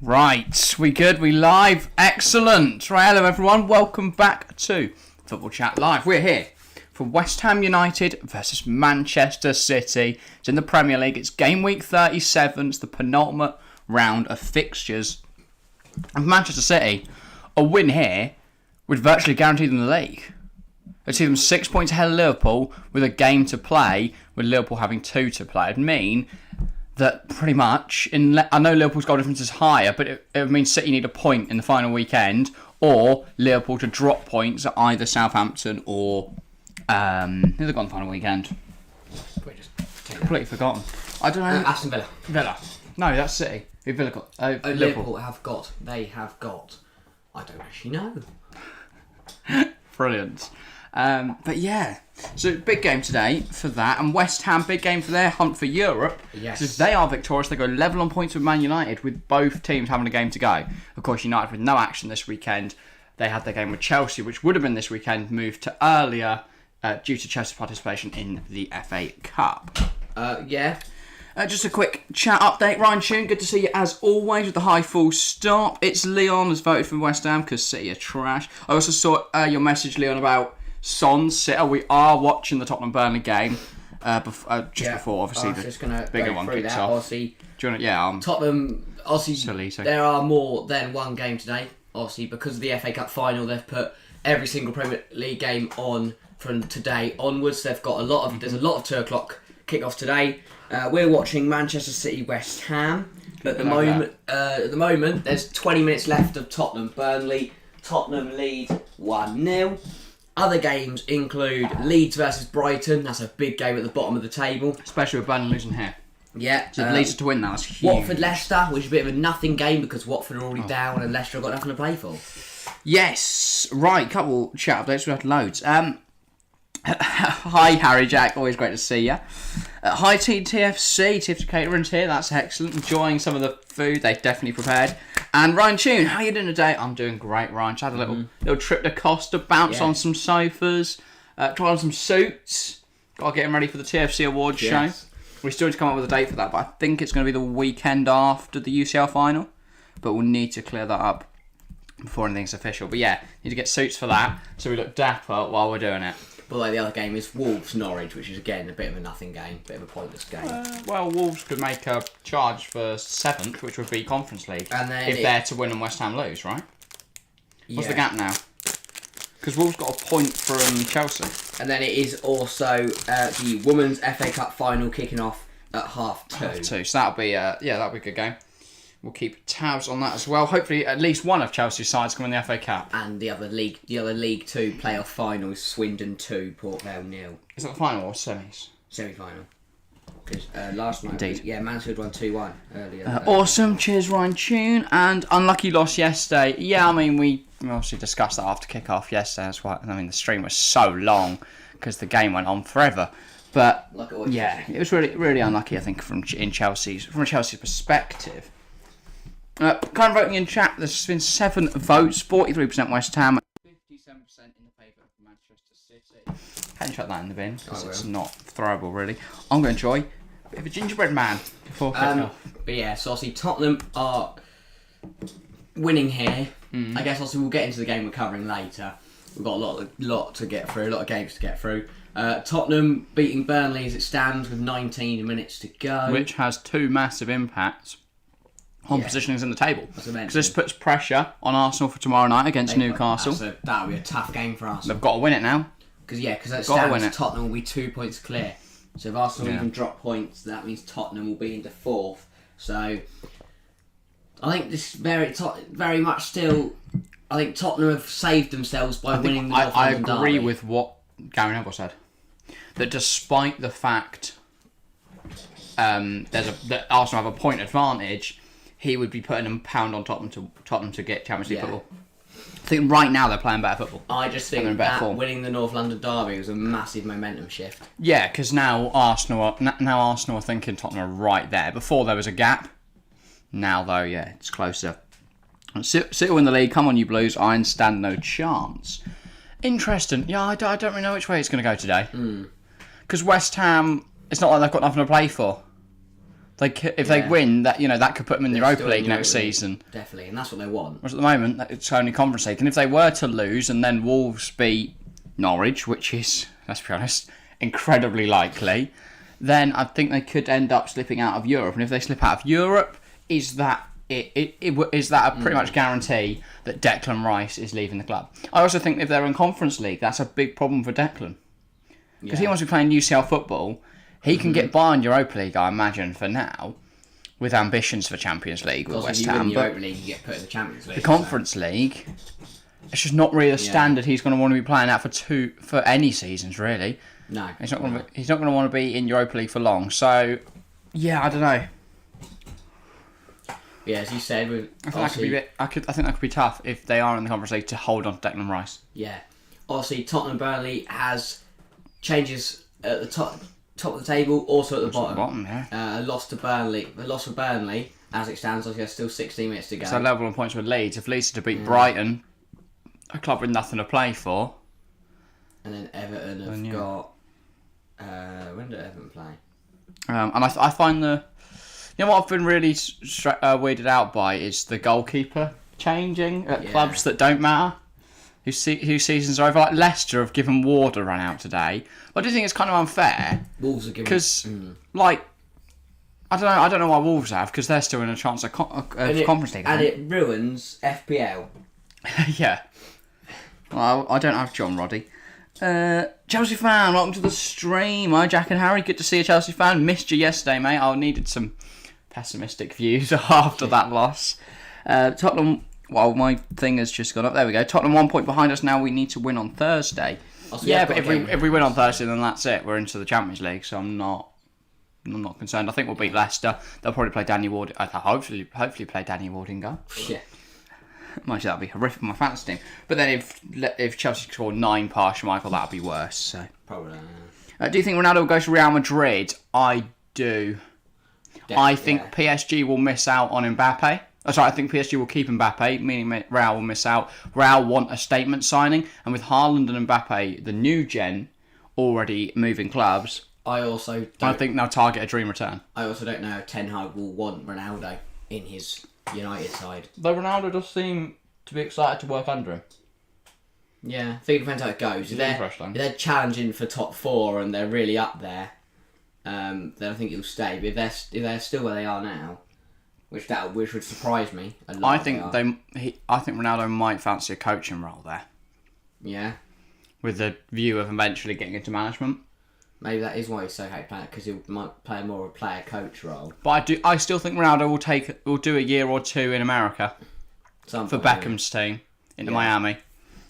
Right, we good, we live, excellent. Right, hello everyone, welcome back to Football Chat Live. We're here for West Ham United versus Manchester City. It's in the Premier League, it's game week 37, it's the penultimate round of fixtures. And Manchester City, a win here would virtually guarantee them the league. I'd see them 6 points ahead of Liverpool with a game to play, with Liverpool having 2 to play. It'd mean that pretty much, I know Liverpool's goal difference is higher, but it would mean City need a point in the final weekend, or Liverpool to drop points at either Southampton or who they've got on the final weekend. Completely forgotten. I don't know. Aston Villa. Villa. No, that's City. Who Villa got? Liverpool have got. They have got. I don't actually know. Brilliant. But yeah, so big game today for that, and West Ham, big game for their hunt for Europe. Yes. If they are victorious, they go level on points with Man United, with both teams having a game to go. Of course, United with no action this weekend. They had their game with Chelsea, which would have been this weekend, moved to earlier due to Chelsea's participation in the FA Cup. Yeah. Just a quick chat update. Ryan Tune, good to see you as always with the high full stop. It's Leon has voted for West Ham because City are trash. I also saw your message, Leon, about Son's sitter. We are watching the Tottenham Burnley game before, obviously, the bigger one kicks off. Obviously, do you want to, Tottenham, obviously, silly, so. There are more than one game today. Obviously, because of the FA Cup final, they've put every single Premier League game on from today onwards. They've got there's a lot of 2 o'clock kickoffs today. We're watching Manchester City West Ham. At the moment, there's 20 minutes left of Tottenham Burnley. Tottenham lead 1-0. Other games include Leeds versus Brighton. That's a big game at the bottom of the table. Especially with Burnley losing here. Yeah. So if Leeds are to win, that's huge. Watford-Leicester, which is a bit of a nothing game because Watford are already down and Leicester have got nothing to play for. Yes. Right, couple chat updates. We've had loads. Hi, Harry Jack. Always great to see you. Hi, TFC. TFC Catering's here. That's excellent. Enjoying some of the food they've definitely prepared. And Ryan Tune, how you doing today? I'm doing great, Ryan. Just had a little trip to Costa, bounce on some sofas, try on some suits. Got to get him ready for the TFC Awards show. We still need to come up with a date for that, but I think it's going to be the weekend after the UCL final. But we'll need to clear that up before anything's official. But yeah, need to get suits for that, so we look dapper while we're doing it. But like the other game is Wolves-Norwich, which is again a bit of a nothing game, a bit of a pointless game. Well, Wolves could make a charge for 7th, which would be Conference League, and then if they're to win and West Ham lose, right? Yeah. What's the gap now? Because Wolves got a point from Chelsea. And then it is also the Women's FA Cup final kicking off at 2:30. So that'll be that'll be a good game. We'll keep tabs on that as well. Hopefully, at least one of Chelsea's sides can win the FA Cup. And the other League 2 playoff final is Swindon 2, Port Vale 0. Is that the final or semis? Semi-final. Because last night, Indeed. Mansfield won 2-1 earlier. Awesome. Cheers, Ryan Tune. And unlucky loss yesterday. Yeah, I mean, we obviously discussed that after kick-off yesterday. That's why. I mean, the stream was so long because the game went on forever. But yeah, it was really, really unlucky. I think from a Chelsea's perspective. Kind of voting in chat. There's been 7 votes. 43% West Ham, 57% in the favour of Manchester City. Can't chuck that in the bin because it's not throwable really. I'm going to enjoy a bit of a gingerbread man before kicking off. But yeah, so obviously Tottenham are winning here. I guess obviously we'll get into the game we're covering later. We've got a lot to get through, a lot of games to get through. Tottenham beating Burnley as it stands with 19 minutes to go. Which has 2 massive impacts on positionings in the table. Because this puts pressure on Arsenal for tomorrow night against Newcastle. That'll be a tough game for Arsenal. They've got to win it now. Because as it stands, Tottenham will be 2 points clear. So if Arsenal even drop points, that means Tottenham will be into 4th. So I think this very much still. I think Tottenham have saved themselves by winning the North London derby. I agree with what Gary Neville said. That despite the fact that Arsenal have a point advantage, he would be putting a pound on Tottenham to get Champions League football. I think right now they're playing better football. I just think that winning the North London derby was a massive momentum shift. Yeah, because now Arsenal are thinking Tottenham are right there. Before there was a gap. Now though, yeah, it's closer. City win the league. Come on, you Blues. Iron stand no chance. Interesting. Yeah, I don't really know which way it's going to go today. Because West Ham, it's not like they've got nothing to play for. If they win, that that could put them in the Europa League next season. Definitely, and that's what they want. Whereas at the moment, it's only Conference League. And if they were to lose and then Wolves beat Norwich, which is, let's be honest, incredibly likely, then I think they could end up slipping out of Europe. And if they slip out of Europe, is that a pretty much guarantee that Declan Rice is leaving the club? I also think if they're in Conference League, that's a big problem for Declan. Because he wants to be playing UCL football. He can get by in Europa League, I imagine, for now, with ambitions for Champions League with West Ham. If you win the Europa League, you get put in the Champions League. The Conference League, it's just not really the standard he's going to want to be playing at for any seasons, really. No. He's not going to want to be in Europa League for long. So, yeah, I don't know. Yeah, as you said, I think that could be tough if they are in the Conference League to hold on to Declan Rice. Yeah. Obviously, Tottenham Burnley has changes at the top of the table, also at the bottom. Yeah. A loss for Burnley, as it stands, obviously there's still 16 minutes to go. So level on points with Leeds. If Leeds are to beat Brighton, a club with nothing to play for. And then Everton have got... when did Everton play? And I find what I've been really weirded out by is the goalkeeper changing at clubs that don't matter. Whose seasons are over. Like Leicester have given Ward a run out today. But I do think it's kind of unfair. Wolves are giving... Because, I don't know why Wolves have, because they're still in a chance of Conference League. And it ruins FPL. Yeah. Well, I don't have John Roddy. Chelsea fan, welcome to the stream. Hi, Jack and Harry. Good to see a Chelsea fan. Missed you yesterday, mate. I needed some pessimistic views after that loss. Tottenham... Well, my thing has just gone up. There we go. Tottenham 1 point behind us now. We need to win on Thursday. But if we win on Thursday, then that's it. We're into the Champions League, so I'm not concerned. I think we'll beat Leicester. They'll probably play Danny Ward. Hopefully play Danny Ward in goal. Yeah. Might that'll be horrific for my fantasy team. But then if Chelsea score 9 past Michael, that'll be worse. So probably. Do you think Ronaldo will go to Real Madrid? I do. I think PSG will miss out on Mbappe. I think PSG will keep Mbappe, meaning Real will miss out. Real want a statement signing, and with Haaland and Mbappe, the new gen, already moving clubs, I think they'll target a dream return. I also don't know if Ten Hag will want Ronaldo in his United side. Though Ronaldo does seem to be excited to work under him. Yeah, I think it depends how it goes. If they're challenging for top 4 and they're really up there, then I think he'll stay. But if they're still where they are now, which would surprise me a lot. I think Ronaldo might fancy a coaching role there. Yeah. With the view of eventually getting into management. Maybe that is why he's so happy because he might play more of a player-coach role. But I still think Ronaldo will do a year or two in America for Beckham's team into Miami.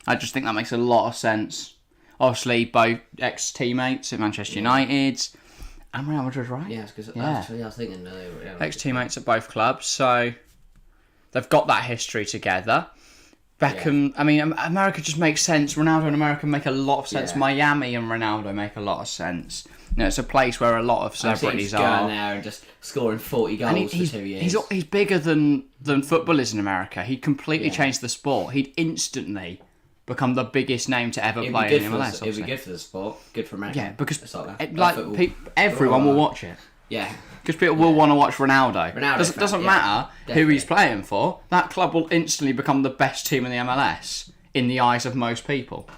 I just think that makes a lot of sense. Obviously, both ex-teammates at Manchester United. And Real Madrid, right? Yeah, because I was thinking they were ex-teammates at both clubs, so they've got that history together. Beckham, I mean, America just makes sense. Ronaldo and America make a lot of sense. Miami and Ronaldo make a lot of sense. It's a place where a lot of celebrities are. Going there and just scoring 40 goals for 2 years. He's bigger than football is in America. He'd completely changed the sport. He'd instantly become the biggest name to ever play in the MLS. It'd be good for the sport, good for America. Yeah, because everyone will watch it. Yeah. Because people will want to watch Ronaldo. Doesn't matter who he's playing for. That club will instantly become the best team in the MLS in the eyes of most people.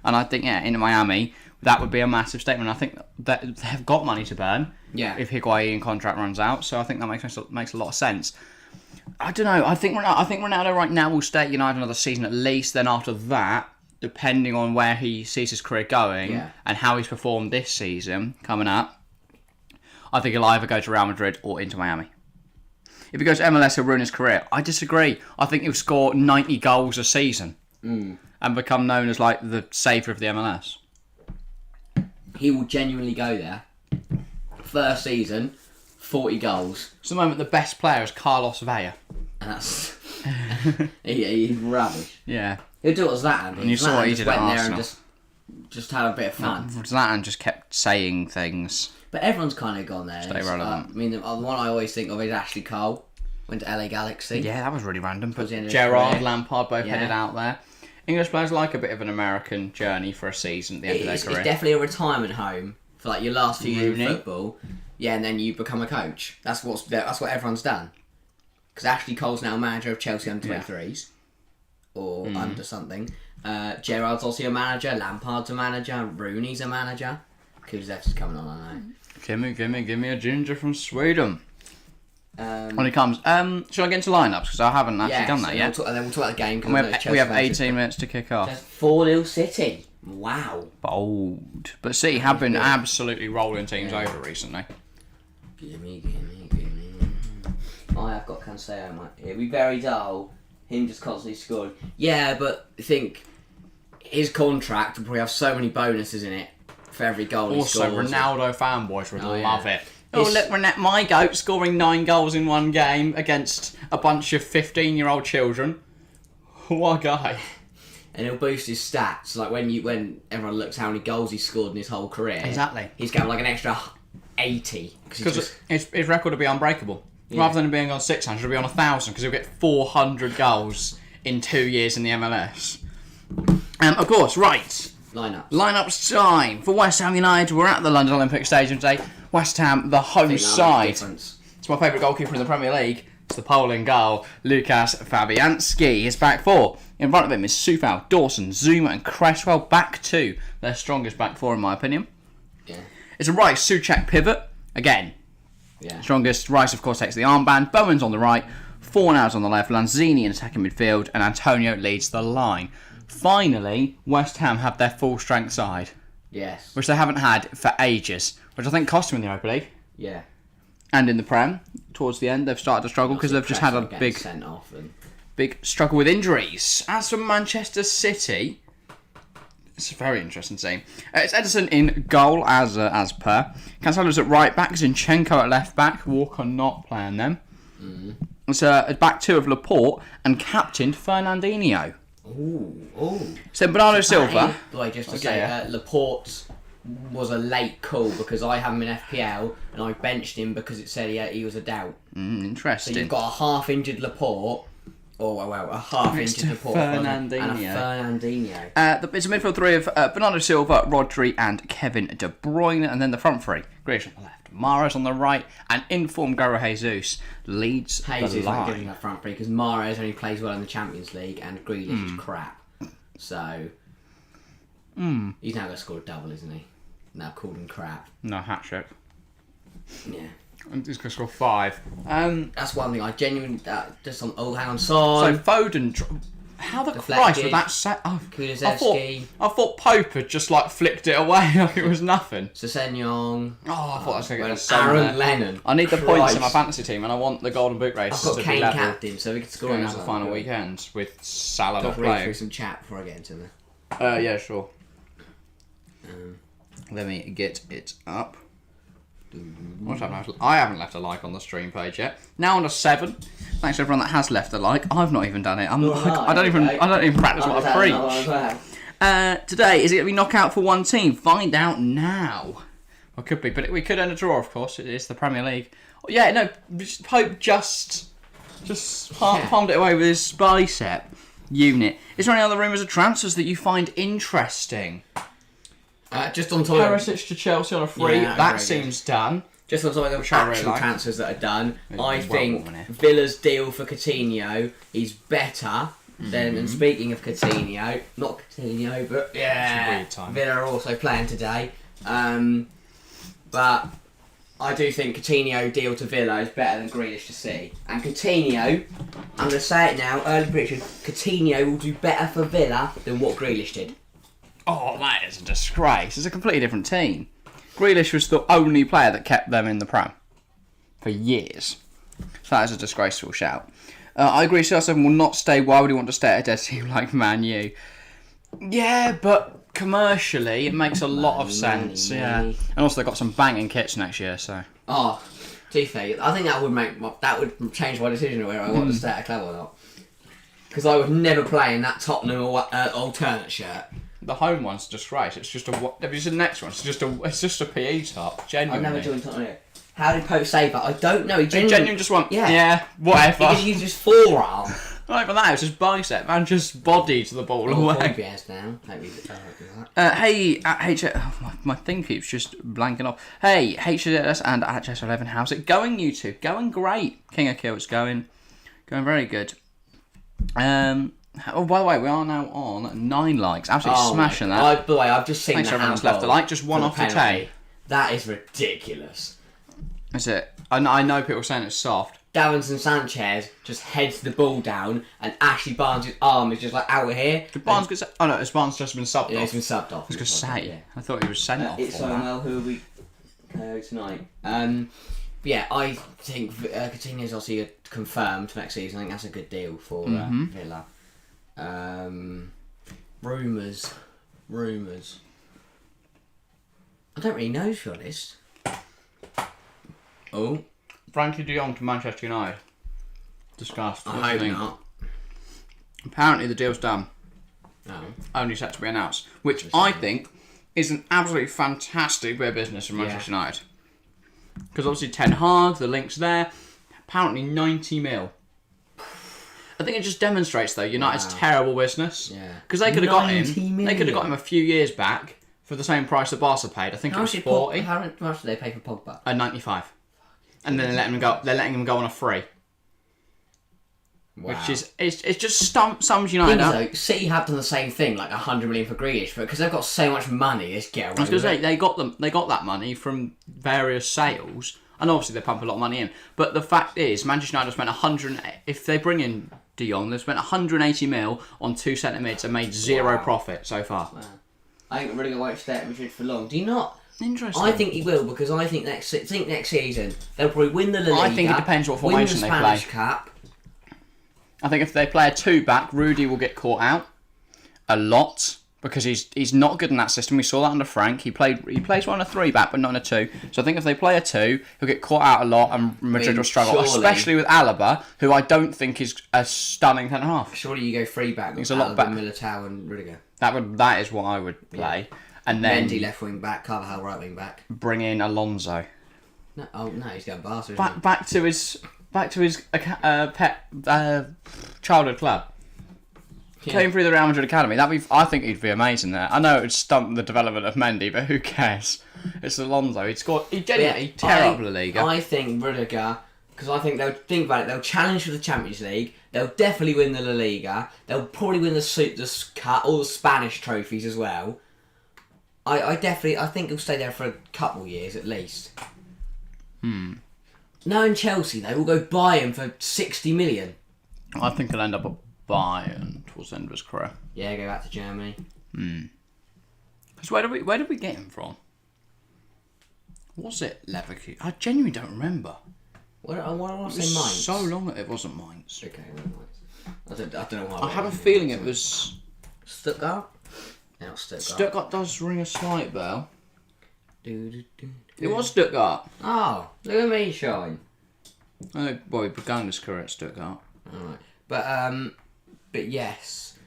And I think, in Miami, that would be a massive statement. I think that they've got money to burn if Higuain contract runs out. So I think that makes a lot of sense. I don't know. I think Ronaldo right now will stay at United another season at least. Then after that, depending on where he sees his career going and how he's performed this season coming up, I think he'll either go to Real Madrid or into Miami. If he goes to MLS, he'll ruin his career. I disagree. I think he'll score 90 goals a season and become known as like the saviour of the MLS. He will genuinely go there. First season, 40 goals. So at the moment, the best player is Carlos Vela. And that's... he's rubbish. Yeah. He'll do it as Zlatan. And you saw what he did at Arsenal. Went there and just had a bit of fun. Zlatan just kept saying things. But everyone's kind of gone there. Stay relevant. I mean, the one I always think of is Ashley Cole. Went to LA Galaxy. Yeah, that was really random. But Jarrod, Lampard both headed out there. English players like a bit of an American journey for a season at the end of their career. It's definitely a retirement home for like your last few years Rooney. of football. Yeah, and then you become a coach. That's what everyone's done. Because Ashley Cole's now manager of Chelsea under 23s or under something. Jarrod's also a manager. Lampard's a manager. Rooney's a manager. Kulusevski's coming on, I know. Give me a ginger from Sweden. When it comes, shall I get into lineups because I haven't actually done that yet. And then we'll talk about the game. We have 18 minutes to kick off. 4-0 City. Wow. Bold, but City have been absolutely rolling teams over recently. Gimme. I have got Cancelo, mate. It'd be very dull. Him just constantly scoring. Yeah, but I think his contract will probably have so many bonuses in it for every goal he scores. Also, Ronaldo fanboys would love it. Oh, look, my goat scoring 9 goals in one game against a bunch of 15-year-old children. What a guy. And he'll boost his stats. Like when everyone looks how many goals he's scored in his whole career. Exactly. He's got like an extra 80. Because his record will be unbreakable. Yeah. Rather than being on 600, it'll be on 1,000 because he'll get 400 goals in 2 years in the MLS. Of course, right. Lineups time. For West Ham United, we're at the London Olympic Stadium today. West Ham, the home side. It's my favourite goalkeeper in the Premier League. It's the Poland goal, Lukas Fabianski. His back four. In front of him is Soufal, Dawson, Zuma and Cresswell. Back two. Their strongest back four in my opinion. Yeah. It's a right Souček pivot. Again. Yeah. Strongest. Rice, of course, takes the armband. Bowen's on the right. Fornals on the left. Lanzini in attacking midfield. And Antonio leads the line. Finally, West Ham have their full strength side. Yes. Which they haven't had for ages. Which I think cost them in the Europa League. Yeah. And in the Prem. Towards the end, they've started to struggle because they've just had a big struggle with injuries. As for Manchester City, it's a very interesting team. It's Edison in goal as per. Cancelo's at right back, Zinchenko at left back. Walker not playing them. It's a back two of Laporte and captain Fernandinho. Ooh. So Bernardo Silva. Just to say, Laporte was a late call because I have him in FPL and I benched him because it said he was a doubt. Interesting. So you've got a half-injured Laporte, a half-injured Laporte and a Fernandinho. It's a midfield three of Bernardo Silva, Rodri and Kevin De Bruyne, and then the front three, Grealish on the left, Mahrez on the right, and informed Garo Jesus leads the line. Jesus won't give him that front three because Mahrez only plays well in the Champions League and Grealish is crap. So he's now going to score a double, isn't he? Now called him crap. No, hat trick. Yeah. He's going to score 5. That's one thing I genuinely... just on... Oh, hang on, Son. So Foden... How the Christ with that set... Kulusevski. I thought Pope had just flicked it away like it was nothing. Sessegnon. I thought I was going to get Aaron Lennon. I need the points in my fantasy team and I want the Golden Boot race to be level. I've got Kane captain so we can score in the final weekend with Salah not playing. playing. Through some chat before I get into there. Yeah, sure. Let me get it up. What's happening? I haven't left a like on the stream page yet. Now on to 7. Thanks to everyone that has left a like. I've not even done it. I don't even practice what I preach. Today is it going to be knockout for one team? Find out now. Well, could be, but we could end a draw. Of course, it is the Premier League. Yeah, no. Pope just palmed it away with his bicep unit. Is there any other rumours of transfers that you find interesting? Just on top of Perisic to Chelsea on a free. That seems done. Just on top of the actual transfers that are done, I think Villa's deal for Coutinho is better than. And speaking of Coutinho, not Coutinho, but Villa are also playing today. But I do think Coutinho deal to Villa is better than Grealish to City. And Coutinho, I'm going to say it now, early prediction, Coutinho will do better for Villa than what Grealish did. Oh, that is a disgrace. It's a completely different team. Grealish was the only player that kept them in the Prem for years. So that is a disgraceful shout. I agree, CR7 will not stay. Why would he want to stay at a dead team like Man U? Yeah, but commercially, it makes a lot of sense. Yeah, and also they've got some banging kits next year. So. Oh, to be fair, I think that would change my decision of whether I want to stay at a club or not. Because I would never play in that Tottenham alternate shirt. The home one's a disgrace. It's just a. Have you seen the next one? It's just a PE top. Genuinely. I've never joined Tottenham. How did Pope say that? I don't know. He genuinely just went. Yeah. Whatever. He used his forearm Not even that, it was just bicep, man, just body to the ball away. Bears now. Hey, at H... Oh, my thing keeps just blanking off. Hey, HLS and at Chess11, how's it going, you two? Going great. King of Kill, it's going very good. Oh, by the way, we are now on 9 likes. Absolutely smashing that. By the way, I've just seen Thanks the everyone's left a like, just one off the tape. That is ridiculous. Is it? I know people are saying it's soft. Davinson Sanchez just heads the ball down, and Ashley Barnes' arm is just like out here. Did Barnes get... Oh no, Barnes just been subbed off. Yeah, he's been subbed off. I was going to say, yeah. I thought he was sent off. It's well, who are we tonight? Yeah, I think Coutinho's obviously confirmed for next season. I think that's a good deal for Villa. Rumours. I don't really know, to be honest. Oh. Frankie de Jong to Manchester United. Discussed. I hope not. Apparently the deal's done. No. Only set to be announced. Which I think is an absolutely fantastic bit of business from Manchester United. Because obviously Ten Hag, the link's there. Apparently 90 mil. I think it just demonstrates though United's terrible business. Yeah. Because they could have got him. They could have got him a few years back for the same price that Barca paid. I think it was 40. How much did they pay for Pogba? 95. And then they're letting him go on a free. Wow. Which is it just sums United up. Though, City have done the same thing, like 100 million for Grealish, because they've got so much money. Let's get away. I was going to say they got that money from various sales, and obviously they pump a lot of money in. But the fact is, Manchester United spent 100. If they bring in De Jong, they've spent 180 mil on 2 centre mids and made zero profit so far. Wow. I think Rudiger won't stay at Madrid for long. Do you not? Interesting. I think he will, because I think next season they'll probably win the La Liga. I think it depends what formation they play. Win the Spanish Cup. I think if they play a 2-back, Rudy will get caught out a lot because he's not good in that system. We saw that under Frank. He plays one on a 3-back, but not on a 2. So I think if they play a 2, he'll get caught out a lot, and Madrid will struggle, especially with Alaba, who I don't think is a stunning 10.5. Surely you go 3-back with Alaba, a lot better. Militao and Rudiger. That is what I would play. Yeah. And then Mendy left wing back, Carvajal right wing back. Bring in Alonso. No, he's got Barca. Back to his pet childhood club. Yeah. Came through the Real Madrid academy. I think he'd be amazing there. I know it would stunt the development of Mendy, but who cares? It's Alonso. He genuinely tear up La Liga. I think Rudiger, because I think think about it. They'll challenge for the Champions League. They'll definitely win the La Liga. They'll probably win the Cup, all the Spanish trophies as well. I think he'll stay there for a couple of years at least. Knowing Chelsea, they will go buy him for 60 million. I think he'll end up at Bayern towards the end of his career. Yeah, go back to Germany. Because where did we get him from? Was it Leverkusen? I genuinely don't remember. Why do I want to say Mainz? So long that it wasn't Mainz. Okay, Mainz. I don't know why. I have a feeling it was Stuttgart. No, Stuttgart. Stuttgart does ring a slight bell. It was Stuttgart. Oh, look at me shine. Oh boy, he began his career at Stuttgart. Alright. But yes.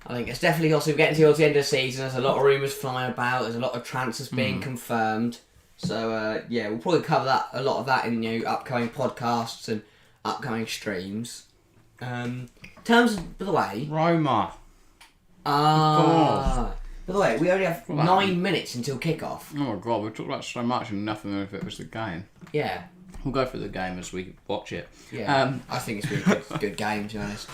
I think it's definitely also getting towards the end of the season. There's a lot of rumours flying about. There's a lot of transfers being confirmed. So we'll probably cover a lot of that in upcoming podcasts and upcoming streams. In terms of, by the way, Roma. By the way, we only have 9 minutes until kickoff. Oh my god, we talked about so much and nothing if it was the game. Yeah. We'll go through the game as we watch it. Yeah. I think it's been a good game, to be honest.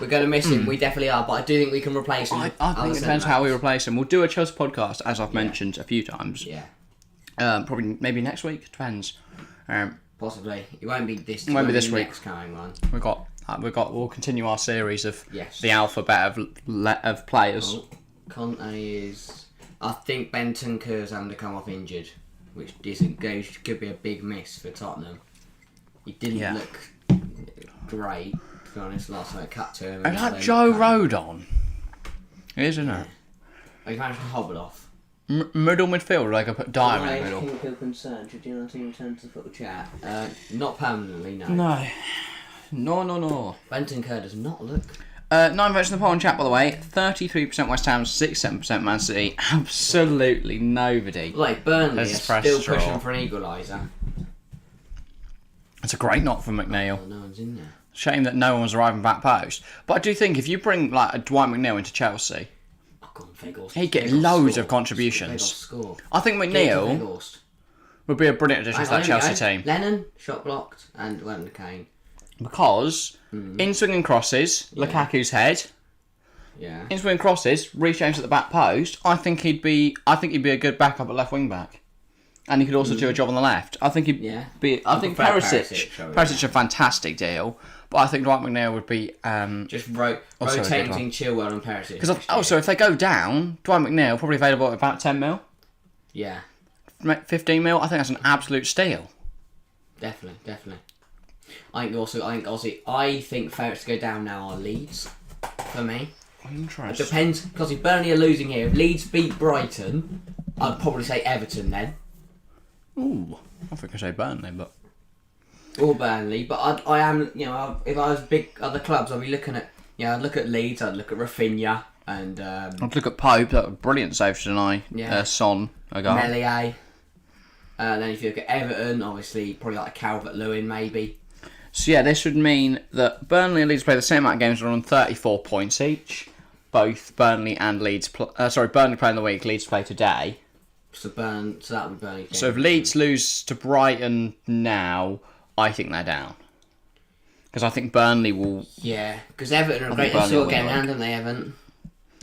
We're going to miss him, we definitely are, but I do think we can replace him. I think it depends how we replace him. We'll do a Chelsea podcast, as I've mentioned a few times. Yeah. Probably maybe next week, depends. Possibly. It won't be this. It won't be this week. Next coming one. We'll continue our series of the alphabet of players. Oh, Conte is. I think Bentancur's having to come off injured, which could be a big miss for Tottenham. He didn't look great, to be honest. Last time I cut to him. And that Joe Rodon, isn't it? He managed to hobble off. Middle midfield, like I put Dyer in the middle. I think you're concerned. Should you not return to the football chat? Not permanently, no. No. Bentancur does not look. 9 votes in the poll and chat, by the way. 33% West Ham, 67% Man City. Absolutely nobody. Like Burnley are still pushing for an equaliser. It's a great knock from McNeil. Oh, no one's in there. Shame that no one was arriving back post. But I do think if you bring like a Dwight McNeil into Chelsea, he'd get loads of contributions. I think McNeil would be a brilliant addition to that Chelsea team. Lennon, shot blocked, and went to Kane. Because in swinging crosses, Lukaku's head. Yeah. In swinging crosses, Reece James at the back post. I think he'd be a good backup at left wing back, and he could also do a job on the left. I think he'd be. I think Perisic a fantastic deal, but I think Dwight McNeil would be just rotating between Chilwell and Perisic. Because also if they go down, Dwight McNeil probably available at about 10 mil. Yeah. 15 mil. I think that's an absolute steal. Definitely. I think favourites to go down now are Leeds, for me. Interesting. It depends, because if Burnley are losing here, if Leeds beat Brighton, I'd probably say Everton then. Ooh, I think I say Burnley, but... Or Burnley, but I am, if I was big other clubs, I'd be looking at, I'd look at Leeds, I'd look at Rafinha, and... I'd look at Pope, that was a brilliant save tonight. Son, a guy. Meslier. Then if you look at Everton, obviously, probably like a Calvert-Lewin, maybe. So yeah, this would mean that Burnley and Leeds play the same amount of games, are on 34 points each. Both Burnley and Leeds... Burnley play in the week, Leeds play today. So that would be Burnley. So if Leeds lose to Brighton now, I think they're down. Because I think Burnley will... Yeah, because Everton are great. They've still got a game in hand, haven't they, Everton?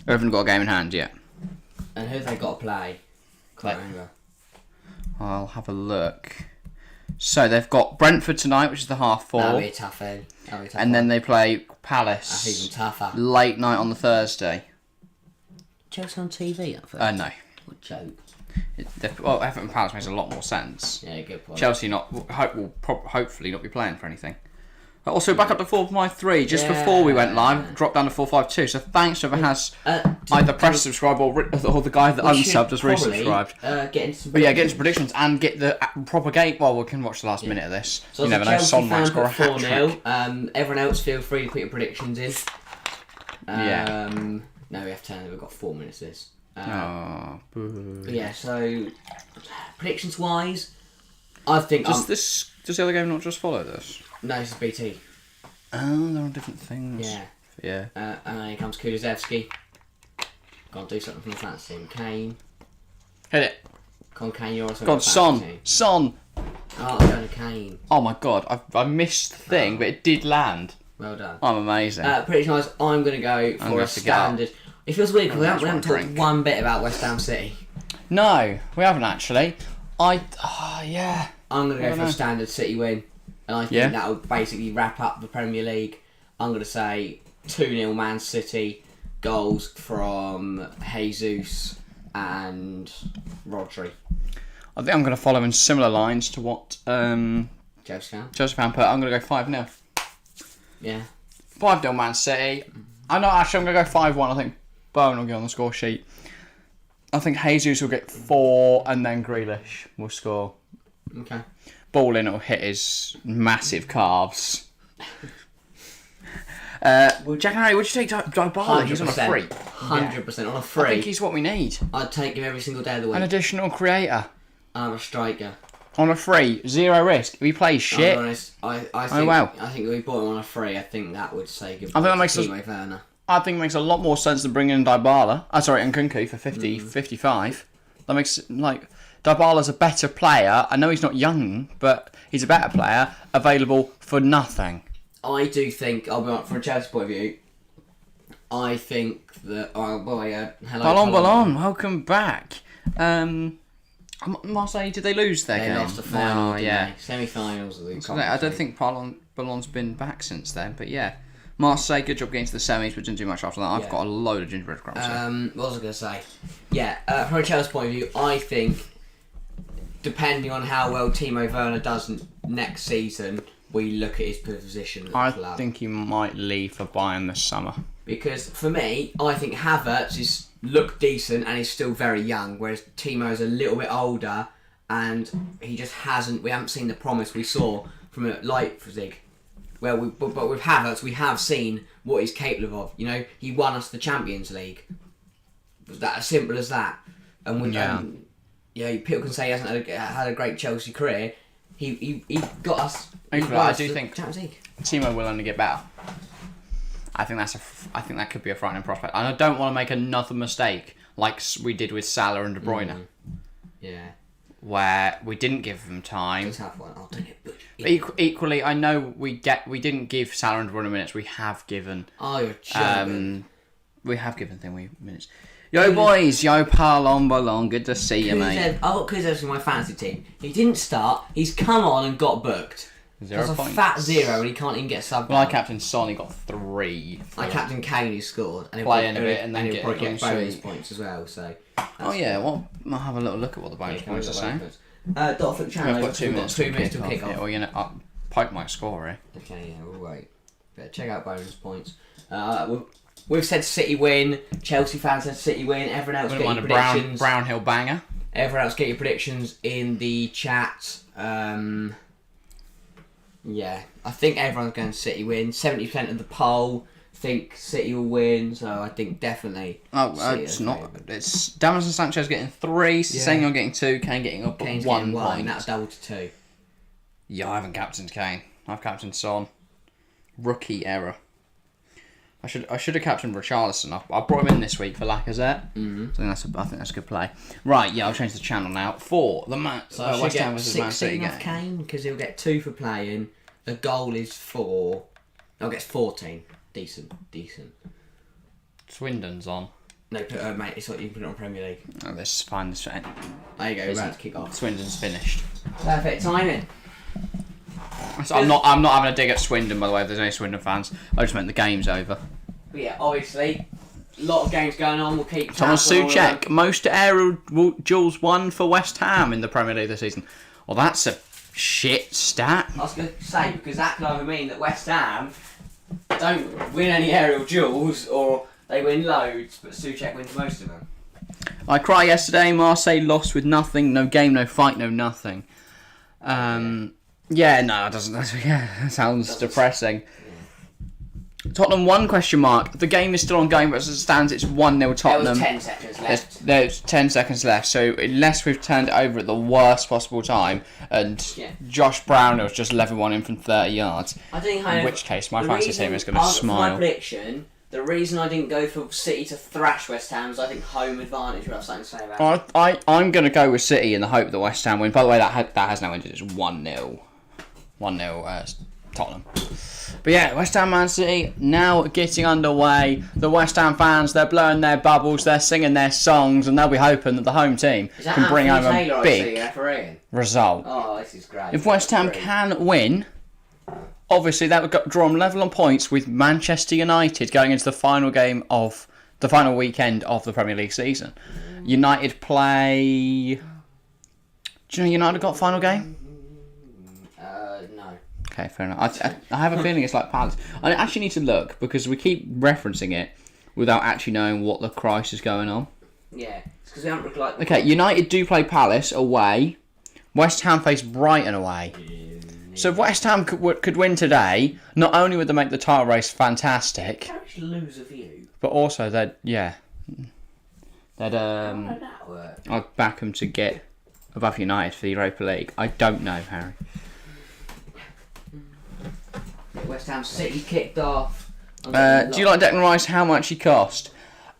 Everton got a game in hand, yeah. And who have they got to play? Can't remember. I'll have a look. So they've got Brentford tonight, which is the 4:30. That'll be a tough end. And then they play Palace. That's even tougher. Late night on the Thursday. Chelsea on TV at first? No. What joke. Everton Palace makes a lot more sense. Yeah, good point. Chelsea will hopefully not be playing for anything. Also, back up to 4-5-3 just before we went live. Dropped down to 4-5-2. So thanks to whoever has either press subscribe or the guy that unsubbed has resubscribed. Get into predictions and get the proper game. Well, we can watch the last minute of this. So you never know. Son might score a hat 4-0. Everyone else, feel free to put your predictions in. No, we have 10. We've got 4 minutes of this. So predictions wise, I think does the other game not just follow this? No, it's BT. Oh, they're on different things. Yeah. And then here comes Kulusevski. Got to do something from the fantasy team. Kane. Hit it. Kane, you're also. God, Son. Oh, I'm going to Kane. Oh my God, I missed the thing, but it did land. Well done. I'm amazing. Prediction wise, I'm going to go for a standard. It feels weird because we haven't talked one bit about West Ham City. No, we haven't actually. I'm going to go for a standard City win. And I think that will basically wrap up the Premier League. I'm going to say 2-0 Man City, goals from Jesus and Rodri. I think I'm going to follow in similar lines to what Joseph Fan put. I'm going to go 5-0. Yeah. 5-0 Man City. I'm going to go 5-1. I think Bowen will get on the score sheet. I think Jesus will get 4 and then Grealish will score. Okay. Ball in will hit his massive calves. Jack and Harry, would you take Dybala? He's on a free. 100% on a free. I think he's what we need. I'd take him every single day of the week. An additional creator. I'm a striker. On a free, 0 risk. If he plays shit. I'm honest, I think if we bought him on a free, I think that would say goodbye to Timo Werner. I think it makes a lot more sense than bringing in Dybala. And Nkunku for 55. That makes Dybala's a better player. I know he's not young, but he's a better player. Available for nothing. I do think, I'll be honest, from a Chelsea point of view, I think that... Oh boy, hello. Ballon, welcome back. Marseille, did they lose their game? They lost the final, Semi-finals of the Conference. I don't think Ballon's been back since then, but yeah. Marseille, good job getting to the semis, but didn't do much after that. I've got a load of gingerbread crumbs. What was I going to say? From a Chelsea point of view, I think, depending on how well Timo Werner does next season, we look at his position at the club. I think he might leave for Bayern this summer. Because for me, I think Havertz is looked decent and he's still very young, whereas Timo's a little bit older and he just we haven't seen the promise we saw from Leipzig. But with Havertz, we have seen what he's capable of. You know, he won us the Champions League. It was that as simple as that. And people can say he hasn't had a great Chelsea career. he got us. Equally, I do think Champions League. Timo will only get better. I think that could be a frightening prospect, and I don't want to make another mistake like we did with Salah and De Bruyne. Yeah. Where we didn't give them time. Let's have one. I'll take it. But equally, I know we didn't give Salah and De Bruyne minutes. We have given. Oh, you're joking. We have given minutes. Yo boys, yo pal on balong. Good to see you, mate. I've got Kuzev's in my fantasy team. He didn't start. He's come on and got booked. 0 That's points. a fat 0, and he can't even get subbed. Well, I captain Son. He got 3. I captain Kane, who scored. And Playing a bit and then he'll get probably a get clean bonus sheet. points as well. So. Oh yeah, well, I'll have a little look at what the bonus points are saying. Dolphin channel. We've got 2 minutes. 2 minutes to kick off. Yeah, well, Pope might score, eh? Okay, yeah, we'll wait. Better check out bonus points. We've said City win. Chelsea fans said City win. Everyone else get your predictions. Brownhill banger. Everyone else get your predictions in the chat. Yeah, I think everyone's going to City win. 70% of the poll think City will win, so I think definitely. Oh, it's not. It's Davinson Sanchez getting 3, Senghor getting 2, Kane getting up Kane's at 1 getting point. That's double to 2. Yeah, I haven't captained Kane. I've captained Son. Rookie error. I should have captained Richarlison. I brought him in this week for Lacazette. Mm-hmm. I think that's a good play. Right, yeah, I'll change the channel now for the West Ham versus Man City game. Kane because he'll get 2 for playing. The goal is 4. He'll get 14. Decent. Swindon's on. No, mate, it's like you can put it on Premier League. Oh, this is fine. There you go. We're about to kick off. Swindon's finished. Perfect timing. So I'm not having a dig at Swindon, by the way. If there's any Swindon fans, I just meant the game's over. But yeah, obviously, a lot of games going on. We'll keep. Thomas Souček, most aerial duels won for West Ham in the Premier League this season. Well, that's a shit stat. I was going to say because that could either mean that West Ham don't win any aerial duels or they win loads, but Souček wins most of them. I cried yesterday. Marseille lost with nothing. No game, no fight, no nothing. Yeah, no, it doesn't. Yeah, sounds depressing. Yeah. Tottenham 1 question mark. The game is still ongoing, but as it stands, it's 1-0 Tottenham. There was 10 seconds left. There's 10 seconds left, so unless we've turned it over at the worst possible time, and Josh Brownhill's just level one in from 30 yards, in which case my fantasy team is going to smile. For my prediction, the reason I didn't go for City to thrash West Ham is I think home advantage. What I was starting to say about it. I'm going to go with City in the hope that West Ham win. By the way, that has now ended. It's 1-0. 1-0 Tottenham. But yeah, West Ham Man City now getting underway. The West Ham fans, they're blowing their bubbles, they're singing their songs, and they'll be hoping that the home team can bring home a big result. Oh, this is great. If West Ham can win, obviously that would draw them level on points with Manchester United going into the final game of the final weekend of the Premier League season. United play. Do you know United got a final game? No. Okay, fair enough. I have a feeling it's like Palace. I actually need to look because we keep referencing it without actually knowing what the crisis is going on. Yeah, it's because we haven't like. Okay, United do play Palace away. West Ham face Brighton away. So if West Ham could win today, not only would they make the title race fantastic, lose a view, but also they'd I'd back them to get above United for the Europa League. I don't know, Harry. West Ham City kicked off. Do you like Declan Rice? How much he cost?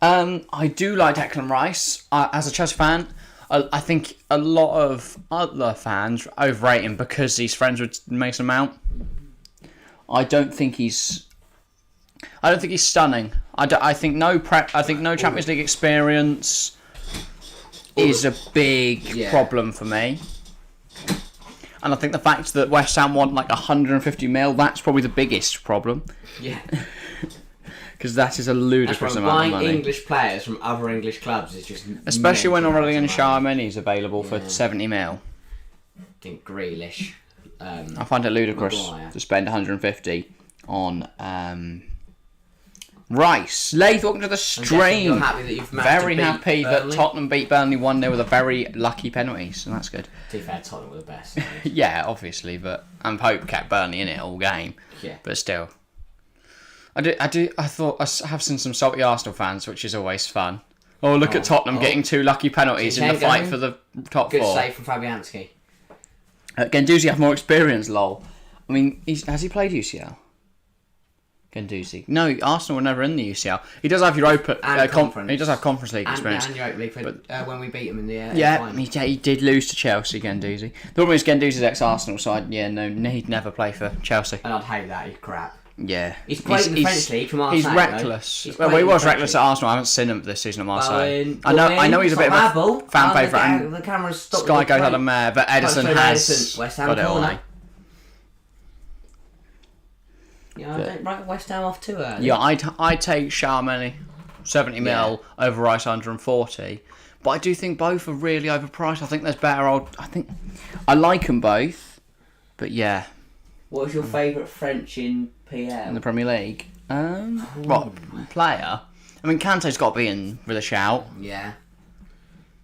I do like Declan Rice. As a Chelsea fan, I think a lot of other fans overrate him because he's friends with Mason Mount. I don't think he's stunning. I think no Champions League experience is a big problem for me. And I think the fact that West Ham want like 150 mil, that's probably the biggest problem. Yeah. Because that is a ludicrous amount of money. Buying English players from other English clubs is just... Especially when Aurelian Tchouameni is available for 70 mil. I think Grealish. I find it ludicrous to spend 150 on Rice. Laith, welcome to the stream. Very happy that Tottenham beat Burnley 1-0 with a very lucky penalty, so that's good. To be fair, Tottenham were the best. Yeah, obviously, but Pope kept Burnley in it all game. Yeah. But still. I thought I have seen some salty Arsenal fans, which is always fun. Oh, look at Tottenham getting 2 lucky penalties in the fight for the top 4. Good save from Fabianski. Guendouzi have more experience, lol. I mean, has he played UCL? Guendouzi. No, Arsenal were never in the UCL. He does have Europa Conference. He does have Conference League experience. And Europa League when we beat him in the Yeah, final. he did lose to Chelsea, Guendouzi. The problem is Guendouzi's ex-Arsenal, so he'd never play for Chelsea. And I'd hate that. He's crap. Yeah. He's great in the French League from Marseille. He's reckless. He was reckless at Arsenal. I haven't seen him this season at Marseille. I know he's a bit of a fan favourite. The camera's stopped. Sky goes out of mare, but Edison has West Ham got it corner. away. Yeah, I don't write West Ham off too early. Yeah, I'd take Charmany, 70 mil over Rice 140. But I do think both are really overpriced. I think there's better I like them both, but yeah. What was your favourite French in PM? In the Premier League? Player? I mean, Kante's got to be in with a shout. Yeah.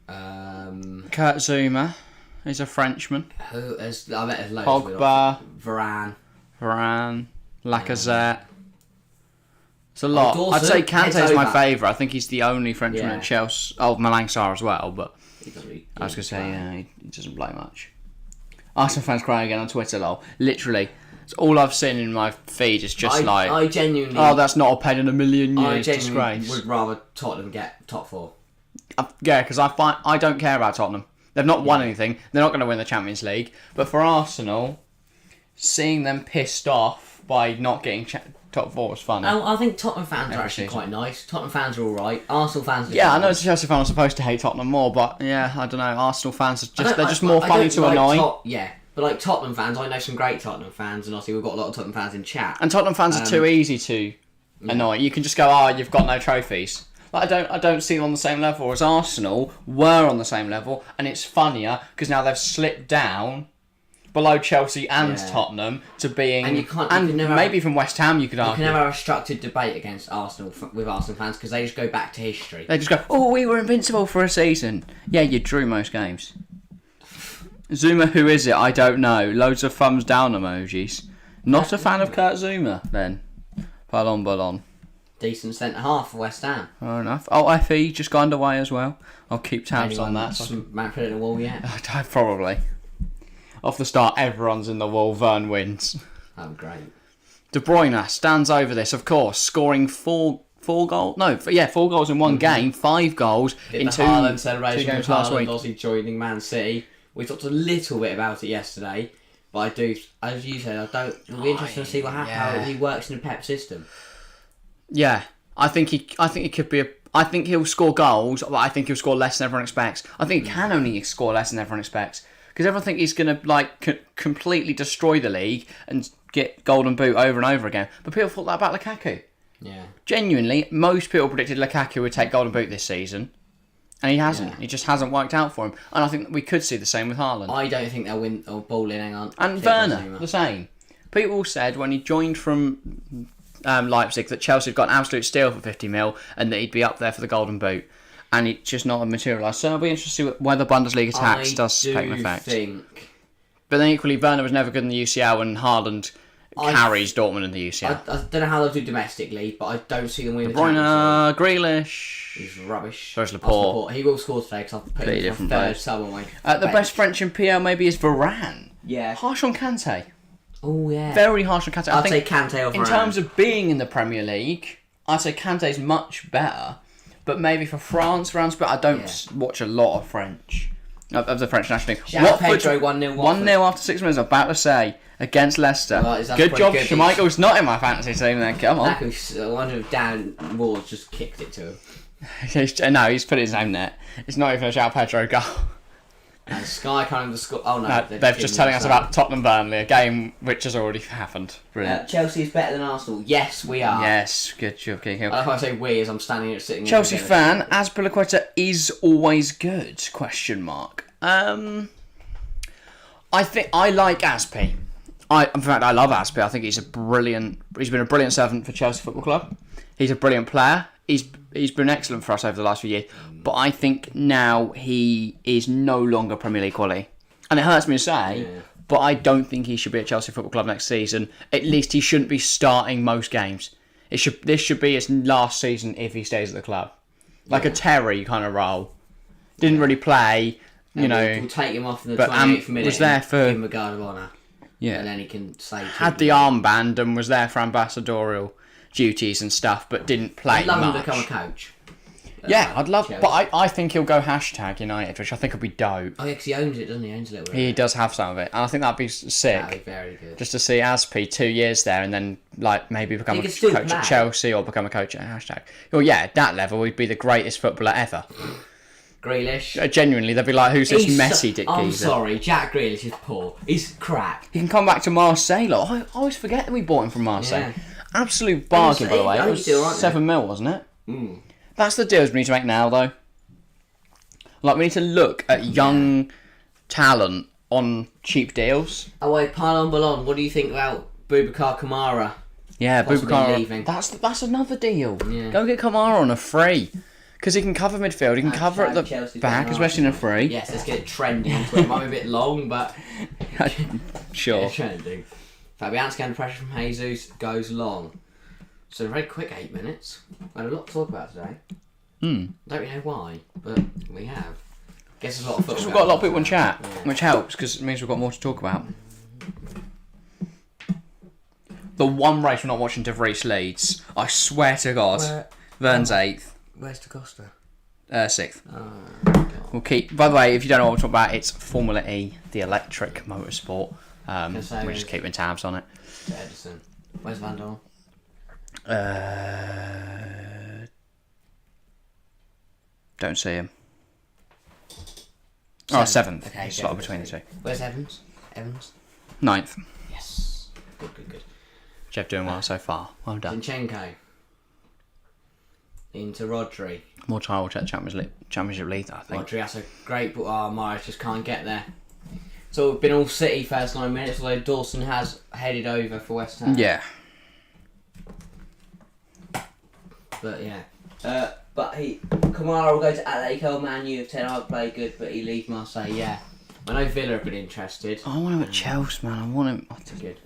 Kurt Zuma. He's a Frenchman. I bet there's loads. Pogba. Varane. Lacazette. It's a lot. Dawson, I'd say Kante's my over. favourite. I think he's the only Frenchman at Chelsea. Oh, Malang Sarr as well, but I was going to say, he doesn't play much. Arsenal fans crying again on Twitter, lol. Literally. It's all I've seen in my feed is just I genuinely... Oh, that's not a pen in a million years. I genuinely disgrace. would rather Tottenham get top 4. Yeah, because I don't care about Tottenham. They've not won anything. They're not going to win the Champions League. But for Arsenal, seeing them pissed off by not getting top 4 was funny. I think Tottenham fans are actually quite nice. Tottenham fans are alright. Arsenal fans are Yeah, I know as a Chelsea fan I'm supposed to hate Tottenham more, but yeah, I don't know. Arsenal fans are just more funny to annoy. But like Tottenham fans, I know some great Tottenham fans, and obviously we've got a lot of Tottenham fans in chat. And Tottenham fans are too easy to annoy. You can just go, you've got no trophies. Like, I don't see them on the same level as Arsenal were on the same level, and it's funnier because now they've slipped down below Chelsea and Tottenham to being, and you can never maybe from West Ham you could argue. You can never have a structured debate against Arsenal with Arsenal fans because they just go back to history. They just go, we were invincible for a season. Yeah, you drew most games. Zuma, who is it? I don't know. Loads of thumbs down emojis. Not a fan of Kurt Zuma, then. Ballon. Decent centre-half for West Ham. Fair enough. Oh, FE just got underway as well. I'll keep tabs on that. Might put it in the wall yet? Probably. Off the start, everyone's in the wall. Vern wins. Oh, great. De Bruyne stands over this, of course, scoring four goals. No, 4 goals in one game, 5 goals in two Haaland celebration games with last Haaland week. obviously joining Man City. We talked a little bit about it yesterday, but I do, as you said, it'll be interesting to see how he works in the Pep system. Yeah, I think he could be I think he'll score goals, but I think he'll score less than everyone expects. I think he can only score less than everyone expects because everyone thinks he's going to completely destroy the league and get Golden Boot over and over again. But people thought that about Lukaku. Yeah. Genuinely, most people predicted Lukaku would take Golden Boot this season. And he hasn't. Yeah. It just hasn't worked out for him. And I think we could see the same with Haaland. I don't think they'll win or ball in. Hang on. And Werner, the same. People said when he joined from Leipzig that Chelsea had got an absolute steal for 50 mil and that he'd be up there for the Golden Boot. And it's just not materialised. So it'll be interesting to see whether Bundesliga tax does take an effect. But then equally, Werner was never good in the UCL and Haaland carries Dortmund in the UCL. I don't know how they'll do domestically, but I don't see them winning De Bruyne, Grealish. He's rubbish. Where's Laporte? He will score today because I've put him for third sub on my The best French in PL maybe is Varane. Yeah. Harsh on Kante. Oh, yeah. Very harsh on Kante. I'd say Kante over Varane. In terms of being in the Premier League, I'd say Kante's much better. But maybe for France, but I don't watch a lot of French. Of the French national team. Pedro 1-0 1-0 after 6 minutes, I was about to say. Against Leicester. Well, good job, Schmeichel's not in my fantasy team then, come on. I wonder if Dan Ward just kicked it to him. No, he's put it in his own net. It's not even a João Pedro goal. And Sky can't even score. Oh no, they're just telling us about Tottenham Burnley, a game which has already happened. Brilliant. Chelsea is better than Arsenal. Yes, we are. Yes, good job, King Hill. I like how I say we as I'm standing here sitting. Chelsea fan, Azpilicueta is always good? Question mark. I think I like Azpi. In fact, I love Azpi. I think he's been a brilliant servant for Chelsea Football Club. He's a brilliant player. He's been excellent for us over the last few years. But I think now he is no longer Premier League quality. And it hurts me to say, but I don't think he should be at Chelsea Football Club next season. At least he shouldn't be starting most games. This should be his last season if he stays at the club. Like a Terry kind of role. Didn't really play. know. We'll take him off in the but 28th minute. Was there for give him a guard of honour. Yeah, and then he can say had the armband and was there for ambassadorial duties and stuff, but didn't play I'd love him much. to become a coach. Yeah, I'd love, Chelsea. but I think he'll go hashtag United, which I think would be dope. Oh yeah, because he owns it, doesn't he? He owns a little bit. He does have some of it, and I think that'd be sick. That'd be very good. Just to see Aspi 2 years there, and then like maybe become He a could still coach play. at Chelsea or become a coach at hashtag. Well, yeah, at that level, he'd be the greatest footballer ever. Grealish. Genuinely, they'd be like, "Who's this He's Messi dick I'm geezer?" sorry, Jack Grealish is poor. He's crap. He can come back to Marseille. Like, I always forget that we bought him from Marseille. Yeah. Absolute bargain, by the way. I It think was he's still right there. 7 mil, wasn't it? Mm. That's the deals we need to make now, though. Like, we need to look at young talent on cheap deals. Oh wait, Parlon Ballon, what do you think about Boubacar Kamara? Yeah, Possibly Boubacar. leaving. That's another deal. Yeah. Go get Kamara on a free. Because he can cover midfield, he can cover at the Chelsea's back, got an especially in a Arsenal. free. Yes, let's get it trending on Twitter. It might be a bit long, but Sure. yeah, trending. Fabianski under pressure from Jesus goes long. So a very quick 8 minutes. We had a lot to talk about today. Don't really know why, but we have. Guess there's a lot of football. We've got a lot of people in chat, Yeah. which helps because it means we've got more to talk about. The one race we're not watching De Vries leads, I swear to God, Vern's 8th, Where's DaCosta? 6th. Oh, We'll keep. By the way, if you don't know what we're talking about, it's Formula E, the electric motorsport. say We're just keeping tabs on it. Edison. Where's Van Dorn? Don't see him. Oh, 7th. Okay, He's slotted between the two. Where's Evans? Evans? 9th. Yes. Good. Jeff doing well so far. Well done. Zinchenko. Into Rodri. More time will check Championship League, I think. Rodri, that's a great, but Mahrez just can't get there. So we've been all City first 9 minutes, although Dawson has headed over for West Ham. Yeah. But yeah. But Kamara will go to Atletico, Man U if Ten Hag play good, but he leaves Marseille, yeah. I know Villa have been interested. I want him at Chelsea, man. I want him. Good.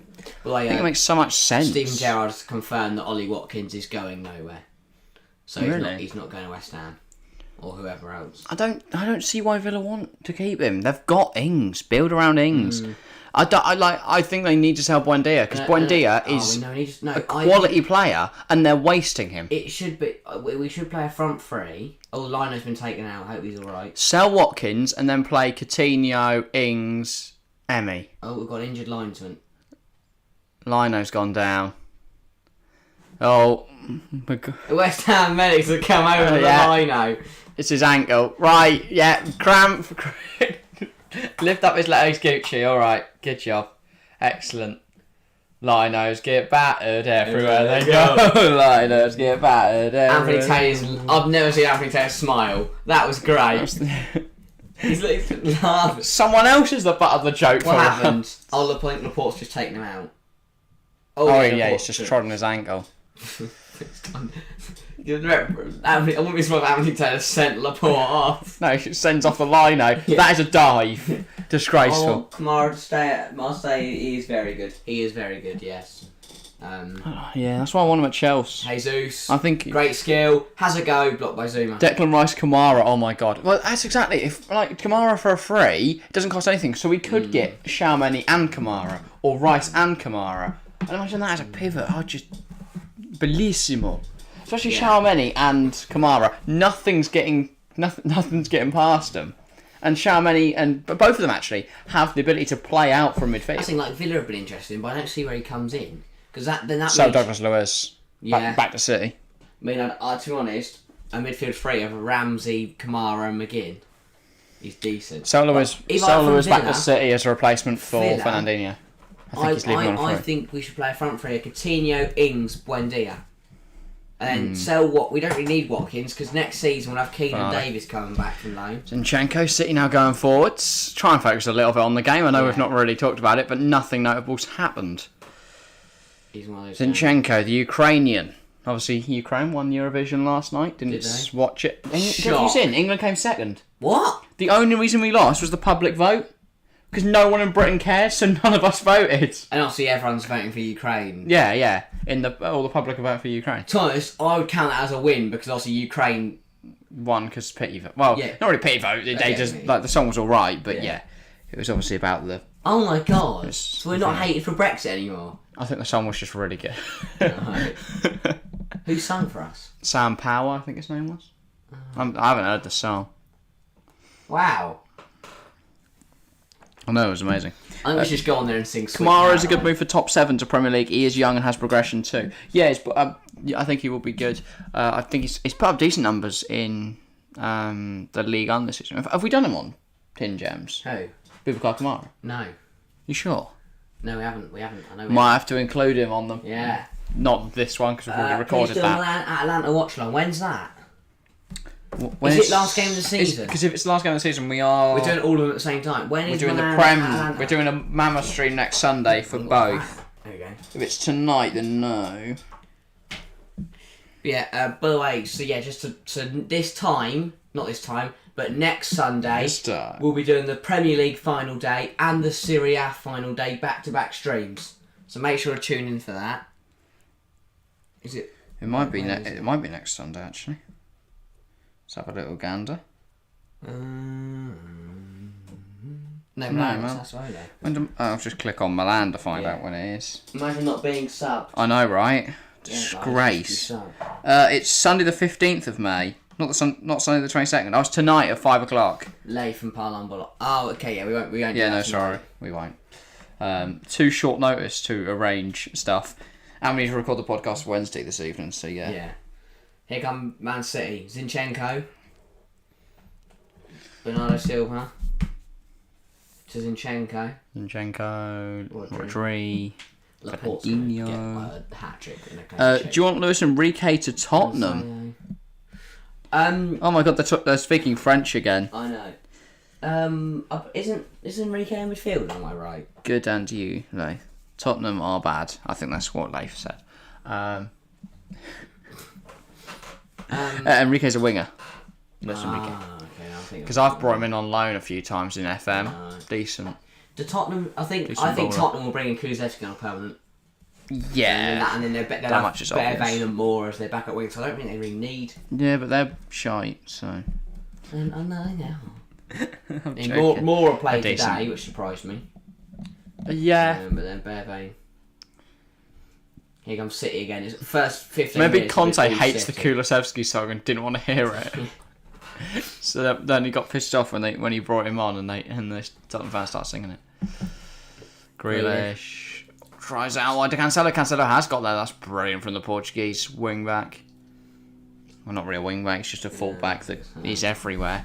Well, I think it makes so much sense. Steven Gerrard has confirmed that Ollie Watkins is going nowhere. So Really? he's not going to West Ham. Or whoever else. I don't see why Villa want to keep him. They've got Ings. Build around Ings. I think they need to sell Buendia because Buendia is a quality player and they're wasting him. It should be. We should play a front three. Oh, Lino's been taken out. I hope he's all right. Sell Watkins and then play Coutinho, Ings, Emmy. Oh, we've got an injured linesman. Lino's gone down. Oh, my God. The West Ham medics have come over to yeah. the Lino. It's his ankle. Right, yeah, cramp. Lift up his legs, Gucci. All right, good job. Excellent. Linos get battered everywhere they go. Linos get battered everywhere. Anthony Taylor's. I've never seen Anthony Taylor smile. That was great. He's laughing. Someone else is the butt of the joke. What for happened? Oh, Laporte's just taken him out. Oh yeah, Laporte's he's just trodden his ankle. I wouldn't be surprised if Anthony Taylor sent Laporte off. No, he sends off the lino. Yeah. That is a dive. Disgraceful. Oh, Kamara to stay at Marseille. He is very good. He is very good. Yes. Yeah, that's why I want him at Chelsea. Jesus. I think great skill. Has a go. Blocked by Zuma. Declan Rice, Kamara. Oh my God. Well, that's exactly. If like Kamara for a free, it doesn't cost anything. So we could get Xiaomeni and Kamara, or Rice and Kamara. And imagine that as a pivot. Oh, just bellissimo. Especially Xiaomeni and Kamara. Nothing's getting past them. And Xiaomeni and both of them actually have the ability to play out from midfield. I think like Villa have been interesting, but I don't see where he comes in because that So means, Douglas Lewis. Back to City. I mean, to be honest, a midfield three of Ramsey, Kamara, and McGinn. He's decent. So Lewis back to City as a replacement for Villa, Fernandinho. I think he's leaving on a free. I think we should play a front three: Coutinho, Ings, Buendia. And then sell what we don't really need Watkins because next season we'll have Keenan Davis coming back from loan. Zinchenko, City now going forwards. Try and focus a little bit on the game. I know we've not really talked about it, but nothing notable's happened. He's one of those Zinchenko, the Ukrainian. Obviously, Ukraine won Eurovision last night. Did watch it. Have you seen? England came second. What? The only reason we lost was the public vote. Because no one in Britain cared, so none of us voted. And obviously everyone's voting for Ukraine. Yeah. All the public vote for Ukraine. Thomas, I would count that as a win because obviously Ukraine won because pity vote. Well, not really pity vote. They just the song was all right, but yeah, it was obviously about the. Oh my god! So we're not hated for Brexit anymore. I think the song was just really good. Right. Who sang for us? Sam Power, I think his name was. I haven't heard the song. Wow. I know, it was amazing. I think we should just go on there and sing Sweet Kamara is a good Caroline. move for top 7 to Premier League. He is young and has progression too. Yeah, I think he will be good. I think he's put up decent numbers in the league on this season. Have we done him on Pin Gems? Who? Boubacar Kamara? No. You sure? No, we haven't. I know we Might have to include him on them. Yeah. Not this one because we've already recorded that. Atlanta Watchalong. When's that? When Is it last game of the season? Because if it's the last game of the season, we're doing all of them at the same time. When is doing the Milan Prem. Atlanta? We're doing a Mammoth stream next Sunday for both. There you go. If it's tonight, then no. Yeah. By the way, so this time, not this time, but next Sunday, we'll be doing the Premier League final day and the Serie A final day back-to-back streams. So make sure to tune in for that. Is it? It might be. It might be next Sunday actually. Let's have a little gander. No, man. that's Friday. I'll just click on Milan to find out when it is. Imagine not being subbed. I know, right? Disgrace. It's Sunday the 15th of May. Not Sunday the 22nd. Oh, it's tonight at 5 o'clock. Leif and Parlambolo. Oh, okay, yeah, we won't. Yeah, no, sorry, we won't. Too short notice to arrange stuff. And we need to record the podcast Wednesday this evening, so yeah. Yeah. Here come Man City. Zinchenko. Bernardo Silva. To Zinchenko. Rodri. Laporte's Fernandinho. gonna get a hat-trick in a Do you want Luis Enrique to Tottenham? Oh my god, they're speaking French again. I know. Isn't Enrique in midfield? Am I right? Good and you, Leif. Tottenham are bad. I think that's what Leif said. Enrique's a winger. Luis Enrique. Because I've brought him in on loan a few times in FM. Decent. The Tottenham, I think Tottenham will bring in Kulusevski on permanent. Yeah. And then they'll have better Vane and Moore as their backup wing, so I don't think they really need. Yeah, but they're shite, so. I know. I'm joking. Moore played today, which surprised me. Yeah. But then bare Vane. Here comes City again. It's first 15 minutes. Maybe Conte hates the Kulusevski song and didn't want to hear it. So then he got pissed off when he brought him on and the Tottenham fans start singing it. Grealish tries out wide to Cancelo. Cancelo has got there. That's brilliant from the Portuguese wing back. Well, not really a wing back. It's just a full back that he's everywhere.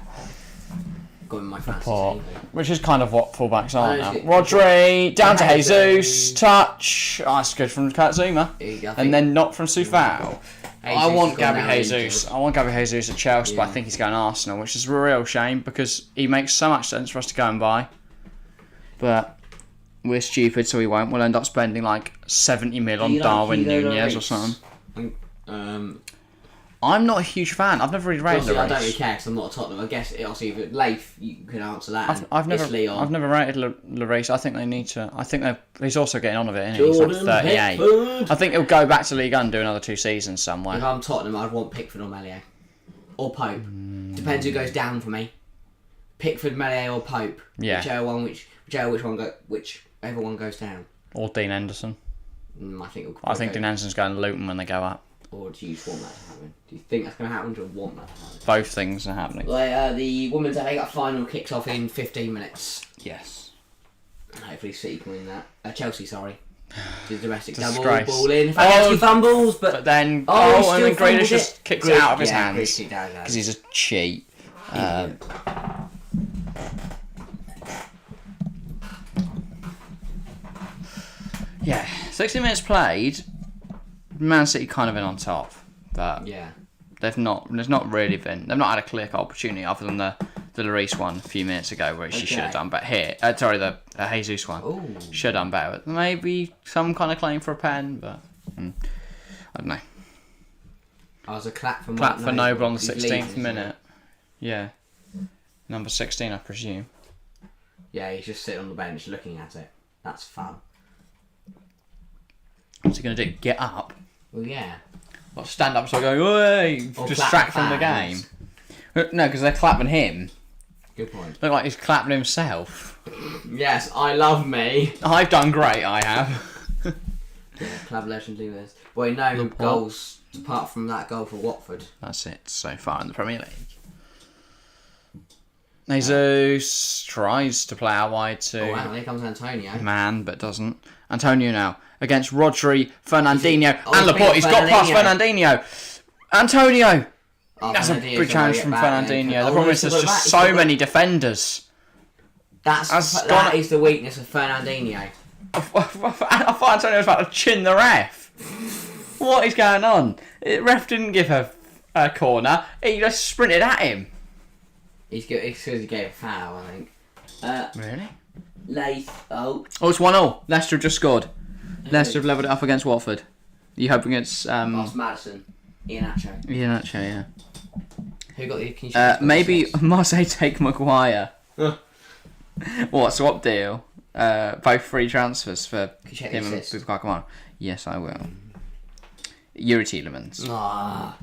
Got in my fantasy team. Which is kind of what fullbacks are now. Rodri down to Jesus. Touch. Oh, that's good from Katzuma. And then not from Sufao. I want Gabby Jesus. I want Gabby Jesus at Chelsea, but I think he's going to Arsenal, which is a real shame because he makes so much sense for us to go and buy. But we're stupid, so we won't. We'll end up spending like 70 mil on Darwin Nunez or something. I'm not a huge fan. I've never really rated the race. I don't really care because I'm not a Tottenham. I guess obviously Leif, you can answer that. I've never rated Lloris. I think they need to. I think he's also getting on with it, isn't he? He's like 38. Pickford. I think he'll go back to League One and do another 2 seasons somewhere. If I'm Tottenham, I'd want Pickford or Meslier. Or Pope. Depends who goes down for me. Pickford, Meslier or Pope. Yeah. Whichever one goes down. Or Dean Henderson. I think Dean Henderson's going to Luton when they go up. Or do you want that to happen? Do you think that's going to happen? Do you want that to happen? Both things are happening. The Women's FA Cup final kicks off in 15 minutes. Yes. Hopefully City can win that. Chelsea, sorry. The domestic Disgrace. double, ball in. He fumbles, but then and then Grealish just kicks it out of his hands because he's a cheat. Yeah, 60 minutes played. Man City kind of been on top, but they've not had a clear opportunity other than the Lloris one a few minutes ago where she should have done better. The Jesus one should have done better. Maybe some kind of claim for a pen, but I don't know. I was a clap for Noble on the 16th minute. Yeah, number 16, I presume. Yeah, he's just sitting on the bench looking at it. That's fun. What's he going to do? Get up? Well, yeah. Or stand up so I go, oi! Distract from the game. No, because they're clapping him. Good point. Look like he's clapping himself. Yes, I love me. I've done great, I have. Yeah, club legend this. Boy, no goals apart from that goal for Watford. That's it so far in the Premier League. Jesus tries to play out wide to Here comes Antonio. Man, but doesn't. Antonio now against Rodri, Fernandinho, Oh, and Laporte. He's got past Fernandinho. Antonio. That's a big challenge from Fernandinho. The problem is there's just so many defenders. That is the weakness of Fernandinho. I thought Antonio was about to chin the ref. What is going on? The ref didn't give a corner. He just sprinted at him. It's because he gave a foul, I think. Really? Oh, it's 1-0. Leicester have just scored. Leicester have levelled it up against Watford. You hope against... Lost Madison. Iheanacho. Yeah. Who got the... maybe Marseille take Maguire. What, swap deal? Both free transfers for him and Bukayo Kamara. Yes, I will. Yuri Tielemans. I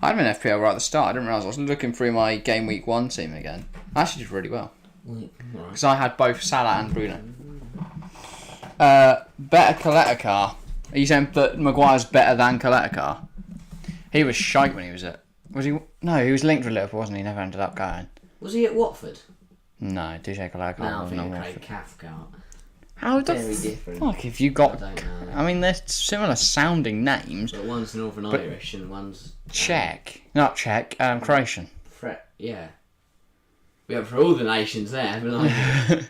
had him in FPL right at the start. I didn't realise I was looking through my game week 1 team again. I actually did really well. Because I had both Salah and Bruno. Better Kaleta. Are you saying that Maguire's better than Kaleta? He was shite when he was at... Was he? No, he was linked with Liverpool, wasn't he? He never ended up going. Was he at Watford? No, DJ Kaleta wasn't at Watford. Cathcart. How the Very different. fuck have you got... I don't know. I mean, they're similar sounding names. But one's Northern Irish and one's... Czech. Not Czech, Croatian. Yeah. We have for all the nations there, haven't I?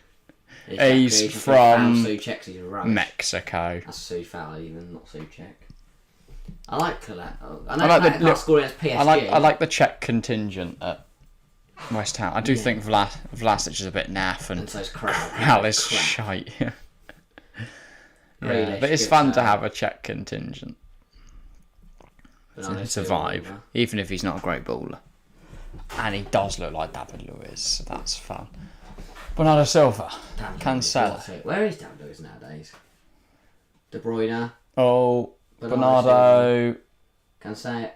He's from Mexico. That's Sue Fowl even, not Sue Czech. I like Colette. I can't score against PSG. I like the Czech contingent at West Ham. I do think Vlasic is a bit naff and so's Crowell. Crowell is shite. Yeah, but it's fun to have a Czech contingent. It's a vibe, even if he's not a great baller. And he does look like David Luiz, so that's fun. Bernardo Silva, Cancelo. Where is David Luiz nowadays? De Bruyne. Oh, Bernardo. Cancelo.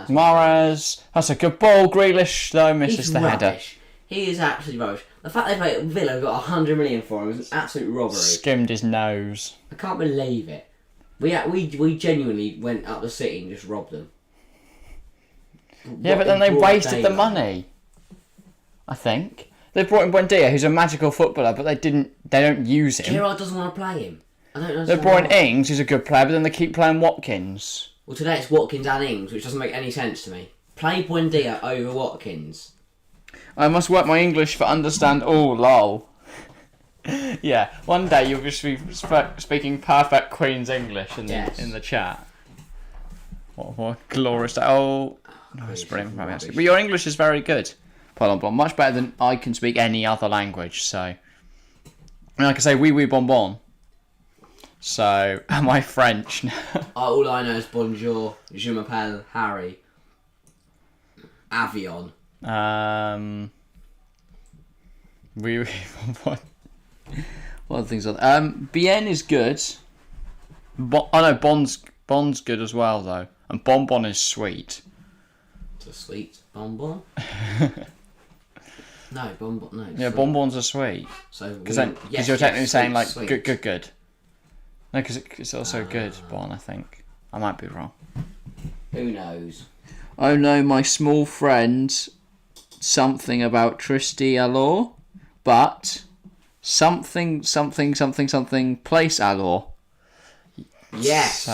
Mahrez. That's a good ball. Grealish, though, misses the header. He is absolutely rubbish. The fact they played Villa got 100 million for him was an absolute robbery. Skimmed his nose. I can't believe it. We genuinely went up the city and just robbed them. Yeah, but then they wasted the money. I think they brought in Buendia, who's a magical footballer, but they don't use him. Jarrod doesn't want to play him. I don't know. They brought in Ings, who's a good player, but then they keep playing Watkins. Well, today it's Watkins and Ings, which doesn't make any sense to me. Play Buendia over Watkins. I must work my English for understand all. Lol. Yeah, one day you'll just be speaking perfect Queen's English in the chat. What glorious day! Oh. No, spring, but your English is very good. Much better than I can speak any other language. So, I mean, I can say oui bon bon. So, am I French now? All I know is bonjour, je m'appelle Harry. Avion. Oui bon bon. What other things are there? Bien is good. Bon's good as well though, and bonbon is sweet. A sweet bonbon? No, bonbon. No. Yeah, bonbons are sweet. So because you're technically saying like sweet. Good. No, because it's also good, bon. I think I might be wrong. Who knows? Oh no, my small friend. Something about Tristy Allor, but something place Allor. Yes. So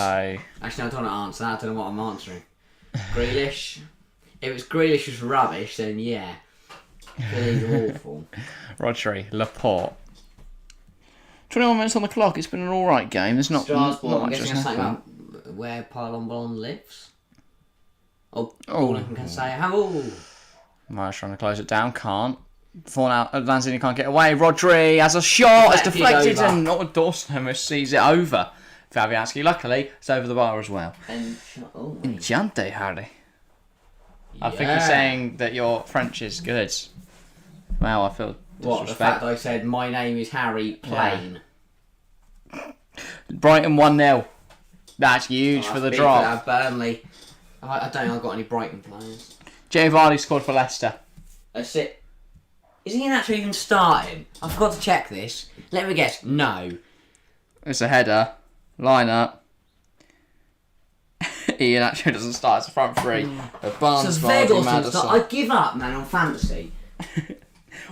actually, I don't want to answer that. I don't know what I'm answering. Grealish. If Grealish was rubbish, then yeah. He's awful. Rodri, Laporte. 21 minutes on the clock. It's been an alright game. There's not much has happened. About where Parlon lives. Can say how. Mario's trying to close it down. Can't. Lanzini can't get away. Rodri has a shot. It's deflected and Dawson sees it over. Fabianski, luckily, it's over the bar as well. Enchante, Harry. I think you're saying that your French is good. Wow, I feel disrespect. What, the fact I said my name is Harry Plain? Yeah. Brighton 1-0. That's huge for the drop. Burnley. I don't think I've got any Brighton players. Jamie Vardy scored for Leicester. That's it. Is he actually even starting? I forgot to check this. Let me guess. No. It's a header. Line up. Ian actually doesn't start as a front three. Barnes, Vardy, Maddison. I give up, man, on fantasy.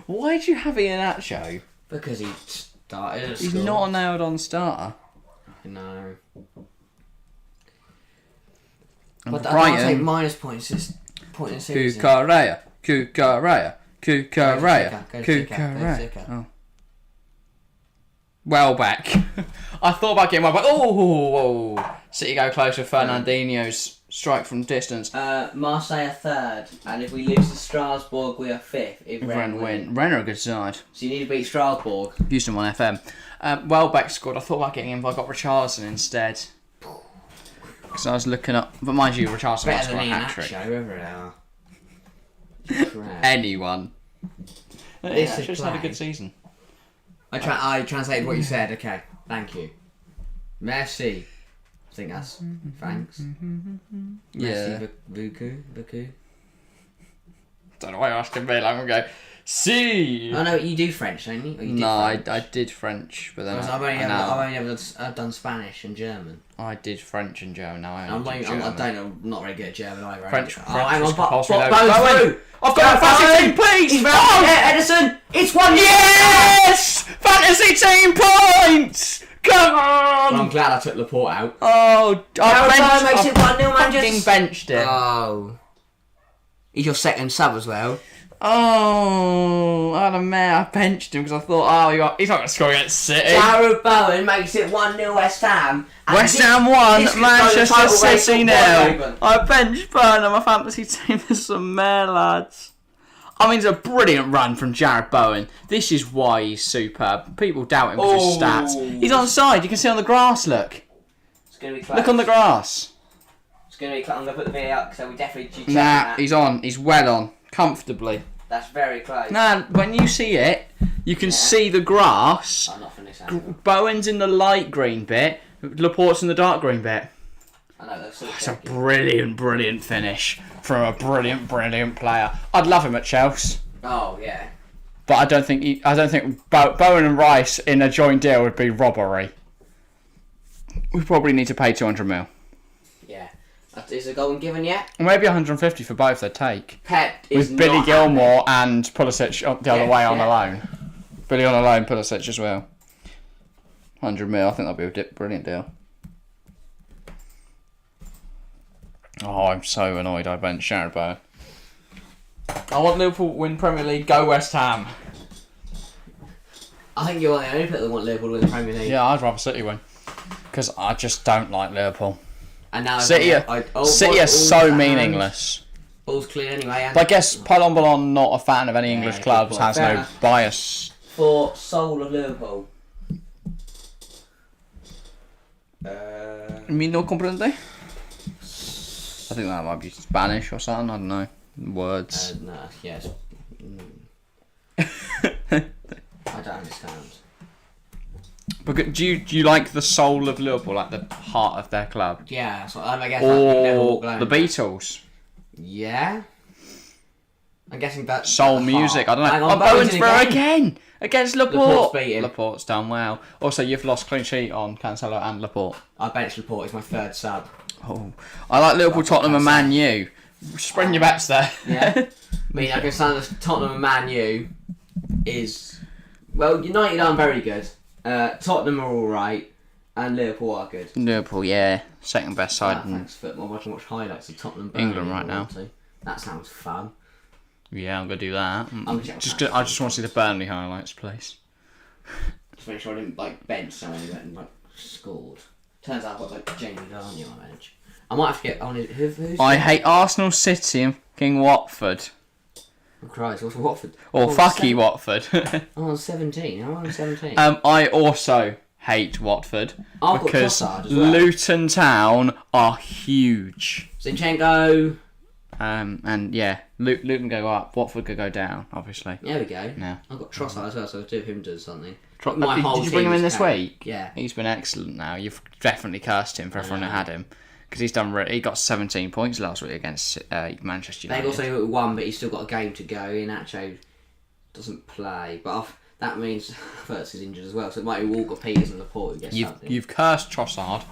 Why did you have Ian Acho? Because he started at He's school. not a nailed-on starter. No. And But I Brighton, can't take minus points this point in the season. Cucurella. Go Sika. Oh. Welbeck. I thought about getting Welbeck. Oh! City go close with Fernandinho's strike from distance. Marseille are third, and if we lose to Strasbourg, we are fifth. If Rennes win. Rennes are a good side. So you need to beat Strasbourg. Houston won FM. Welbeck scored. I thought about getting him, but I got Richarlison instead. Because I was looking up. But mind you, Richarlison might Better score a than Ian hat-trick. Acho, whoever they are. Anyone. This is just had a play. good season. I translated what you said. Okay, thank you. Merci. I think that's thanks. Yeah. Merci beaucoup. Don't know why you're asking me. I'm going to go, see. Oh no, you do French, don't you? Or you did No, French? I did French, but then Whereas I've only ever done Spanish and German. I did French and German. Now I I'm only do German. I'm not very good at German either. French hang was on, compulsory though. Bowen's Bowen! through. I've got a fantasy team, please! He's round. Oh! Yeah, Edison! It's 1-0! Yes! Fantasy team points! Come on! I'm glad I took Laporte out. Oh, Bowen makes it 1-0, fucking Manchester. benched it. Oh. He's your second sub as well. Oh, I don't know, I benched him because I thought, he's not going to score against City. Jarrod Bowen makes it 1-0 West Ham. And West Ham 1, this could go the Manchester title race City on 0. Bowen. I benched Burn on my fantasy team. There's some mare, lads. I mean, it's a brilliant run from Jarrod Bowen. This is why he's superb. People doubt him with his stats. He's onside. You can see on the grass, look. It's going to be close. Look on the grass. It's going to be close. I'm going to put the video up because we definitely check Nah, that. he's on. He's well on. Comfortably. That's very close. Nah, when you see it, you can see the grass. I'm not from this angle. Bowen's in the light green bit. Laporte's in the dark green bit. I know, that's It's a brilliant, brilliant finish from a brilliant, brilliant player. I'd love him at Chelsea, Oh, yeah. but I don't think Bowen and Rice in a joint deal would be robbery. We probably need to pay 200 mil. Yeah. Is the golden given yet? Or maybe 150 for both they'd take. Pep is With Billy not Gilmore and Pulisic up the other Yeah, way on yeah. a loan. Billy on a loan, Pulisic as well. 100 mil, I think that'll be a brilliant deal. Oh, I'm so annoyed I benched Jarrod Bowen. I want Liverpool to win Premier League, go West Ham. I think you're the only people that want Liverpool to win the Premier League. Yeah, I'd rather City win. Because I just don't like Liverpool. And now City are so meaningless. Ball's clear anyway. And But I guess Palon Balon, not a fan of any English good clubs, point. has Fair no enough. bias. for soul of Liverpool. Mi no comprende? I think that might be Spanish or something, I don't know. Words. No, yes. I don't understand. But do you like the soul of Liverpool, like the heart of their club? Yeah, so I guess like, you never walk Or alone. the Beatles? Yeah. I'm guessing that's Soul music, I don't know. Hang on, Oh, Bowen's in through the game. again! Against Laporte! Laporte's beat him. Laporte's done well. Also, you've lost clean sheet on Cancelo and Laporte. I bench Laporte is my third sub. Oh, I like Liverpool, Tottenham and Man U. Spreading your bets there. Yeah. I mean, I can say that Tottenham and Man U is... Well, United aren't very good. Tottenham are alright. And Liverpool are good. Liverpool, yeah. Second best side in Thanks for I'm watching highlights of Tottenham. England right now. That sounds fun. Yeah, I'm gonna do that. I'm check I just want to see the Burnley highlights, please. Just make sure I didn't bench someone who went and scored. Turns out I've got Jamie Vardy on my bench. I might have to get on it. Who's I hate Arsenal, City, and King Watford. Oh Christ, what's Watford? Or fucky Watford. I'm on 17. I'm on 17. I also hate Watford I've got because Trossard as well. Luton Town are huge. Zinchenko. And yeah, Luton go up, Watford could go down, obviously. There we go. Yeah. I've got Trossard as well, so I'll do him does something. Did you bring him in this week? Yeah. He's been excellent now. You've definitely cursed him for everyone who had him. because he got 17 points last week against Manchester United. They've also won, but he's still got a game to go. Iheanacho doesn't play, but that means Havertz is injured as well, so it might be Walker Peters and Laporte who gets something. You've cursed Trossard.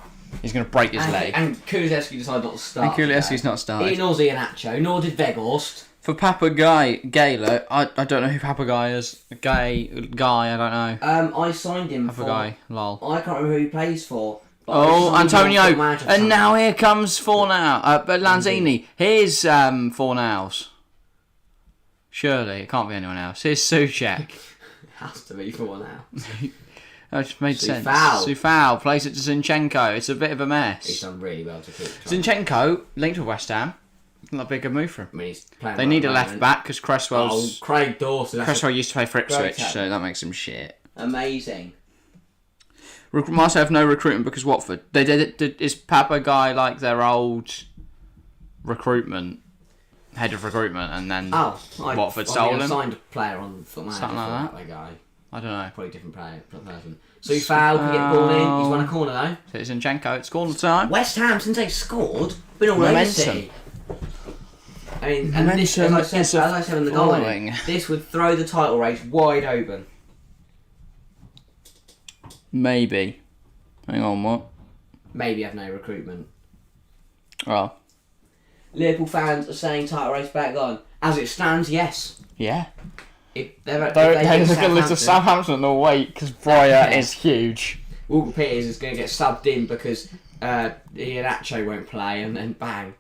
He's going to break his leg. And Kulusevski decided not to start. And Kulusevski's not started. Nor Iheanacho, nor did Weghorst. For Gaylor, I don't know who Papagayo is. Guy, I don't know. I signed him Papagayo, lol. I can't remember who he plays for. Oh, Antonio. And now here comes Fornal. But Lanzini. Here's Fornals. Surely, it can't be anyone else. Here's Souček. Has to be Fornal. That just made sense. Soufal. Soufal plays it to Zinchenko. It's a bit of a mess. He's done really well to keep. Zinchenko, linked with West Ham. Not a big good move for him. I mean, he's playing they need a left back because Cresswell's... Craig Dawson. Cresswell used to play for Ipswich, so that makes him shit. Amazing. Marseille have no recruitment because Watford. Is Papagayo like their old recruitment, head of recruitment, and then Watford stole him? I signed a player on Foot Manager Something like that guy. I don't know. Probably a different player, not person. Soufal can get the ball in. He's won a corner though. So it's Zinchenko. It's corner time. West Ham, since they've scored, been all over City. I mean, and this, as I said in the goal, this would throw the title race wide open. Maybe. Hang on, what? Maybe have no recruitment. Well. Liverpool fans are saying title race back on. As it stands, yes. Yeah. They're look at little Southampton all wait because Breuer is huge. Walker Peters is going to get subbed in because Iheanacho won't play, and then bang,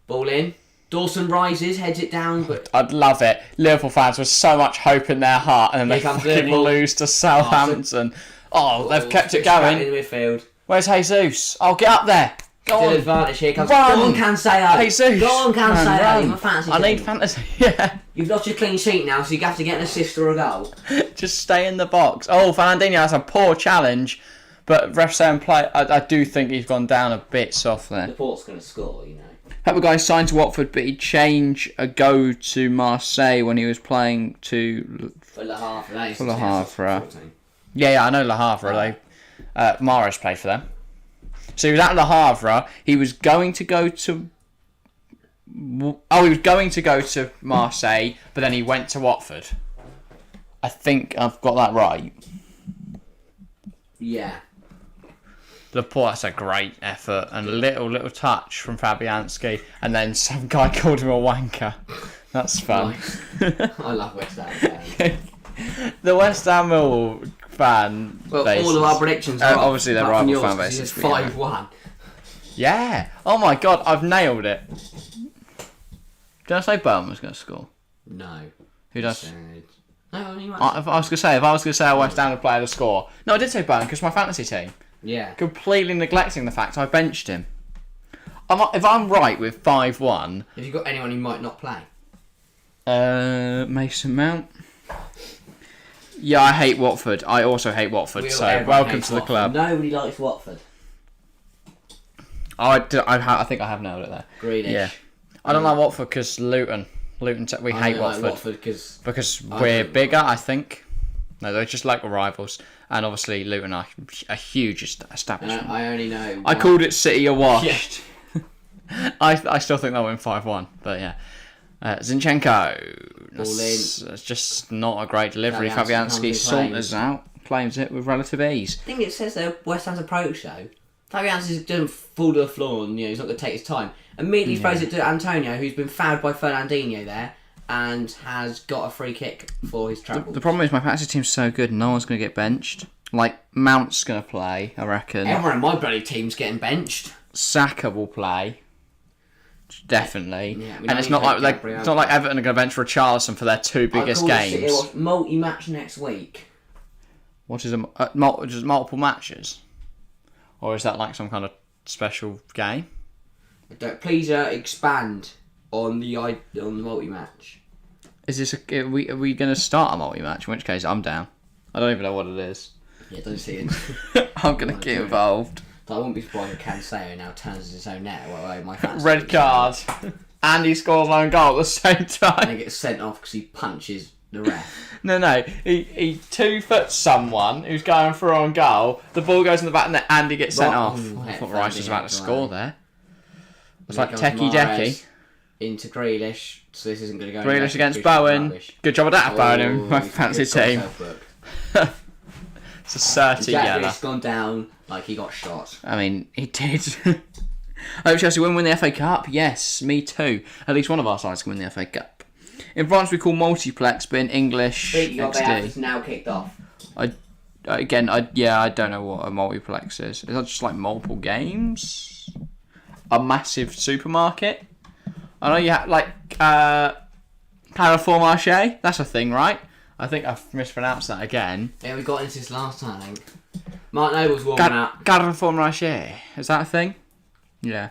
ball in. Dawson rises, heads it down, but I'd love it. Liverpool fans with so much hope in their heart, and then they fucking lose to Southampton. They've kept it going. In the midfield. Where's Jesus? I'll get up there. Go on. Advantage here comes. Run. Go on, Cancelo. Jesus. Go on, Cancelo. I need fantasy. Yeah. You've lost your clean sheet now, so you have to get an assist or a goal. Just stay in the box. Oh, Fernandinho has a poor challenge, but ref saying play. I do think he's gone down a bit soft there. Laporte's going to score, you know. Papagayo signed to Watford, but he'd change a go to Marseille when he was playing for Le Havre. For Le Havre. Yeah, I know Le Havre. Mahrez played for them. So he was at Le Havre. He was going to go to. He was going to go to Marseille, but then he went to Watford. I think I've got that right. Yeah. Laporte, that's a great effort and a little touch from Fabianski, and then some guy called him a wanker. That's fun. Nice. I love West Ham. The West Ham fan. Well, all of our predictions are obviously their rival fan base is 5-1. Yeah. Oh my god, I've nailed it. Did I say Bowen was going to score? No. Who does? No, I mean, if I was going to say West Ham would play the score. No, I did say Bowen because my fantasy team. Yeah. Completely neglecting the fact I benched him. If I'm right with 5-1... Have you got anyone who might not play? Mason Mount. Yeah, I hate Watford. I also hate Watford, so welcome to the club. Nobody likes Watford. I think I have nailed it there. Greenish. Yeah. I don't like Watford because Luton. We hate Watford. Like Watford because we're bigger, I think. No, they're just local rivals. And obviously Luton are a huge establishment. I only know... I called it City are washed. Yeah. I still think they'll win 5-1, but yeah. Zinchenko. It's just not a great delivery. Fabianski saunters out, claims it with relative ease. I think it says there West Ham's approach though. Fabianski doesn't fall to the floor and he's not going to take his time. Immediately throws it to Antonio, who's been fouled by Fernandinho there, and has got a free kick for his trouble. The problem is my fantasy team's so good, no one's going to get benched. Like, Mount's going to play, I reckon. Everyone in my bloody team's getting benched. Saka will play. Definitely. Yeah, and it's not like Everton are going to bench Richarlison for their two biggest games. It was multi-match next week. What is just multiple matches? Or is that like some kind of special game? Please expand on the multi-match. Is this are we going to start a multi-match? In which case, I'm down. I don't even know what it is. Yeah, don't see it. I'm going to get involved. I wouldn't be surprised if Cancelo now turns his own net. Red card. And he scores one goal at the same time. And he gets sent off because he punches the ref. No. He 2-foot someone who's going for on goal. The ball goes in the back net and he gets sent off. I thought Rice was about to score there. It's like Techie Decky. Into Grealish, so this isn't going to go. Grealish against Bowen. Good job of that, Bowen, in my fancy team. It's a 30 Jack yellow. Grealish's gone down like he got shot. I mean, he did. I hope Chelsea win the FA Cup. Yes, me too. At least one of our sides can win the FA Cup. In France, we call multiplex, but in English, XD. It's now kicked off. I don't know what a multiplex is. Is that just like multiple games? A massive supermarket? I know you have like Carrefour Marché. That's a thing, right? I think I've mispronounced that again. Yeah, we got into this last time, I think. Mark Noble's warming up. Carrefour Marché. Is that a thing? Yeah.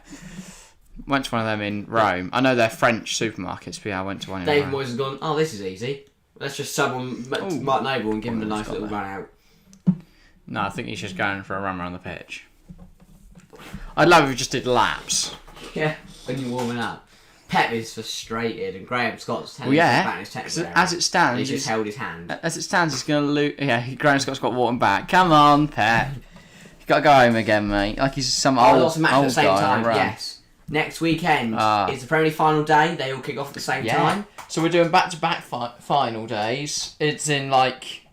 Went to one of them in Rome. I know they're French supermarkets, but yeah, I went to one in David Rome. Moyes has gone, oh, this is easy. Let's just sub on Mark Noble and give him a nice little run out. No, I think he's just going for a run around the pitch. I'd love if he just did laps. Yeah, when you're warming up. Pep is frustrated and Graham Scott's telling him about his technical as it stands, he just held his hand. As it stands, he's going to lose. Yeah, Graham Scott's got walking back. Come on, Pep. You got to go home again, mate. Like he's some old lots of matches at the same time. Around. Yes. Next weekend is the Premier League final day. They all kick off at the same time. So we're doing back-to-back final days. It's in like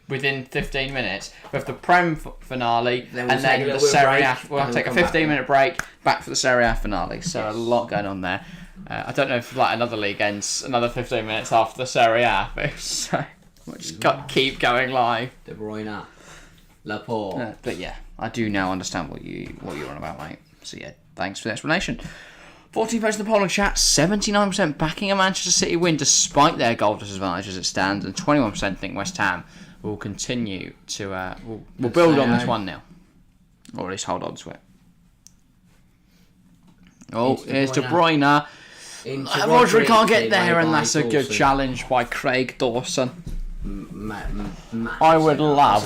within 15 minutes. We have the Prem finale Then and then the Serie A. We'll take a 15-minute break back for the Serie A finale. So a lot going on there. I don't know if like another league ends another 15 minutes after the Serie A. So we'll just keep going live. De Bruyne, Laporte. But yeah, I do now understand what you're on about, mate. So yeah, thanks for the explanation. 14 votes in the polling chat, 79% backing a Manchester City win despite their goal disadvantage as it stands, and 21% think West Ham will continue to will build on this 1-0, or at least hold on to it. Oh, here's De Bruyne. Rodri can't get there, and that's a good challenge by Craig Dawson. I would love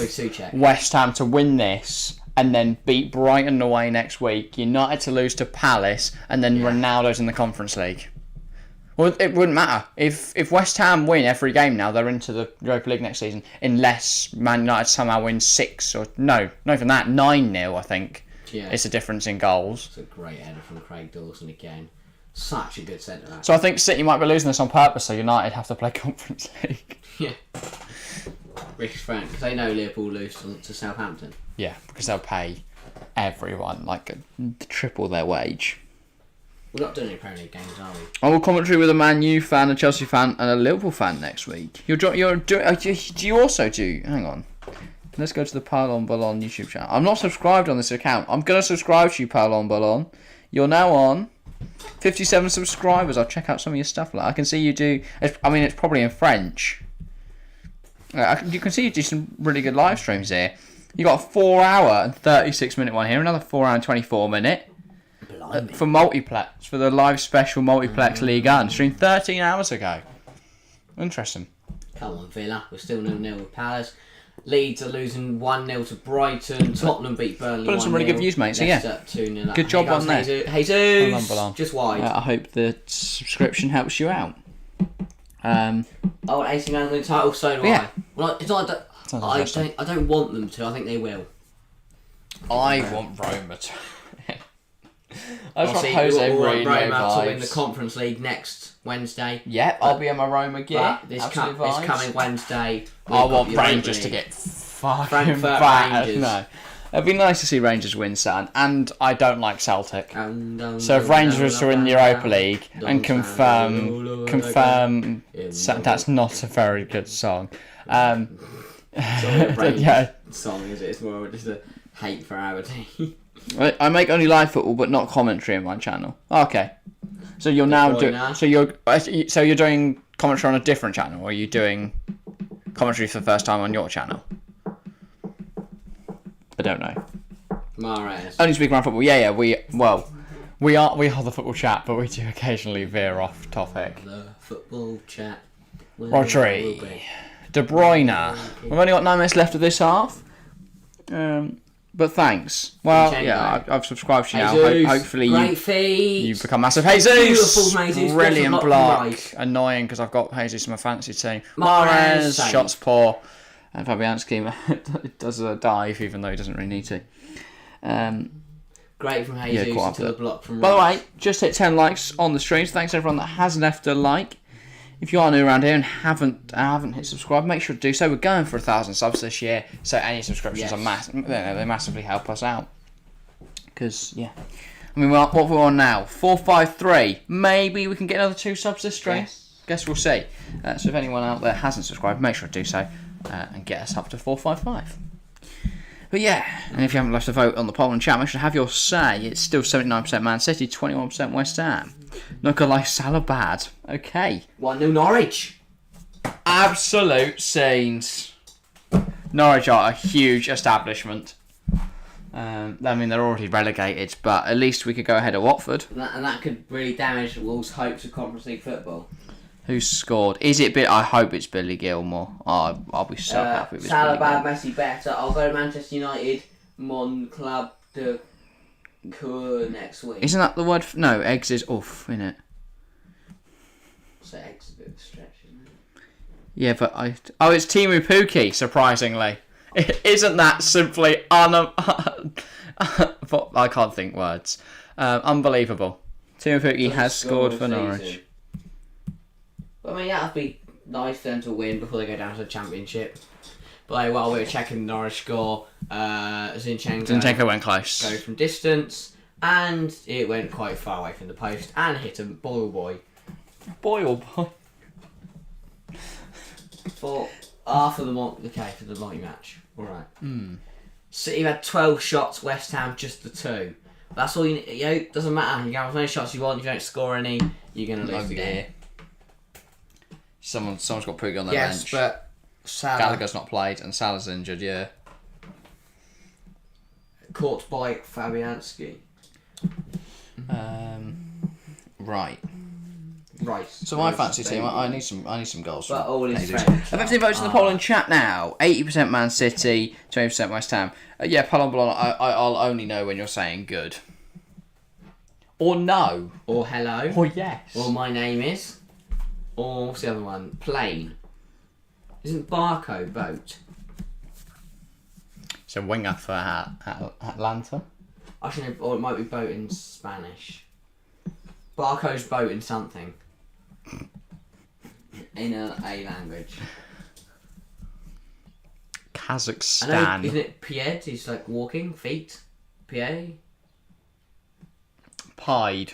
West Ham to win this and then beat Brighton away next week, United to lose to Palace, and then Ronaldo's in the Conference League. Well, it wouldn't matter. If West Ham win every game now, they're into the Europa League next season, unless Man United somehow win 6 or... No, not even that, 9-0, I think. Yeah. It's a difference in goals. It's a great header from Craig Dawson again. Such a good centre-back. So I think City might be losing this on purpose, so United have to play Conference League. Yeah. Rich Frank, because they know Liverpool lose to Southampton. Yeah, because they'll pay everyone like triple their wage. We're not doing any Premier League games, are we? I will commentary with a Man U fan, a Chelsea fan, and a Liverpool fan next week. Do you also do? Hang on. Let's go to the Parlon Ballon YouTube channel. I'm not subscribed on this account. I'm going to subscribe to you, Parlon Ballon. You're now on 57 subscribers. I'll check out some of your stuff. Like I can see you do. It's probably in French. You can see you do some really good live streams here. You got a 4 hour and 36-minute one here, another 4 hour and 24-minute for multiplex, for the live special multiplex League 1, streamed 13 hours ago. Interesting. Come on, Villa. We're still 0-0 with Palace. Leeds are losing 1-0 to Brighton. Tottenham beat Burnley 1-0. Put on some really good views, mate. So yeah, good job on there. Jesus, just wide. I hope the subscription helps you out. I want AC Milan to win the title, so do I. Well, it's not, I don't want them to. I think they will. I want Roma to. I just want Jose Mourinho to win the Conference League next Wednesday. Yep, I'll be in my Roma gear. This coming Wednesday, I want Rangers to get fucking bad. No. It'd be nice to see Rangers win, son. And I don't like Celtic. So if Rangers are in the Europa League and confirm that's not a very good song. Yeah. Song is it? It's more just a hate for our team. I make only live football, but not commentary on my channel. Okay, so you're now doing. So you're doing commentary on a different channel, or are you doing commentary for the first time on your channel? I don't know. Mahrez. Only speaking around football. Yeah. We are the football chat, but we do occasionally veer off topic. The football chat. Rodri, De Bruyne. We've only got 9 minutes left of this half. But thanks. Well, yeah, I've subscribed to you now. Hopefully you become massive. Jesus! Brilliant block. Right. Annoying because I've got Jesus in my fantasy team. Mahrez, shots poor. And Fabianski does a dive even though he doesn't really need to. Great from Jesus quite into the block from By the Rice. way, just hit 10 likes on the stream. So thanks everyone that has left a like. If you are new around here and haven't hit subscribe, make sure to do so. We're going for 1,000 subs this year, so any subscriptions they massively help us out. Because I mean, what we're on now, 453. Maybe we can get another 2 subs this stream. Yes. Guess we'll see. So if anyone out there hasn't subscribed, make sure to do so and get us up to 455. But and if you haven't left a vote on the poll and chat, make sure to have your say. It's still 79% Man City, 21% West Ham. Not gonna lie, Salah bad. Okay. 1-0 Norwich. Absolute scenes. Norwich are a huge establishment. I mean, they're already relegated, but at least we could go ahead of Watford. And that could really damage Wolves' hopes of Conference League football. Who's scored? Is it? I hope it's Billy Gilmore. I'll be so happy if it's Salah Billy bad, Gilmore. Messi better. I'll go to Manchester United, Mon Club de Cour next week. Isn't that the word? No, eggs is off, isn't it? So eggs is a bit of a stretch, isn't it? Yeah, but it's Timu Puki, surprisingly. Isn't that simply I can't think words. Unbelievable. Timu Puki has scored for Norwich. But I mean, that'd be nice for them to win before they go down to the Championship. But while we were checking the Norwich score, Zinchenko went close. Go from distance, and it went quite far away from the post and hit a boy. Boy. For the Monty match. Alright. City had 12 shots, West Ham just the 2. That's all doesn't matter. You can have as many shots you want, if you don't score any, you're going to lose the game. Someone's got Puki on their Yes, bench. but Salah Gallagher's not played and Salah's injured, caught by Fabianski. Right. Right. So my fancy team, I need some goals. But all is I've French. 15 votes in the poll and chat now. 80% Man City, 20% West Ham. Palon Balon, I'll only know when you're saying good. Or no. Or hello. Or yes. Or my name is. Or what's the other one? Plane. Isn't Barco boat? It's a winger for Atlanta. Actually, or it might be boat in Spanish. Barco's boat in something. In a language. Kazakhstan. I know, isn't it Pied? He's like walking, feet. Pied? Pied.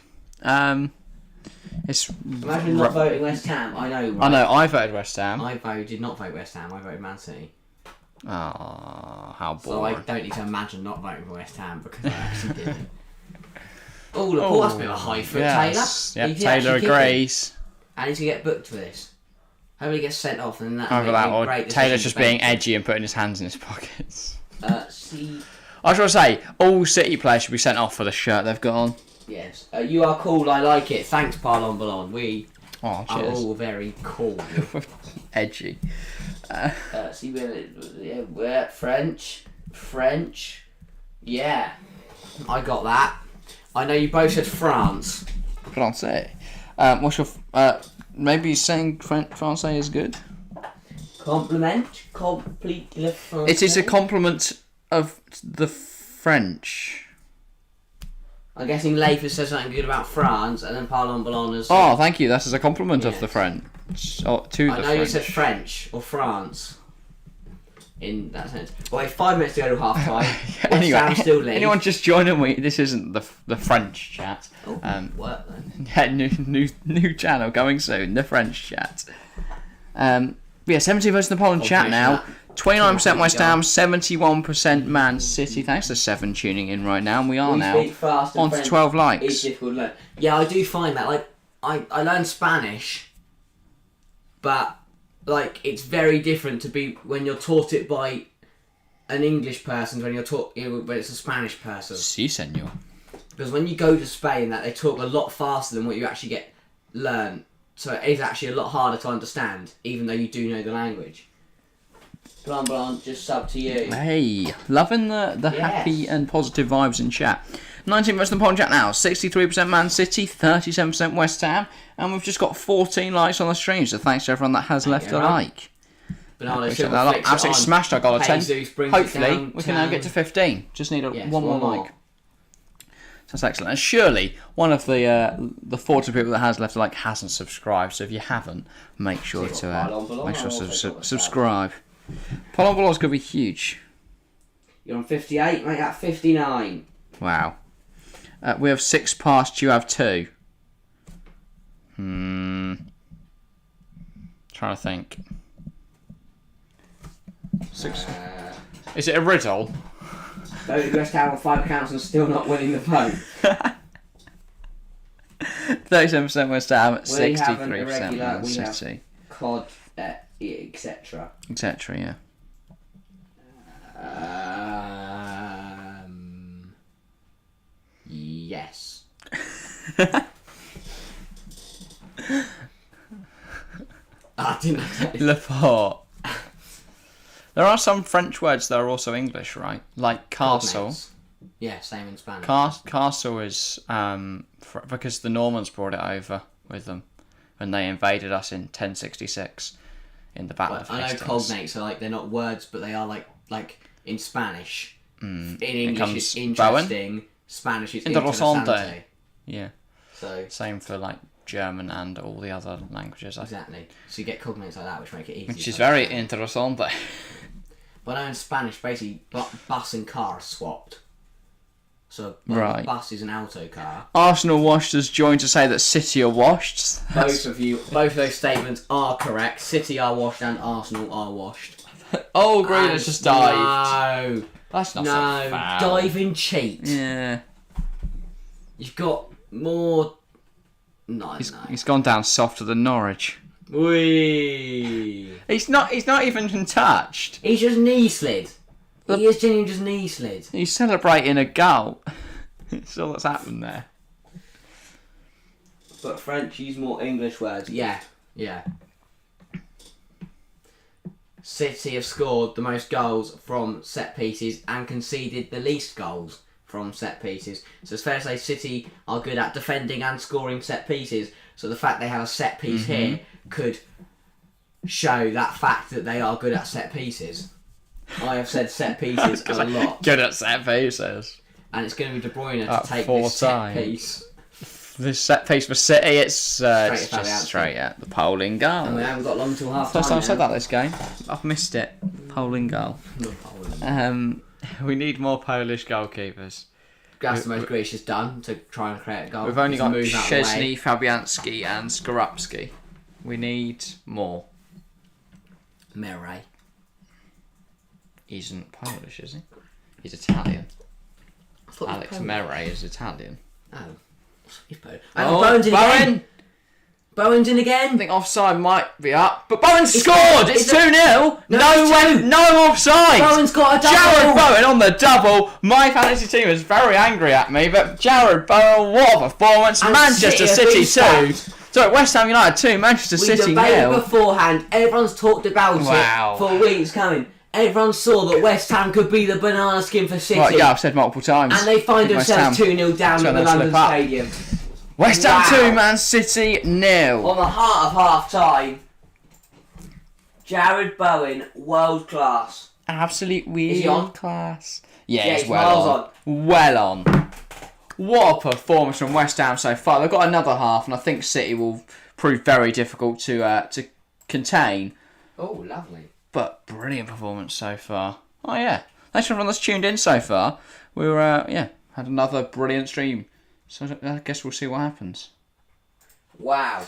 It's Imagine not voting West Ham. I know, right? I know, I voted West Ham. Did not vote West Ham. I voted Man City. Oh, how So boring. I don't need to imagine not voting for West Ham because I actually didn't. Oh, Laporte, that's a bit of a high foot, yes. Taylor. Yep, Taylor agrees. I need to get booked for this. Hopefully he gets sent off and that Either that or great Taylor's just being edgy and putting his hands in his pockets. See. I was going to say, all City players should be sent off for the shirt they've got on. Yes. You are cool, I like it. Thanks, Parlon Ballon. We Oh, are cheers. all very cool. Edgy. See, we're French. Yeah. I got that. I know you both said France. Francais. What's your... maybe saying Francais is good? Compliment. Complete le français. It is a compliment of the French. I'm guessing Leif has said something good about France, and then Parlon Ballon has said... Oh, thank you. That is a compliment of Yes. the French. To the I know French. you said French or France. In that sense. Well, 5 minutes to go to half time. Anyway, still lead. anyone just joining me? This isn't the French chat. Work then. Yeah, new channel coming soon. The French chat. 17 votes in the poll and chat now. 29% West Ham, 71% Man City. Thanks to 7 tuning in right now, and we are now on to 12 likes. It's difficult to learn. Yeah, I do find that. Like, I learned Spanish, but like it's very different to be when you're taught it by an English person to when you're taught when it's a Spanish person. Si, senor. Because when you go to Spain, that they talk a lot faster than what you actually learn. So it is actually a lot harder to understand, even though you do know the language. Blanc, just sub to you. Hey, loving the happy and positive vibes in chat. 19 votes in the poll and chat now. 63% Man City, 37% West Ham, and we've just got 14 likes on the stream. So thanks to everyone that has left a like. Absolutely smashed our goal of 10. Hopefully, we can now get to 15. Just need one more like. That's excellent. And surely one of the 40 people that has left hasn't subscribed. So if you haven't, make sure to subscribe. Polon Belong's gonna be huge. You're on 58, mate. At 59. Wow. We have 6 past. You have 2. Trying to think. 6. Is it a riddle? West Ham on 5 accounts and still not winning the vote. 37% West Ham, 63% Man City. COD, etc. Etc. Yeah. Yes. I didn't know. Laporte. There are some French words that are also English, right? Like castle. Cognates. Yeah, same in Spanish. Castle is because the Normans brought it over with them when they invaded us in 1066 in the Battle of Hastings. I know cognates are they're not words, but they are like in Spanish. In English, it's interesting. Bowen? Spanish is Interessante. interessante. Yeah. So same for German and all the other languages. Exactly. So you get cognates like that, which make it easy. Which is very interessante. But I know in Spanish, basically, bus and car are swapped. So right. Bus is an auto car. Arsenal washed has joined to say that City are washed. Both of those statements are correct. City are washed and Arsenal are washed. Oh, Grealish just dived. No. That's not so foul. Diving cheat. Yeah. You've got more... No, He's gone down softer than Norwich. Whee! He's not even touched. He's just knee slid. He is genuinely just knee slid. He's celebrating a goal. That's all that's happened there. But French use more English words. Yeah. City have scored the most goals from set pieces and conceded the least goals from set pieces. So it's fair to say City are good at defending and scoring set pieces. So the fact they have a set piece here could show that fact that they are good at set pieces. I have said set pieces a lot. Good at set pieces. And it's going to be De Bruyne to take 4 this set times. piece. This set piece for City, it's Straight just straight at the polling goal. And we haven't got long till half time. First time I've said that this game. I've missed it. Polling goal. We need more Polish goalkeepers. That's the most gracious done to try and create a goal. We've only got Szczesny, Fabianski and Skorupski. We need more. Meret. He isn't Polish, is he? He's Italian. Alex Meret is Italian. Oh. He's Polish. Bowen's in again! Bowen's in again! I think offside might be up, but Bowen scored! It's 2-0! No offside! Bowen's got a double! Jarrod Bowen on the double! My fantasy team is very angry at me, but Jarrod Bowen, what a performance! And Manchester City 2! Sorry, West Ham United 2, Manchester City 0. We debated beforehand, everyone's talked about it for weeks coming. Everyone saw that West Ham could be the banana skin for City. Right, yeah, I've said multiple times. And they find themselves 2-0 down at the London Stadium. West Ham 2, Man City 0. On the heart of half time, Jarrod Bowen, world class. Absolute world class. Yeah, he's well on. Well on. What a performance from West Ham so far. They've got another half, and I think City will prove very difficult to contain. Oh, lovely. But brilliant performance so far. Oh yeah, thanks for everyone that's tuned in so far. We were had another brilliant stream. So I guess we'll see what happens. Wow.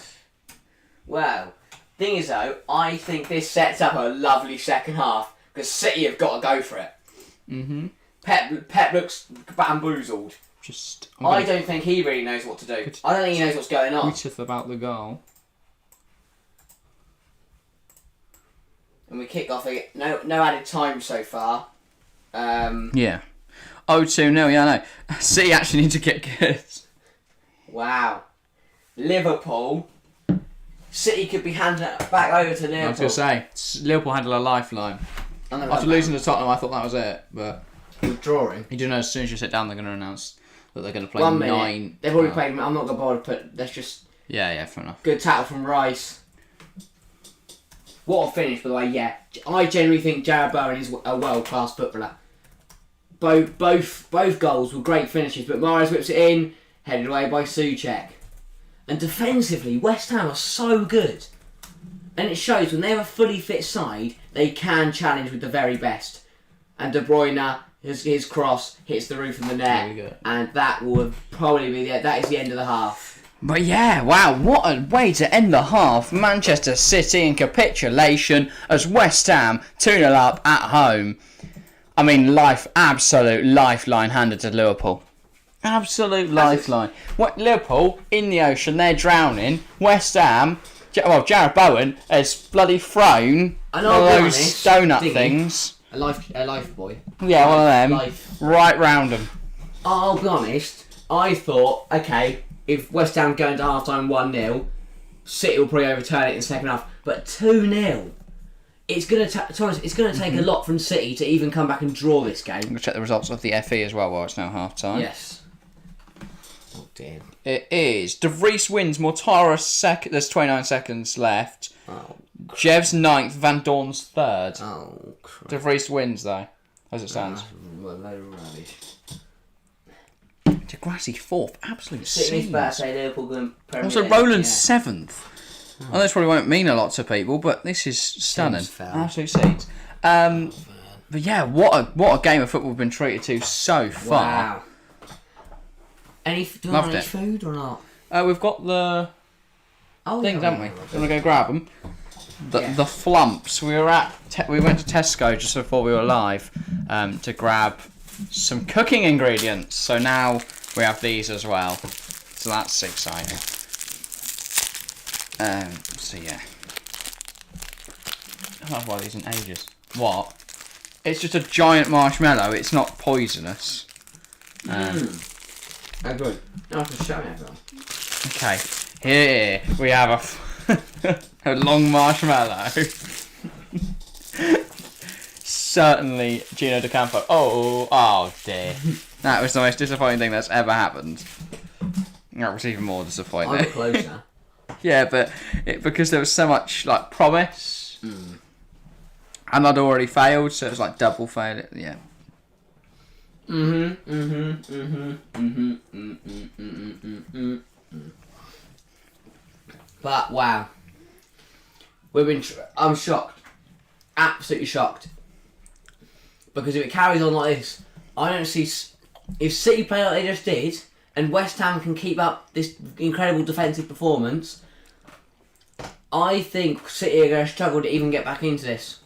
Well, thing is though, I think this sets up a lovely second half because City have got to go for it. Pep looks bamboozled. I don't think he really knows what to do. I don't think he knows what's going on. Tweeteth about the goal. And we kick off again. No added time so far. Yeah. 0-2-0, yeah, I know. City actually need to get good. Wow. Liverpool. City could be handing it back over to Liverpool. I was going to say, Liverpool handle a lifeline. After losing to Tottenham, I thought that was it, but... Withdrawing. You do know as soon as you sit down, they're going to announce that they're going to play 1 minute. 9... They've already played... I'm not going to bother to put... Let's just... Yeah, fair enough. Good tackle from Rice. What a finish, by the way, yeah. I generally think Jarrod Bowen is a world-class footballer. both goals were great finishes, but Mahrez whips it in, headed away by Souček. And defensively, West Ham are so good. And it shows when they have a fully fit side, they can challenge with the very best. And De Bruyne, his cross hits the roof of the net, and that will probably be that is the end of the half. But yeah, wow, what a way to end the half. Manchester City in capitulation as West Ham 2-0 up at home. I mean, absolute lifeline handed to Liverpool. Absolute lifeline. What, Liverpool in the ocean, they're drowning. West Ham, Jarrod Bowen has bloody thrown one of those donut things. A life boy. Yeah, one of them. Right round them. I'll be honest, I thought, okay, if West Ham go into half time 1-0, City will probably overturn it in the second half. But 2-0. It's going to take a lot from City to even come back and draw this game. I'm going to check the results of the FE as well while it's now half time. Yes. Oh, dear. It is. De Vries wins, Mortara second. There's 29 seconds left. Oh. Jev's 9th, Van Dorn's 3rd. Oh, crap. De Vries wins, though, as it stands. Well, no rubbish. Degrassi 4th. Absolute City's scenes. birthday, Liverpool going Premier Also, League, Roland's 7th. I know this probably won't mean a lot to people, but this is stunning. Absolute scenes. But yeah, what a game of football we've been treated to so far. Wow. Do you want any food or not? We've got the things, haven't we? Do you want to go grab them? The flumps. We went to Tesco just before we were live to grab some cooking ingredients. So now we have these as well. So that's exciting. So yeah. I haven't had these in ages. What? It's just a giant marshmallow. It's not poisonous. Oh, good. Now I can show everyone. Okay. Here we have a long marshmallow. Certainly Gino D'Acampo. Oh dear. That was the most disappointing thing that's ever happened. That was even more disappointing. I got closer. Yeah, but because there was so much like promise, and I'd already failed, so it was like double failure. Yeah. But wow, I'm shocked, absolutely shocked, because if it carries on like this, I don't see if City play like they just did, and West Ham can keep up this incredible defensive performance. I think City are going to struggle to even get back into this.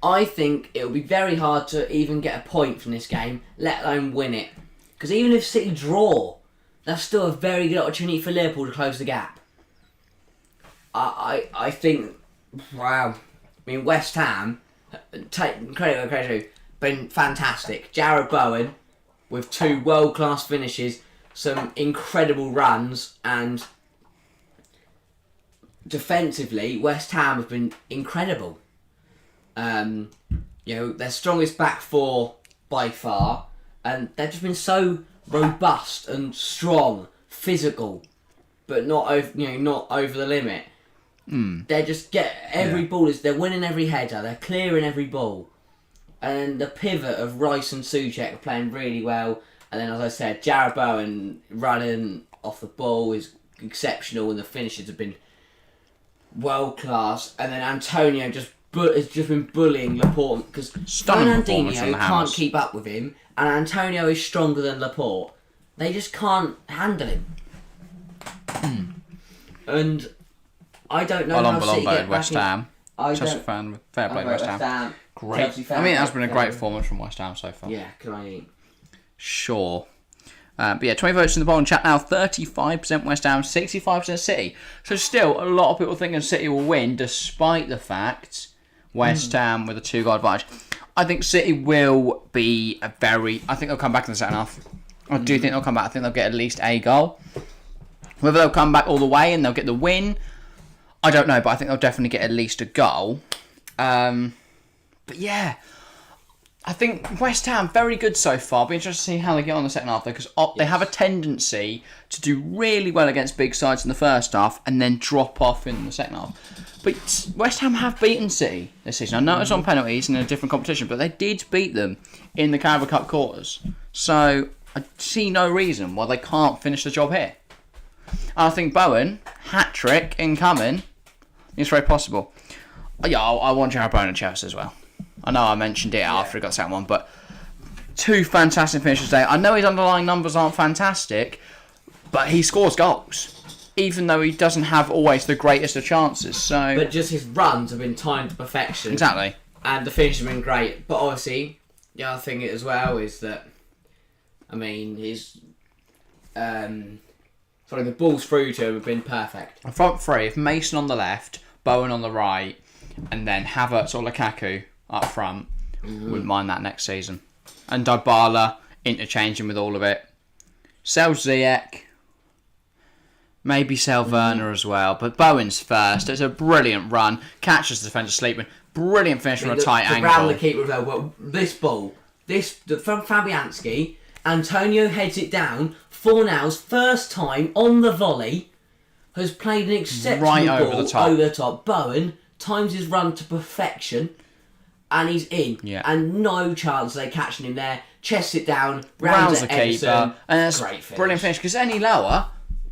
I think it will be very hard to even get a point from this game, let alone win it. Because even if City draw, that's still a very good opportunity for Liverpool to close the gap. I think, wow. I mean, West Ham, credit, been fantastic. Jarrod Bowen with 2 world-class finishes, some incredible runs, and defensively, West Ham have been incredible. Their strongest back four by far, and they've just been so robust and strong, physical, but not over the limit. They just get every ball. They're winning every header. They're clearing every ball, and the pivot of Rice and Souček are playing really well. And then, as I said, Jarrod Bowen running off the ball is exceptional, and the finishes have been world class. And then Antonio has just been bullying Laporte because Fernandinho can't keep up with him, and Antonio is stronger than Laporte. They just can't handle him. And I don't know how City get West Ham. Chelsea fan, fair play West Ham. Great. Fan, I mean, it has been a great performance from West Ham so far. Yeah, can I eat? Sure. But yeah, 20 votes in the Bowen chat now. 35% West Ham, 65% City. So still, a lot of people thinking City will win, despite the fact West Ham with a 2-goal advantage. I think City will be I think they'll come back in the second half. I do think they'll come back. I think they'll get at least a goal. Whether they'll come back all the way and they'll get the win, I don't know. But I think they'll definitely get at least a goal. But yeah, I think West Ham, very good so far. Be interested to see how they get on the second half, though, because they have a tendency to do really well against big sides in the first half and then drop off in the second half. But West Ham have beaten City this season. I know it's on penalties and in a different competition, but they did beat them in the Carabao Cup quarters. So I see no reason why they can't finish the job here. I think Bowen, hat-trick incoming, it's very possible. Yeah, I want Jarrod Bowen at Chelsea as well. I know I mentioned it after he got the second one, but 2 fantastic finishes today. I know his underlying numbers aren't fantastic, but he scores goals, even though he doesn't have always the greatest of chances. So, but just his runs have been timed to perfection. Exactly. And the finish has been great. But obviously, the other thing as well is that, I mean, his the balls through to him have been perfect. A front three, if Mason on the left, Bowen on the right, and then Havertz or Lukaku up front, wouldn't mind that next season. And Dybala interchanging with all of it. Sell Ziyech, maybe sell Werner as well, but Bowen's first. It's a brilliant run, catches the defender sleeping, brilliant finish from a tight angle. Around the keeper as well. Well, this ball, from Fabianski, Antonio heads it down. Fornals, first time on the volley, has played an exceptional ball over the top. Bowen times his run to perfection, and he's in. Yeah. And no chance of they catching him there. Chests it down, rounds the keeper, and that's great finish. Brilliant finish, because any lower,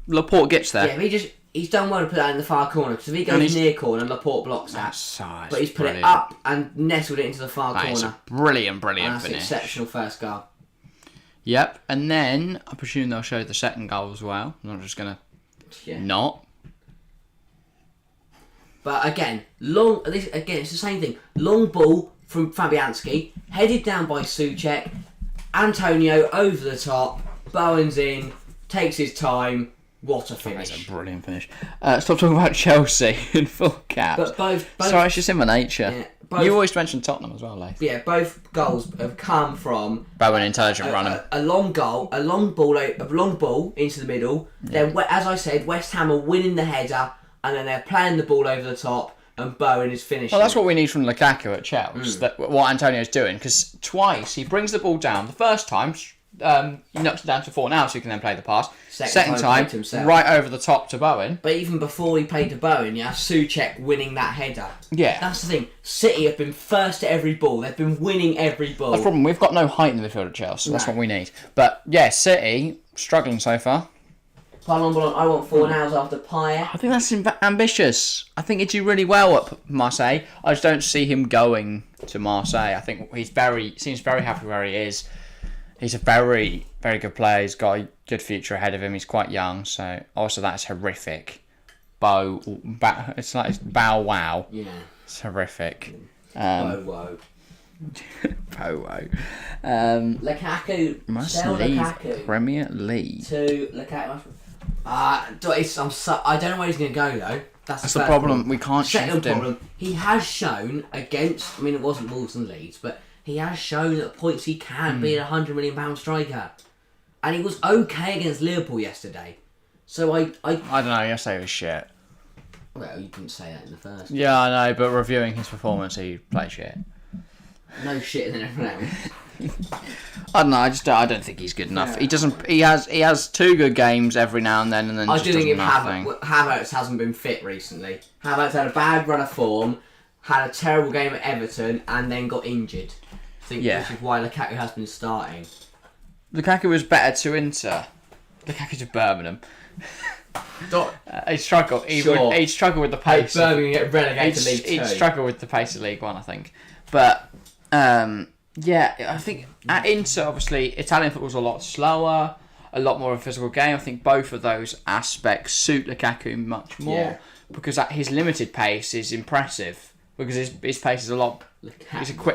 Laporte gets there. Yeah, he's done well to put that in the far corner, because if he goes near corner, Laporte blocks that. But he's put it up and nestled it into the far corner. It's a brilliant that's finish. Exceptional first goal. Yep, and then I presume they'll show the second goal as well. I'm not just going to not. But again, it's the same thing. Long ball from Fabianski, headed down by Souček. Antonio over the top. Bowen's in, takes his time. What a finish. That's a brilliant finish. Stop talking about Chelsea in full caps. But both sorry, it's just in my nature. Yeah, you always mention Tottenham as well, Leif. Yeah, both goals have come from Bowen intelligent running. A long ball into the middle. Then, as I said, West Ham are winning the header, and then they're playing the ball over the top, and Bowen is finishing. Well, that's what we need from Lukaku at Chelsea. What Antonio's doing, because twice he brings the ball down. The first time, he knocks it down to Fornals, so he can then play the pass. Second time right over the top to Bowen. But even before he played to Bowen, Souček winning that header. Yeah. That's the thing. City have been first at every ball. They've been winning every ball. That's the problem. We've got no height in the midfield at Chelsea. That's what we need. But, yeah, City, struggling so far. I want Fornals after Payet. I think that's ambitious. I think he did really well at Marseille. I just don't see him going to Marseille. I think seems very happy where he is. He's a very, very good player. He's got a good future ahead of him. He's quite young, so also that's horrific. It's like Bow Wow. Yeah. It's horrific. Bow Wow. Bow Wow. Lukaku. Must leave Premier League. To Lukaku. I don't know where he's going to go though. That's the problem. We can't shift him. He has shown against. I mean, it wasn't Wolves and Leeds, but he has shown at points he can be a £100 million striker, and he was okay against Liverpool yesterday. So I don't know. Yesterday was shit. Well, you didn't say that in the first. Yeah, I know, but reviewing his performance, he played shit. No shit than everyone else. I don't know. I don't think he's good enough. Yeah. He doesn't. He has 2 good games every now and then I do think Havertz hasn't been fit recently. Havertz had a bad run of form, had a terrible game at Everton, and then got injured. Which is why Lukaku has been starting. Lukaku was better to Inter. Lukaku to Birmingham. He struggled. He struggled with the pace. Birmingham get relegated to League 2. He'd struggle with the pace of League 1, I think. But I think at Inter, obviously, Italian football's a lot slower, a lot more of a physical game. I think both of those aspects suit Lukaku much more because at his limited pace is impressive. Because his pace is a lot.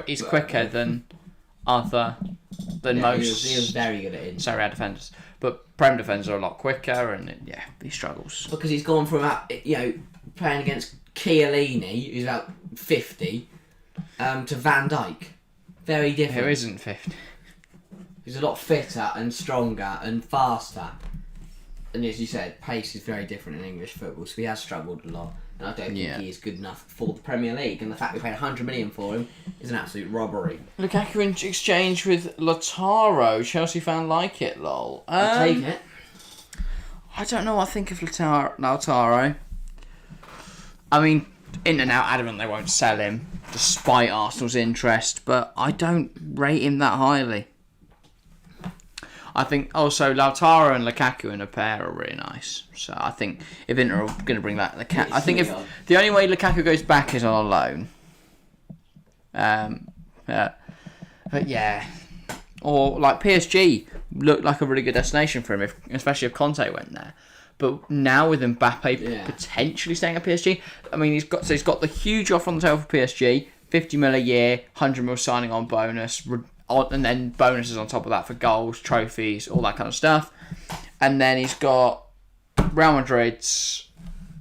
He's quicker than most. He was very good at it. Serie A defenders, but Prem defenders are a lot quicker, and he struggles because he's gone from playing against Chiellini, who's about 50, to Van Dijk. Very different. Who isn't 50? He's a lot fitter and stronger and faster. And as you said, pace is very different in English football, so he has struggled a lot. and I don't think he is good enough for the Premier League. And the fact we paid 100 million for him is an absolute robbery. Lukaku in exchange with Lautaro. Chelsea fan like it, lol. I'll take it. I don't know what I think of Lautaro. I mean, in and out adamant they won't sell him, despite Arsenal's interest, but I don't rate him that highly. I think also Lautaro and Lukaku in a pair are really nice. So I think if Inter are going to bring that Lukaku, I think if the only way Lukaku goes back is on a loan. But yeah, or like PSG looked like a really good destination for him, especially if Conte went there. But now with Mbappe potentially staying at PSG, I mean he's got the huge offer on the table for PSG, 50 mil a year, 100 mil signing on bonus. And then bonuses on top of that for goals, trophies, all that kind of stuff. And then he's got Real Madrid's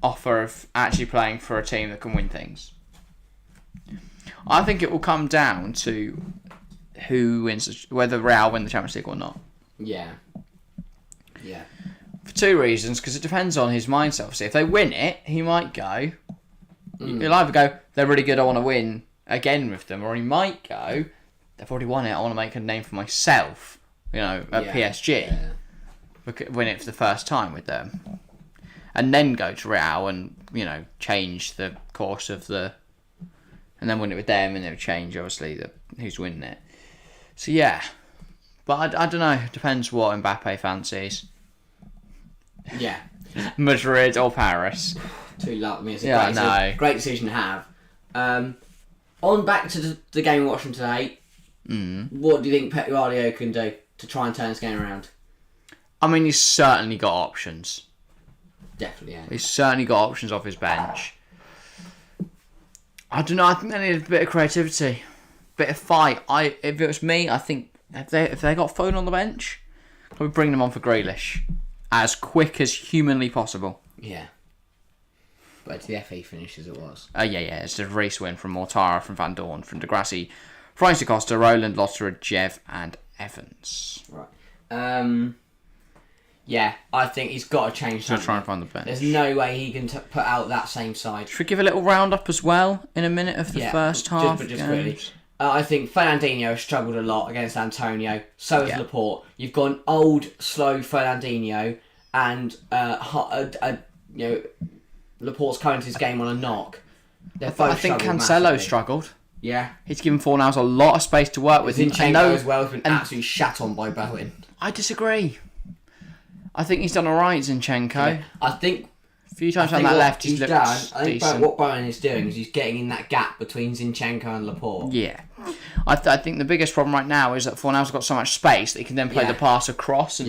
offer of actually playing for a team that can win things. I think it will come down to who wins, whether Real win the Champions League or not. Yeah. Yeah. For two reasons, because it depends on his mindset. Obviously, if they win it, he might go. He'll either go, they're really good, I want to win again with them, or he might go, they've already won it, I want to make a name for myself, at PSG. Win it for the first time with them. And then go to Real and, change the course of the... And then win it with them, and it would change, obviously, who's winning it. So, yeah. But I don't know. It depends what Mbappe fancies. Yeah. Madrid or Paris. Too luck. I mean, it's a great decision to have. On back to the game we're watching today. What do you think Pep Guardiola can do to try and turn this game around? I mean, he's certainly got options. Definitely, yeah. He's certainly got options off his bench. I don't know. I think they need a bit of creativity, bit of fight. If it was me, I think if they got Foden on the bench, I would bring them on for Grealish as quick as humanly possible. Yeah. But the FA finish as it was. Yeah. It's a race win from Mortara, from Van Dorn, from Degrassi, Francis Costa, Roland, Lotterer, Jev, and Evans. Right. Yeah, I think he's got to change something. Try and find the bench. There's no way he can put out that same side. Should we give a little roundup as well in a minute of the first half? Just quickly. I think Fernandinho has struggled a lot against Antonio. So has Laporte. You've got an old, slow Fernandinho, and Laporte's coming to his game on a knock. I think Cancelo struggled. Yeah. He's given Fornals a lot of space to work with. Zinchenko as well has been absolutely shat on by Bowen. I disagree. I think he's done alright, Zinchenko. Yeah. I think a few times on that left he's looked decent. I think what Bowen is doing is he's getting in that gap between Zinchenko and Laporte. Yeah. I think the biggest problem right now is that Fornals got so much space that he can then play the pass across and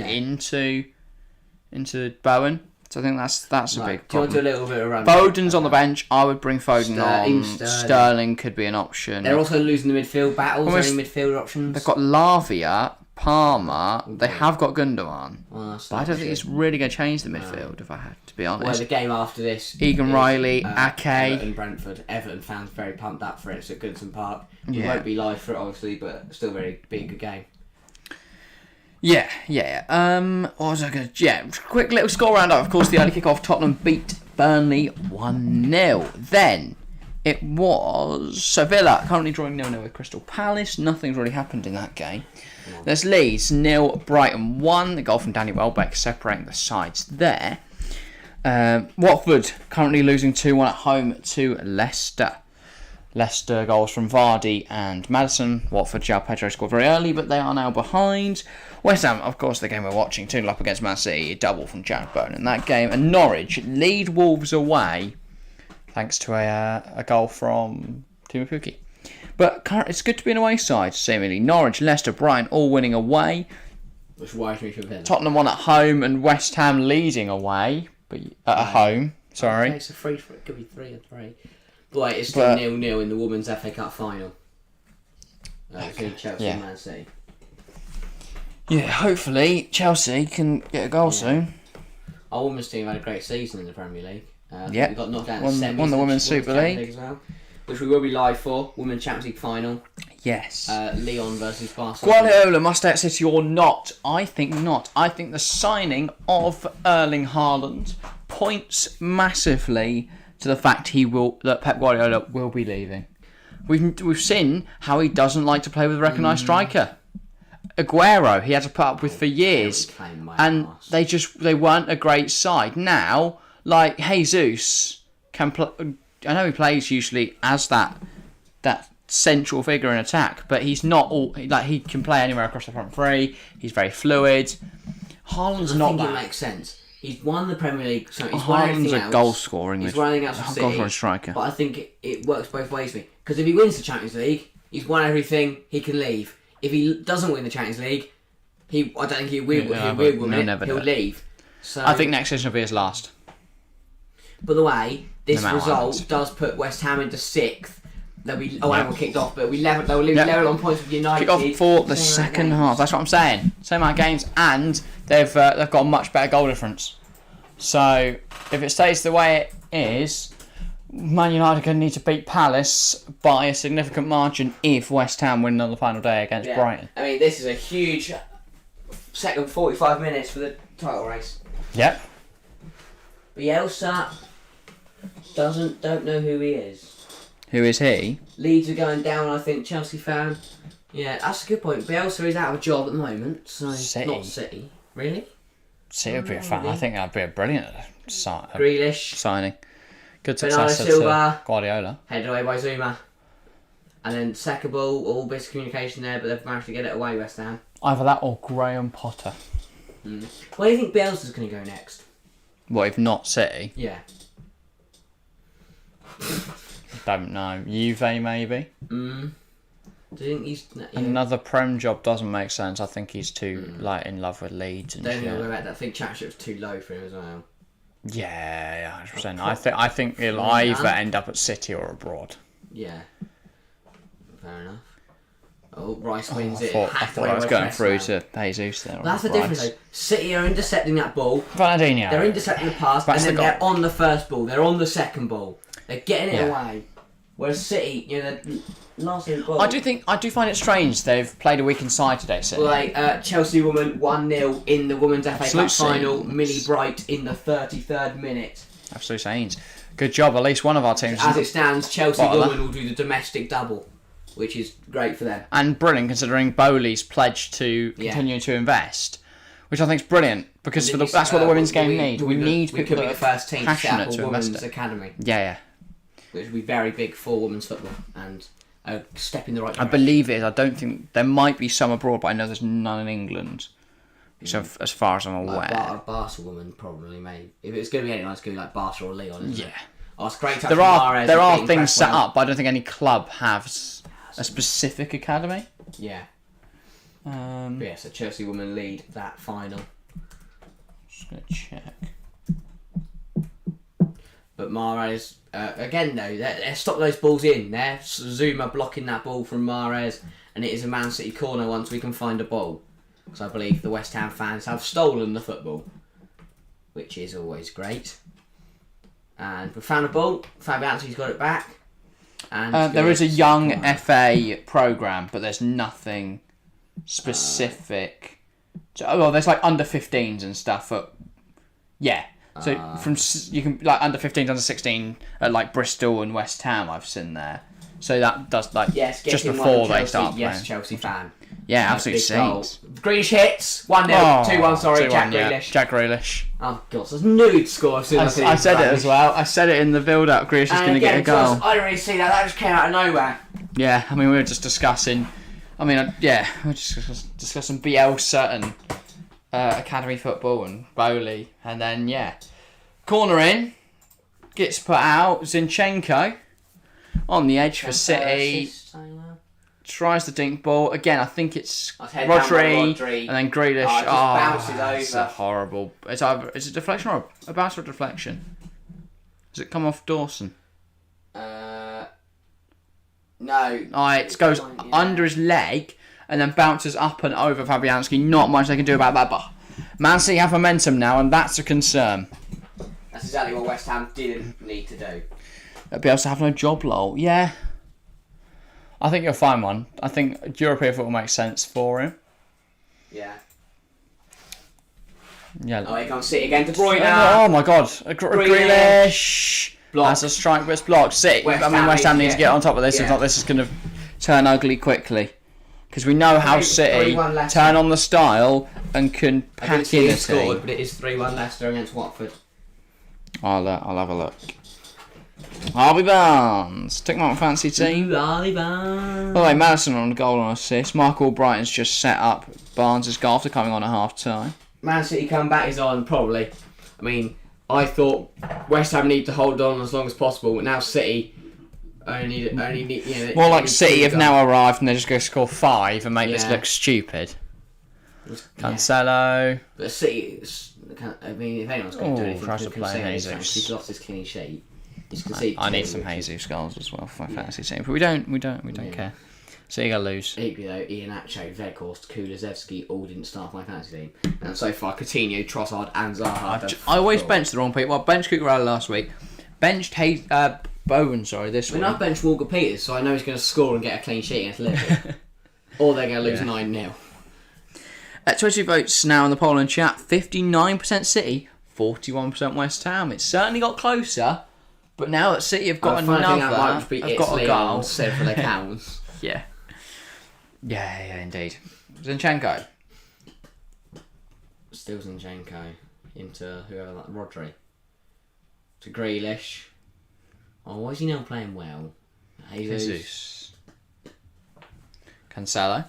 into Bowen. So I think that's a big problem. Do you want to do a little bit of run? Foden's on the bench. I would bring Foden on. Sterling could be an option. They're also losing the midfield battles. Any midfield options? They've got Lavia, Palmer. They have got Gundogan. But I don't think it's really going to change the midfield, if I had to be honest. Well, the game after this... Egan Riley, Ake. Everton, Brentford. Everton fans very pumped up for it. It's at Goodson Park. We won't be live for it, obviously, but still be a good game. Yeah. What was I going to... Yeah, quick little score roundup. Of course, the early kick-off, Tottenham beat Burnley 1-0. Then it was Sevilla currently drawing 0-0 with Crystal Palace. Nothing's really happened in that game. There's Leeds 0, Brighton 1. The goal from Danny Welbeck separating the sides there. Watford currently losing 2-1 at home to Leicester. Leicester goals from Vardy and Maddison. Watford, João Pedro scored very early, but they are now behind. West Ham, of course, the game we're watching, 2-0 up against Man City, a double from Jarrod Bowen in that game. And Norwich lead Wolves away, thanks to a goal from Timu Pukki. But it's good to be an away side, seemingly. Norwich, Leicester, Brighton all winning away. Which worries me for Villa. Tottenham won at home and West Ham leading away, but at home. Sorry. It's a free for it. Could be 3-3. But it's still 0-0 in the Women's FA Cup final. Between Chelsea and Man City. Yeah, hopefully Chelsea can get a goal soon. Our women's team had a great season in the Premier League. We got knocked out in the semis. Won the Women's Super League as well, which we will be live for. Women's Champions League final. Yes. Leon versus Barcelona. Guardiola must at City or not? I think not. I think the signing of Erling Haaland points massively to the fact that Pep Guardiola will be leaving. We've seen how he doesn't like to play with a recognised striker. Aguero, he had to put up with for years, and they weren't a great side. Now, like Jesus can play. I know he plays usually as that central figure in attack, but he's not all like he can play anywhere across the front three. He's very fluid. Haaland's not that. It makes sense. He's won the Premier League. So he's won everything else. Haaland's a goal scoring. He's won everything else for City. Goal scoring striker. But I think it works both ways for me. Because if he wins the Champions League, he's won everything. He can leave. If he doesn't win the Champions League, I don't think he will. He'll leave. So I think next season will be his last. By the way, this result does put West Ham into 6th. They'll be kicked off, but they'll lose level on points with United. Kick off for the second half. That's what I'm saying. Same amount of games, and they've got a much better goal difference. So if it stays the way it is, Man United are going to need to beat Palace by a significant margin if West Ham win on the final day against Brighton. I mean, this is a huge second 45 minutes for the title race. Yep. Bielsa don't know who he is. Who is he? Leeds are going down, I think. Chelsea fan. Yeah, that's a good point. Bielsa is out of a job at the moment, so City. Not City. Really? City would be a fan. I think that'd be a brilliant Grealish signing. Good Bernardo successor Silva, to Guardiola. Headed away by Zuma. And then second ball, all bits of communication there, but they've managed to get it away, West Ham. Either that or Graham Potter. Where do you think Bielsa's going to go next? What, if not City? Yeah. Don't know. Juve, maybe? Do you think he's... Another Prem job doesn't make sense. I think he's too in love with Leeds and shit. I think Championship's too low for him as well. Yeah, 100%. I think he'll either end up at City or abroad. Yeah. Fair enough. Oh, Rice wins it. I thought I was going through to Jesus there. That's the difference though. City are intercepting that ball. Fernandinho. They're intercepting the pass, and then they're on the first ball. They're on the second ball. They're getting it away. Whereas City, they're last in the ball. I do find it strange they've played a weekend side today, City. Like Chelsea woman 1-0 in the Women's FA Cup final. Millie Bright in the 33rd minute. Absolute saints. Good job. At least one of our teams. As it stands, Chelsea woman will do the domestic double, which is great for them. And brilliant considering Bowley's pledge to continue to invest, which I think is brilliant because that's what the women's game need. We need people that are the first team passionate to invest in women's academy. Yeah. Which would be very big for women's football and a step in the right direction. I believe it is. I don't think there might be some abroad, but I know there's none in England. So as far as I'm aware, Barca woman probably maybe. If it's going to be anyone, it's going to be like Barca or Leon, isn't it? Oh, it's great. There are things set up, but I don't think any club has a specific academy. Yeah. So Chelsea women lead that final. Just gonna check. But Mahrez, again though, they stop those balls in there. Zuma blocking that ball from Mahrez, and it is a Man City corner once we can find a ball. Because I believe the West Ham fans have stolen the football, which is always great. And we found a ball. Fabianski's got it back. And there is a young FA programme, but there's nothing specific. There's like under 15s and stuff. So you can like under 15s, under 16 at like Bristol and West Ham. I've seen there. So that does just before they start playing. Yes, Chelsea fan. Yeah, absolutely saints. Grealish hits 1-0, 2-1. Sorry, 2-1, Jack Grealish. Jack Grealish. Oh god, so it's a nude score. I said it as well. I said it in the build-up. Grealish is going to get a goal. I didn't really see that. That just came out of nowhere. Yeah, I mean we were just discussing. we're just discussing Bielsa and academy football and Bowley, and then corner in, gets put out. Zinchenko on the edge for City. Tries to dink ball again. I think it's Rodri, and then Grealish. Bounces over. It's a horrible. It's either a deflection or a bounce or a deflection. Does it come off Dawson? No. It goes under his leg and then bounces up and over Fabianski. Not much they can do about that. But Man City have momentum now, and that's a concern. That's exactly what West Ham didn't need to do. They'll be able to have no job, lol. Yeah. I think you'll find one. I think European football makes sense for him. Yeah. Yeah. Oh, he can't sit again. De Bruyne. Oh my god. Grealish. block. As a strike, but it's blocked. City. West Ham needs to get on top of this. If not, this is going to turn ugly quickly. Because we know how City turn on the style and can pack in a team. But it is 3-1 Leicester against Watford. I'll have a look. Harvey Barnes. Took my fancy team. Harvey Barnes. Oh, Madison on a goal and assist. Mark Albrighton's just set up Barnes' goal after coming on at half time. Man City comeback is on, probably. I mean, I thought West Ham need to hold on as long as possible, but now City only need. You know, more like City have now arrived and they're just going to score 5 and make this look stupid. Cancelo. But City, I mean, if anyone's going to do anything, tries to play Jesus. He's lost his clean sheet. I need some Jesus goals as well for my fantasy team, but we don't care. So you're going to lose. Equally though, Iheanacho, Weghorst, Kulusevski all didn't start my fantasy team. And so far, Coutinho, Trossard and Zaha. I always benched the wrong people. I benched Cucurella last week. Benched Bowen, this week. I've benched Walker Peters, so I know he's going to score and get a clean sheet against Liverpool. Or they're going to lose 9-0. At 20 votes now in the poll and chat, 59% City, 41% West Ham. It's certainly got closer, but now that City have got another, have got a goal. Said for their counts. Yeah, indeed. Zinchenko. Still Zinchenko. Into whoever, like Rodri. To Grealish. Oh, why is he now playing well? Jesus. Cancelo.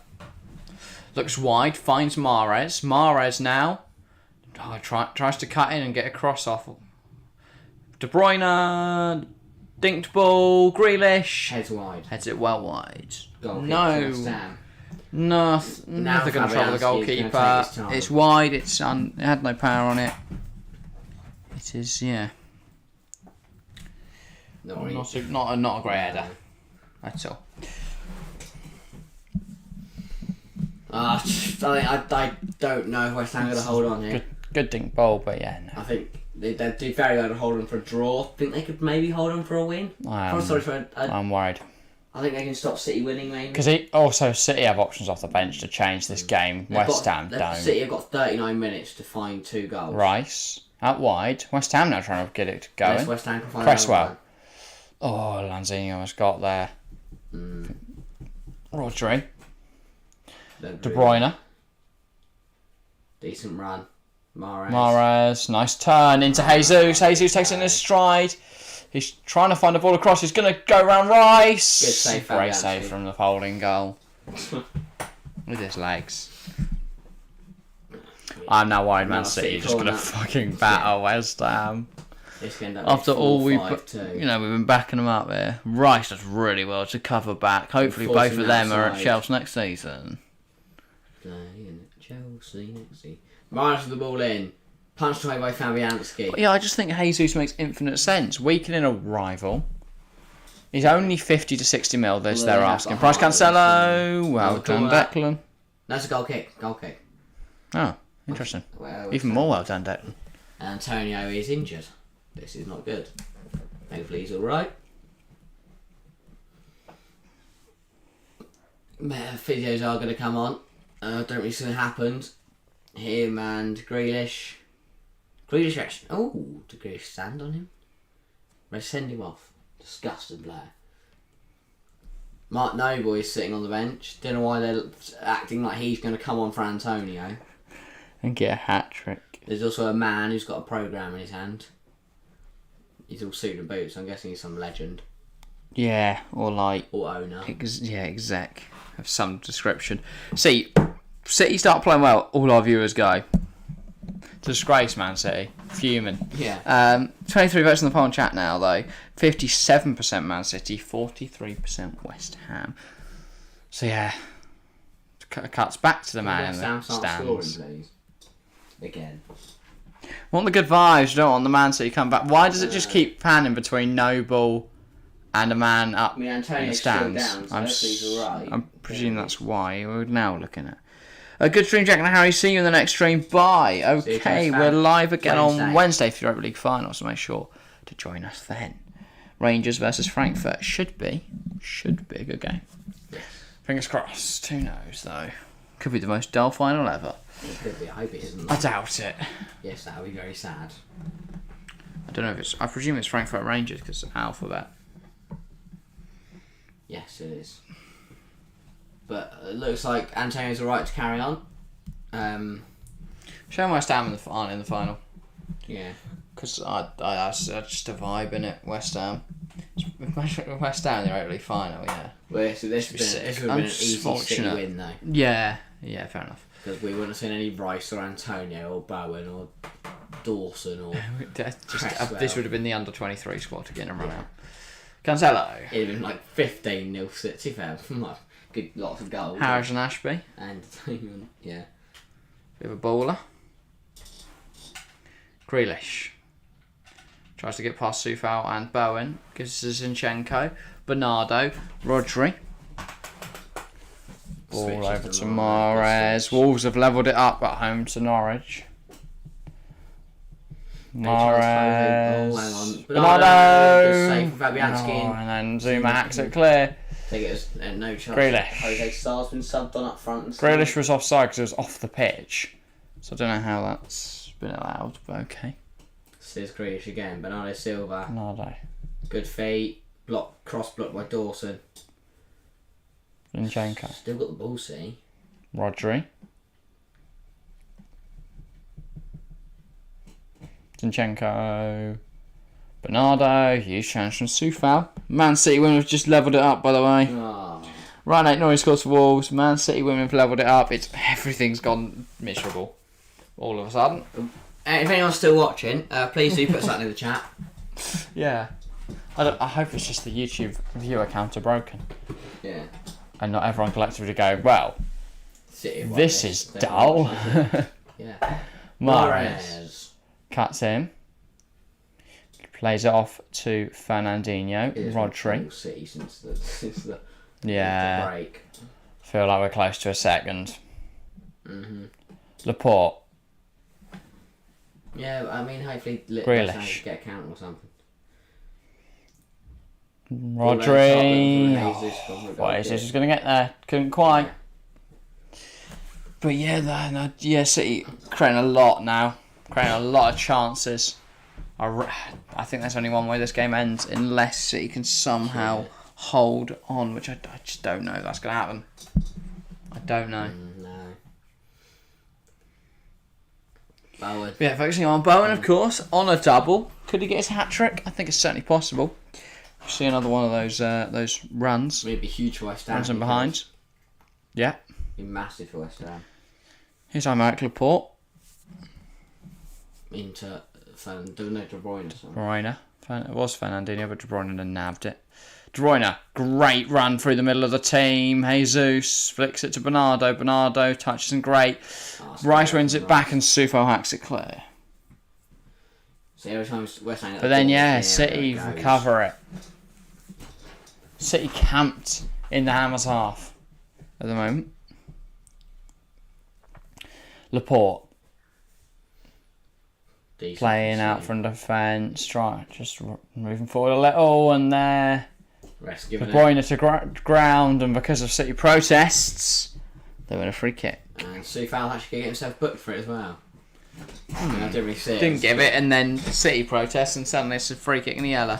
Looks wide, finds Mahrez. Mahrez now tries to cut in and get a cross off. De Bruyne, dinked ball, Grealish. Heads it well wide. Nothing going to trouble the goalkeeper. It's wide, it had no power on it. It is, not a great header at all. I don't know if West Ham are going to hold on here. Good dink ball, but no. I think they do very well to hold on for a draw. Think they could maybe hold on for a win? I'm worried. I think they can stop City winning, maybe. Because City have options off the bench to change this game. West Ham don't. City have got 39 minutes to find 2 goals. Rice out wide. West Ham now trying to get it going. Yes, West Ham can find Cresswell. Oh, Lanzini almost got there. Rodri. De Bruyne. Decent run. Mahrez. Nice turn into Jesus. Jesus takes it in his stride. He's trying to find the ball across. He's going to go around Rice. Good save. Great save from the folding goal. With his legs. I'm now worried Man City are just going to fucking batter West Ham. After all we've been backing them up there. Rice does really well to cover back. Hopefully both of them are at Chelsea next season. Chelsea next season. Mahrez with the ball in. Punched away by Fabianski. I just think Jesus makes infinite sense. Weakening a rival. He's only 50 to 60 mil, they're asking. Price Cancelo. Well done, Declan. That's a goal kick. Oh, interesting. Even more well done, Declan. Antonio is injured. This is not good. Hopefully he's alright. Physios are going to come on. Don't really see what happened. Him and Grealish. Did Grealish stand on him? They send him off. Disgusting player. Mark Noble is sitting on the bench. Don't know why they're acting like he's going to come on for Antonio. And get a hat trick. There's also a man who's got a programme in his hand. He's all suited and boots, so I'm guessing he's some legend. Yeah, or owner. Exec of some description. See, City start playing well, all our viewers go. Disgrace, Man City. Fuming. Yeah. 23 votes in the poll and chat now, though. 57% Man City, 43% West Ham. So, cuts back to the man in the stands. Scoring, please. Again. Want the good vibes, you don't want the Man City come back. Why does it just keep panning between Noble and a man up in the stands? I'm presuming that's why we're now looking at. A good stream, Jack and Harry. See you in the next stream. Bye. Okay, we're live again on Wednesday for the Europa League final, so make sure to join us then. Rangers versus Frankfurt should be a good game. Yes. Fingers crossed. Who knows though? Could be the most dull final ever. It could be. I hope it isn't. I doubt it. Yes, that would be very sad. I don't know if it's. I presume it's Frankfurt Rangers because it's alphabet. Yes, it is. But it looks like Antonio's alright to carry on. Showing West Ham aren't in the final. Yeah. Because I just a vibe in it. West Ham. West Ham, they're actually final, yeah. Well, so this would have been an easy City win, though. Yeah, fair enough. Because we wouldn't have seen any Rice or Antonio or Bowen or Dawson or... This would have been the under-23 squad to get a run out. Cancelo. It would have been like 15-0 City, fair. Good, lots of goals. Harris and Ashby. Entertainment, yeah. Bit of a bowler. Grealish. Tries to get past Sufal and Bowen. Gives us Zinchenko. Bernardo. Rodri. Ball over to Mahrez. Wolves have levelled it up at home to Norwich. Mahrez. Oh, hang on. Bernardo. Safe for Fabianski. And then Zuma hacks it clear. Take it as no chance. Grealish. Jose Sarr's been subbed on up front. And Grealish was offside because it was off the pitch. So I don't know how that's been allowed, but okay. Says Grealish again. Bernardo Silva. Bernardo. Good feet. Cross blocked by Dawson. Zinchenko. Still got the ball, see. Rodri. Zinchenko. Bernardo. Huge chance from Sufal. Man City women have just levelled it up, by the way. Oh. Ryan Ait-Nouri scores for Wolves. Man City women have levelled it up. Everything's gone miserable. All of a sudden. If anyone's still watching, please do put something in the chat. Yeah. I hope it's just the YouTube viewer count are broken. Yeah. And not everyone collectively go, well, City this is dull. Yeah. Mahrez cuts in. Plays it off to Fernandinho. Rodri. City since the break. Feel like we're close to a second. Mm-hmm. Laporte. Yeah, I mean, hopefully Grealish. Get a count or something. Rodri. Jesus was going to get there. Couldn't quite. Yeah. But yeah, City creating a lot now. Creating a lot of chances. I think there's only one way this game ends unless City can somehow hold on, which I just don't know if that's going to happen. I don't know. No. Bowen. Yeah, focusing on Bowen, of course, on a double. Could he get his hat-trick? I think it's certainly possible. See another one of those runs. It'd be huge for West Ham. Runs and behind. Yeah. It'd be massive for West Ham. Here's Aymeric Laporte. Into De Bruyne or something. It was Fernandinho, but De Bruyne then nabbed it. De Bruyne, great run through the middle of the team. Jesus flicks it to Bernardo. Bernardo touches and great. Rice wins it back and Sufo hacks it clear. So every time West Ham. But then City recover it. City camped in the Hammers half at the moment. Laporte. Decent playing out from defence, just moving forward a little, and there. De Bruyne to ground, and because of City protests, they win a free kick. And Sufal actually get himself booked for it as well. I didn't really see it. Didn't give it, and then City protests, and suddenly it's a free kick in the yellow.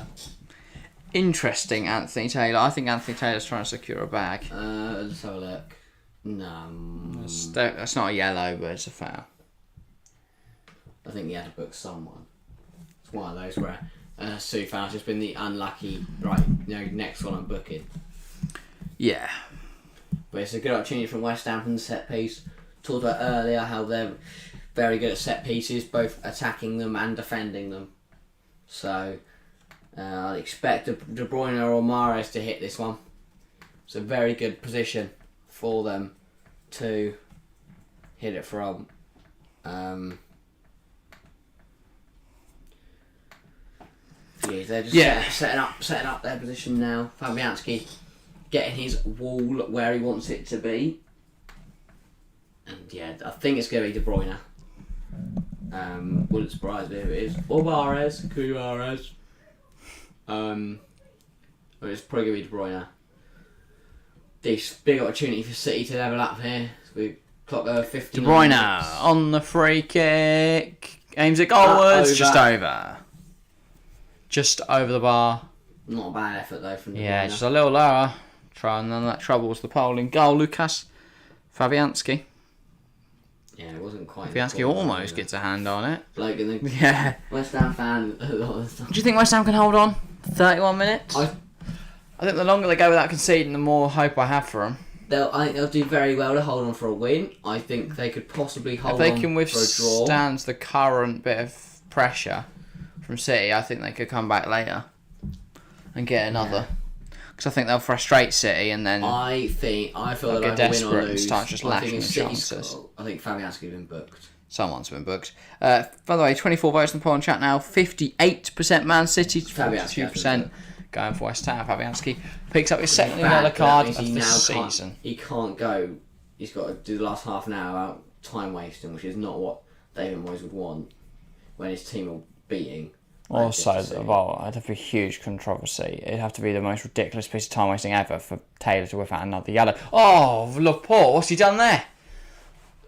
Interesting, Anthony Taylor. I think Anthony Taylor's trying to secure a bag. Let's have a look. No. That's not a yellow, but it's a foul. I think he had to book someone. It's one of those where Sufal's just been the unlucky, next one I'm booking. Yeah. But it's a good opportunity from West Ham from the set piece. Talked about earlier how they're very good at set pieces, both attacking them and defending them. So I'd expect De Bruyne or Mahrez to hit this one. It's a very good position for them to hit it from. They're just setting up their position now. Fabianski getting his wall where he wants it to be. And I think it's going to be De Bruyne. Wouldn't surprise me if it is. Or Mahrez. Could be Mahrez. But it's probably going to be De Bruyne. This big opportunity for City to level up here. So we clock over 59 De Bruyne minutes. on the free kick. Aims it goalwards. Just over. Just over the bar. Not a bad effort though from the Yeah, corner. just a little lower. Trying, and then that troubles the pole in goal. Lucas Fabianski. Yeah, it wasn't quite. Fabianski almost gets a hand on it. Bloke in the Yeah. West Ham fan. A lot of the time. Do you think West Ham can hold on? 31 minutes? I think the longer they go without conceding, the more hope I have for them. I think they'll do very well to hold on for a win. I think they could possibly hold on If they can for a draw. withstand the current bit of pressure from City, I think they could come back later and get another. Because I think they'll frustrate City and then I feel they'll they'll get either win desperate or and lose. start just I think lashing if the City's chances. I think Fabianski's been booked. Someone's been booked. By the way, 24 votes in the poll and chat now. 58% Man City, 42% going for West Ham. Fabianski picks up his second yellow card of the season. He can't go. He's got to do the last half an hour out time wasting, which is not what David Moyes would want when his team are beating. Also, well, it'd be a huge controversy. It'd have to be the most ridiculous piece of time wasting ever for Taylor to whip out another yellow. Oh, Laporte, what's he done there?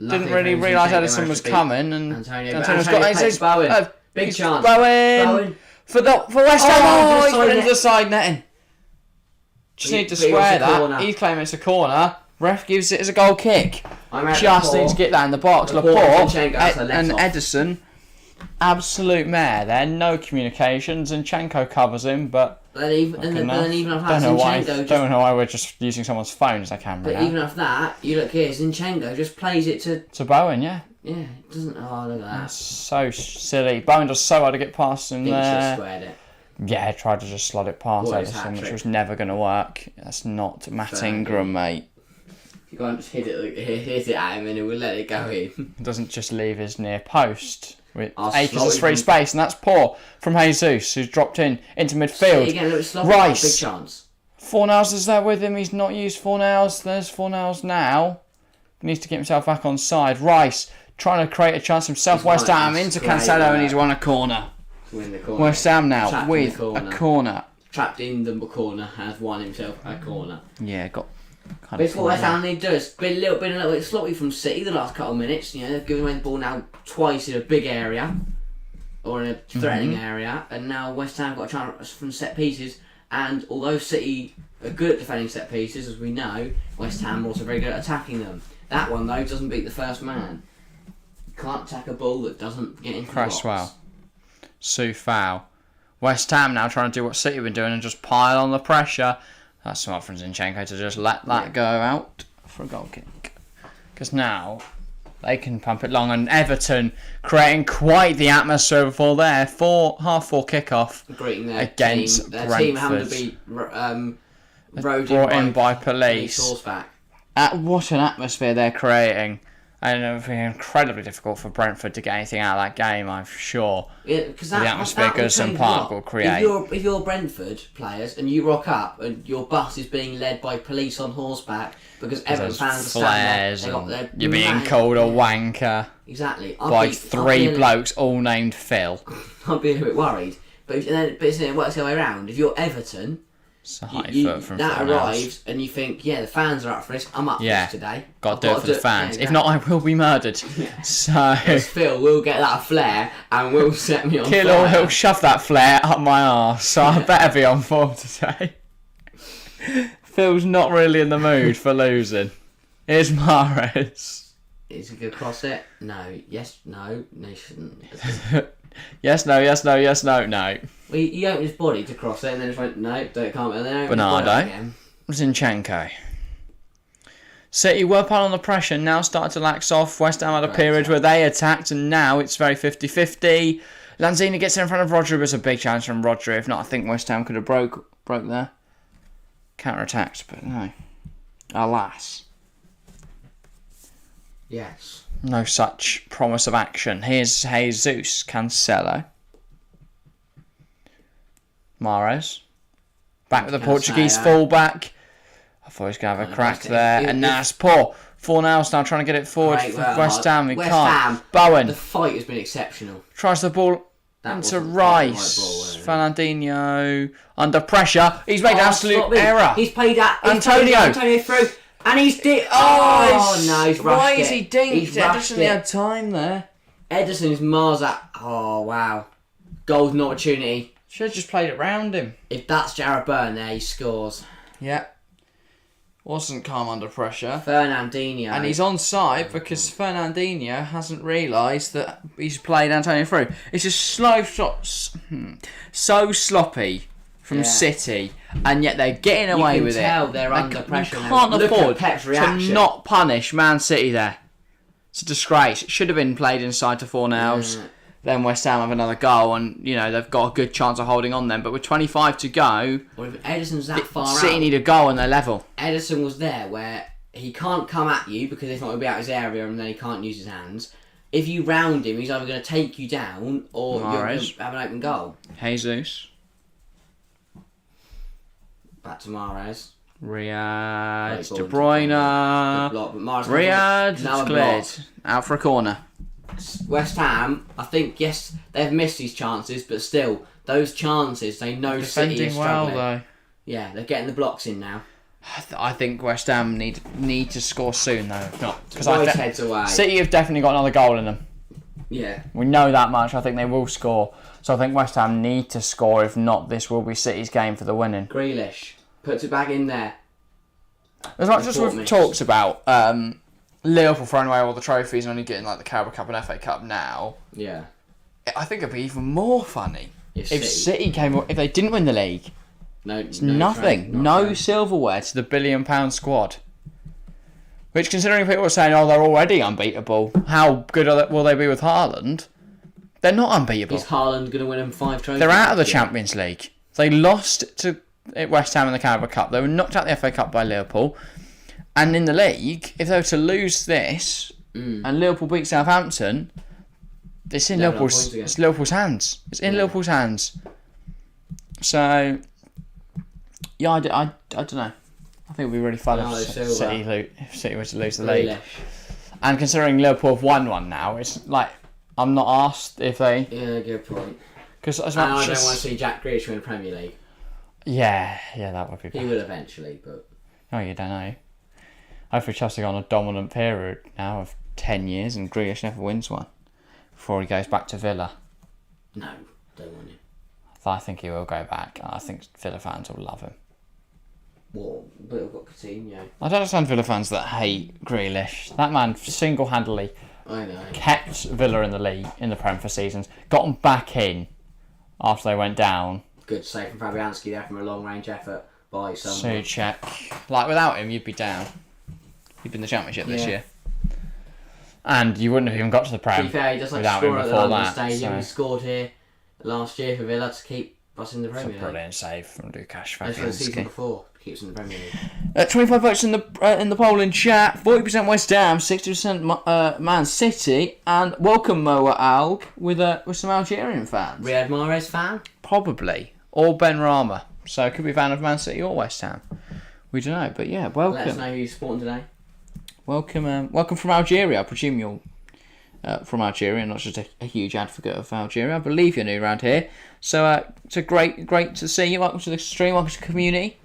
Didn't really realise Edison was coming, and Antonio's got his Bowen. Big chance. Bowen for West Ham. Oh, he's put into the side netting. Just need to square that. He's claiming it's a corner. Ref gives it as a goal kick. Just need to get that in the box. Laporte and Edison. Absolute mare there, no communications, and Zinchenko covers him, but then even after that, don't know why we're just using someone's phone as a camera. But even after that, you look here, Zinchenko just plays it to Bowen, yeah. Yeah, it doesn't. Oh, look at that. That's so silly. Bowen does so hard to get past him there. Squared it. Yeah, tried to just slot it past Edison, which was never going to work. That's not Matt Ingram, mate. You can't just hit it at him and he will let it go in. It doesn't just leave his near post. With acres of free space, and that's poor from Jesus, who's dropped into midfield. Rice, big chance. Fornals is there with him. He's not used Fornals. There's Fornals now. He needs to get himself back on side. Rice trying to create a chance himself. West Ham into Cancelo, and he's won a corner. West Ham now with a corner. Trapped in the corner, has won himself a corner. Yeah, got. But it's what West Ham need to do. It's been a little bit sloppy from City the last couple of minutes. You know, they've given away the ball now twice in a big area, or in a threatening area, and now West Ham got a chance from set pieces. And although City are good at defending set pieces, as we know, West Ham are also very good at attacking them. That one though doesn't beat the first man. You can't attack a ball that doesn't get into the box. Cresswell, Soufal. West Ham now trying to do what City have been doing and just pile on the pressure. That's smart from Zinchenko to just let that go out for a goal kick. Because now they can pump it long, and Everton creating quite the atmosphere before there. 4:30 kickoff against their Brentford. Team having to be brought in by police. What an atmosphere they're creating. And it'll be incredibly difficult for Brentford to get anything out of that game, I'm sure. Yeah, because the atmosphere Goodison Park will create. If you're Brentford players and you rock up and your bus is being led by police on horseback because Everton fans are standing there, you're being called a wanker. Exactly. By three blokes all named Phil. I'd be a little bit worried. But it works the other way around. If you're Everton, it's a high foot from that arrives and you think, yeah, the fans are up for this. I'm up for this today. Got to do it for the fans. If not, I will be murdered. Yeah. So Phil will get that flare and will set me on fire. Kill or he'll shove that flare up my arse. So I better be on form today. Phil's not really in the mood for losing. Here's Mahrez. Is he going to cross it? No. Yes. No. No, he shouldn't. Yes, no, yes, no, yes, no, no. Well, he opened his body to cross it and then just went, no, don't can't. And then Bernardo. Zinchenko. City were piling on the pressure, now started to lax off. West Ham had a period where they attacked, and now it's very 50-50. Lanzini gets in front of Rodri. It was a big chance from Rodri. If not, I think West Ham could have broke there. Counter-attacked, but no. Alas. Yes. No such promise of action. Here's Jesus, Cancelo. Mahrez. Back with the Portuguese fullback. I thought he was going to have a crack there. And now it's poor. Fornals now trying to get it forward for West Ham. He can't. Bowen. The fight has been exceptional. Tries the ball into Rice. Fernandinho. Under pressure. He's made an absolute error. He's played that. Antonio through. And he's dinked. No, he's rushed Why is he dinked? Edison had time there. Edison is miles out. Oh, wow. Golden opportunity. Should have just played it round him. If that's Jarrod Bowen there, he scores. Yeah. Wasn't calm under pressure. Fernandinho. And he's on side because Fernandinho hasn't realised that he's played Antonio through. It's just slow shots. So sloppy from City, and yet they're getting away with it. You can tell they're under pressure. You can't afford Pep's to reaction. not punish Man City there. It's a disgrace. It should have been played inside to Fornells. Then West Ham have another goal, and they've got a good chance of holding on then. But with 25 to go, Well, if Ederson's that far out, City need a goal and they're level. Ederson was there where he can't come at you because he's not going to be out his area, and then he can't use his hands. If you round him, he's either going to take you down or you're going to have an open goal. Jesus. Back to Mahrez. Riyadh, Great De ball. Bruyne, Good block, but Mahrez Riyadh, now it's a cleared. block. Out for a corner. West Ham, I think, yes, they've missed these chances, but still, those chances, they know City Defending is well struggling. though. Yeah, they're getting the blocks in now. I think West Ham need to score soon though. If not, because Heads away. City have definitely got another goal in them. Yeah. We know that much. I think they will score. So I think West Ham need to score. If not, this will be City's game for the winning. Grealish puts it back in there. As much as we've talked about Liverpool throwing away all the trophies and only getting like the Carabao Cup and FA Cup now, Yeah. I think it'd be even more funny If City came. If they didn't win the league, nothing, no silverware to the £1 billion squad. Which, considering people are saying, they're already unbeatable, how good will they be with Haaland? They're not unbeatable. Is Haaland going to win them 5 trophies? They're out of the Champions League. They lost to West Ham in the Carabao Cup. They were knocked out the FA Cup by Liverpool. And in the league, if they were to lose this and Liverpool beat Southampton, it's in Liverpool's hands. It's in Liverpool's hands. So, yeah, I don't know. I think it would be really fun if City were to lose the league. And considering Liverpool have won one now, it's like, I'm not asked if they... Yeah, good point. Because I don't want to see Jack Grealish win the Premier League. Yeah, that would be bad. He will eventually, but... Oh, you don't know. Hopefully Chelsea are on a dominant period now of 10 years and Grealish never wins one before he goes back to Villa. No, don't want him. I think he will go back. I think Villa fans will love him. Well, but we've got Coutinho. I don't understand Villa fans that hate Grealish. That man single-handedly kept Villa in the league, in the Prem for seasons, got them back in after they went down. Good save from Fabianski there from a long-range effort by someone. Souček. Like, without him, you'd be down. You'd be in the Championship this year. And you wouldn't have even got to the Prem. To be fair, he does like score at the London Stadium. He scored here last year for Villa to keep us in the Premier League. It's a brilliant save from Lukasz That's for the season Fabianski. before. Keeps in the Premier League. 25 votes in the poll in chat. 40% West Ham, 60% Man City, and welcome Moa Alg with some Algerian fans. Riyad Mahrez fan? Probably, or Ben Rama. So it could be a fan of Man City or West Ham. We don't know, but yeah, welcome. Let us know who you're supporting today. Welcome from Algeria. I presume you're from Algeria, not just a huge advocate of Algeria. I believe you're new around here. So it's a great to see you. Welcome to the stream. Welcome to the community.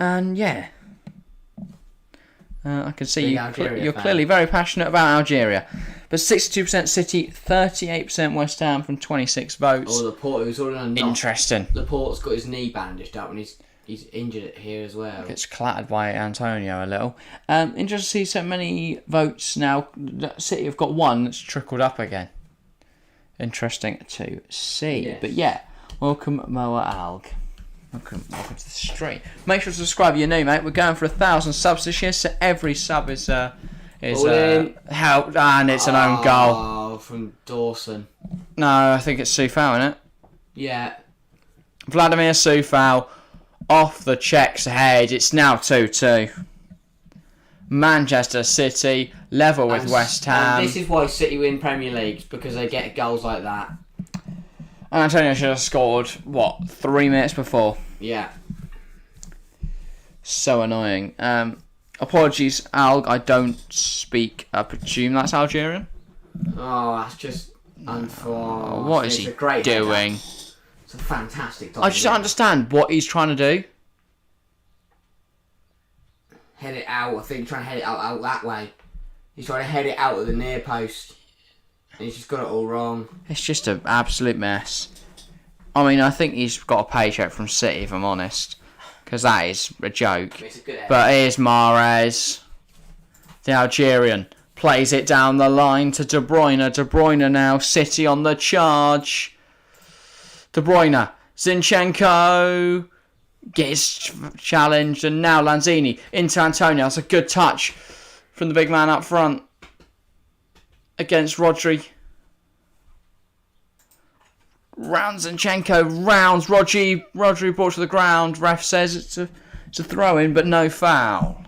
And yeah, I can see you're clearly very passionate about Algeria. But 62% City, 38% West Ham from 26 votes. Oh, Laporte, who's already on a knock. Interesting. Laporte's got his knee bandaged up and he's injured it here as well. Gets clattered by Antonio a little. Interesting to see so many votes now. City have got one that's trickled up again. Interesting to see. Yes. But yeah, welcome Moa Alg. Welcome to the stream. Make sure to subscribe if you're new, mate. We're going for 1,000 subs this year, so every sub is help, and it's an own goal. Oh, from Dawson. No, I think it's Soufal, isn't it? Yeah. Vladimir Soufal off the Czech's head. It's now 2-2. Manchester City level with West Ham. And this is why City win Premier Leagues, because they get goals like that. And Antonio should have scored, 3 minutes before? Yeah. So annoying. Apologies, Alg, I don't speak, I presume that's Algerian? Oh, that's just unfortunate. What is he doing? It's a fantastic I just don't understand what he's trying to do. Head it out, I think, trying to head it out that way. He's trying to head it out of the near post. And he's just got it all wrong. It's just an absolute mess. I mean, I think he's got a paycheck from City, if I'm honest. Because that is a joke. It's a good But here's Mahrez. The Algerian plays it down the line to De Bruyne. De Bruyne now, City on the charge. De Bruyne, Zinchenko gets challenged, and now Lanzini into Antonio. That's a good touch from the big man up front against Rodri. Rounds Zinchenko, rounds Rodri. Rodri brought to the ground. Ref says it's a throw in, but no foul.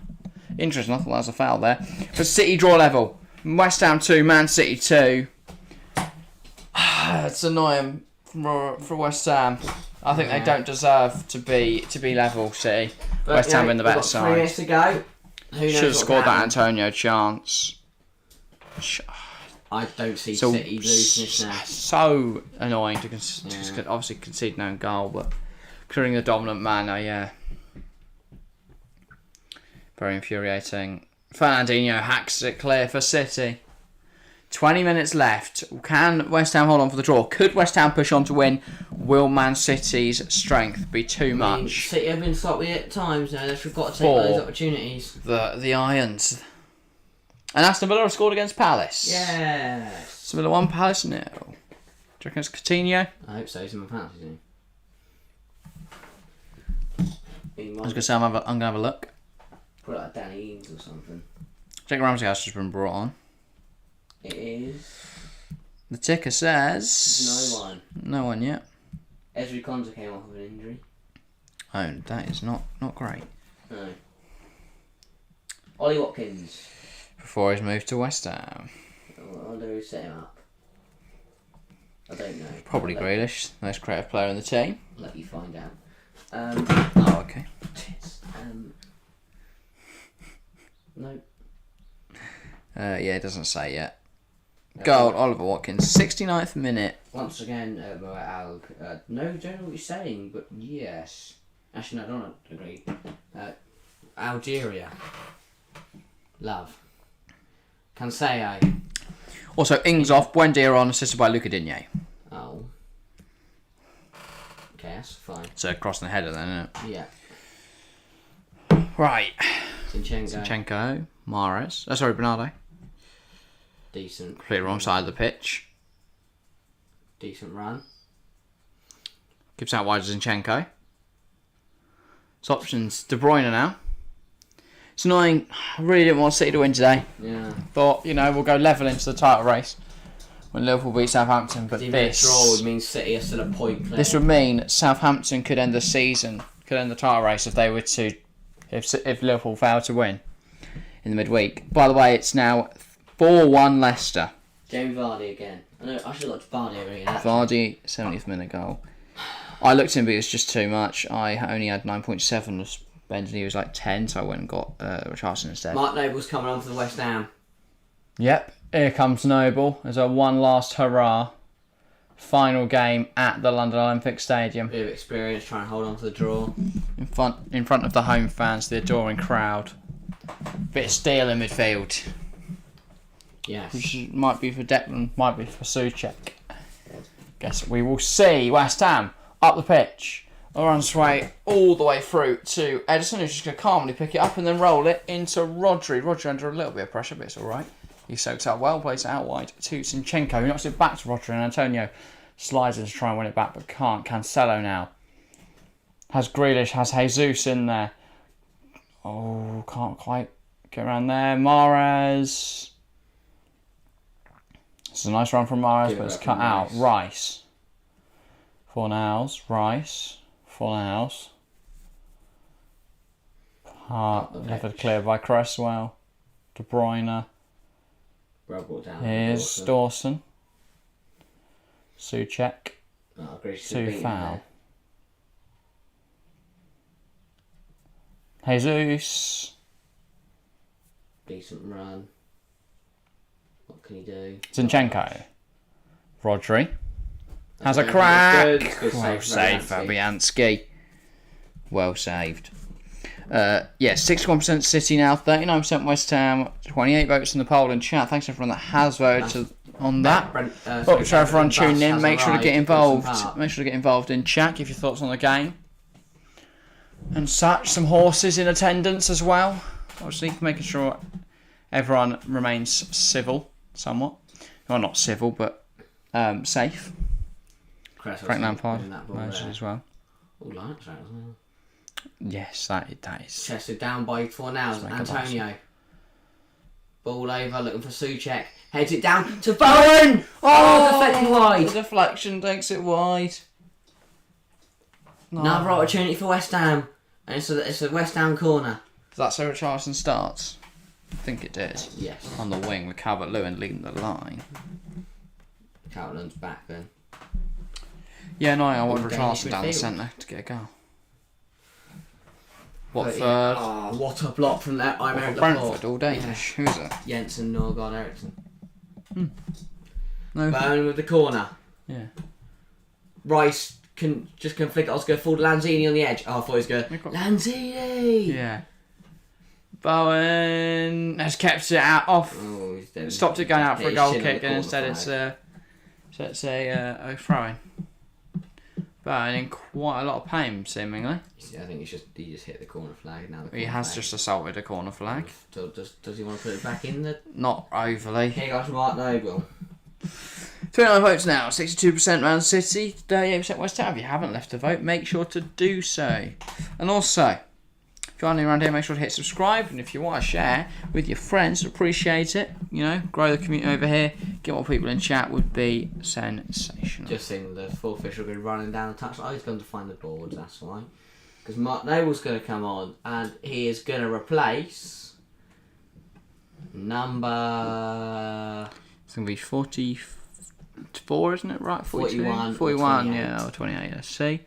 Interesting, I thought that was a foul there. For City draw level. West Ham 2, Man City 2. It's annoying for West Ham. I think they don't deserve to be level, City. But, West Ham in the better side. 3 minutes to go. Should have scored that Antonio chance. I don't see City losing this now. So annoying to obviously concede no goal, but clearing the dominant manner, yeah. Very infuriating. Fernandinho hacks it clear for City. 20 minutes left. Can West Ham hold on for the draw? Could West Ham push on to win? Will Man City's strength be too much? City have been sloppy at times now. They've got to take those opportunities. The Irons. And Aston Villa have scored against Palace. Yes. Aston Villa 1, Palace 0. Do you reckon it's Coutinho? I hope so. He's in my fantasy team. I was going to say I'm going to have a look. Put like Danny Ings or something. Jack Ramsey has just been brought on. It is. The ticker says... No one. No one yet. Ezri Konsa came off of an injury. Oh, that is not great. No. Ollie Watkins. Before he's moved to West Ham. I wonder who set him up. I don't know. Probably Grealish, the most creative player in the team. I'll let you find out. Oh, okay. No. Yeah, it doesn't say yet. Goal, Oliver Watkins, 69th minute. Once again, no, don't know what you're saying, but yes. Actually, no, I don't agree. Algeria. Love. Canseo. Also, Ings off, Buendia on, assisted by Luca Digne. Oh. Okay, that's fine. So, crossing the header then, isn't Yeah. it? Right. Zinchenko. Mahrez. Sorry, Bernardo. Decent. Completely wrong side of the pitch. Decent run. Gives out wide to Zinchenko. It's options De Bruyne now. It's annoying. I really didn't want City to win today. Yeah. Thought, we'll go level into the title race when Liverpool beat Southampton. But this draw would mean City are still a point clear. This would mean Southampton could end the season, could end the title race if they were to, if Liverpool failed to win in the midweek. By the way, it's now 4-1 Leicester. Jamie Vardy again. I know I should have looked Vardy over here. Vardy, 70th minute goal. I looked in, but it was just too much. I only had 9.7. Bentley was like 10, so I went and got Richarlison instead. Mark Noble's coming on for the West Ham. Yep, here comes Noble as a one last hurrah. Final game at the London Olympic Stadium. Bit of experience trying to hold on to the draw. In front of the home fans, the adoring crowd. Bit of steel in midfield. Yes. Which might be for Declan, might be for Souček. Guess we will see. West Ham up the pitch. On its way all the way through to Edison, who's just going to calmly pick it up and then roll it into Rodri. Rodri under a little bit of pressure, but it's alright. He soaks out well, plays it out wide to Zinchenko, who knocks it back to Rodri, and Antonio slides in to try and win it back, but can't. Cancelo now. Has Grealish, has Jesus in there. Oh, can't quite get around there. Mahrez. This is a nice run from Mahrez, but it's cut out. Rice. Fornals. Rice. Fornals. Left clear by Cresswell. De Bruyne. Here's Dawson. Souček. Foul. Jesus. Decent run. What can he do? Zinchenko. Rodri. Has a crack. Good well saved, Fabianski. Well saved. 61% City now, 39% West Ham, 28 votes in the poll in chat. Thanks everyone that has voted on that. So everyone tuning in, make sure to get involved. Make sure to get involved in chat. Give your thoughts on the game and such. Some horses in attendance as well. Obviously, making sure everyone remains civil, somewhat. Well, not civil, but safe. Frank Lampard as well. Yes, that is. Chested down by 4 now. Antonio. Ball over, looking for Souček. Heads it down to Bowen! Oh, deflected wide. The deflection takes it wide. No. Another opportunity for West Ham. And it's a West Ham corner. Is that so Richarlison starts? I think it did. Yes. On the wing with Calvert-Lewin leading the line. Calvert-Lewin's back then. Yeah, no, I want Richarlison down the centre to get a goal. Watford. Oh, what a block from that. I remember Brentford all Danish. Yeah. Who's it? Jensen, Norgard, Eriksson. No. Bowen with the corner. Yeah. Rice can flick it. I was going to fall Lanzini on the edge. Oh, I thought he was going Lanzini! Yeah. Bowen has kept it out off. Oh, stopped it going out for a goal kick, and instead it's a throw-in. Bowen in quite a lot of pain, seemingly. I think he just hit the corner flag now. He has just assaulted a corner flag. Does he want to put it back in? Not overly. Here goes Mark Noble. 29 votes now, 62% Man City, 38% West Ham. If you haven't left a vote, make sure to do so. And also, if you're new around here, make sure to hit subscribe. And if you want to share with your friends, appreciate it. You know, grow the community over here. Get more people in chat would be sensational. Just seeing the full official be running down the touchline. Oh, he's going to find the boards, that's why. Because Mark Noble's going to come on and he is going to replace number... It's going to be 44, isn't it? Right, 41. 41, yeah, or 28, let's see.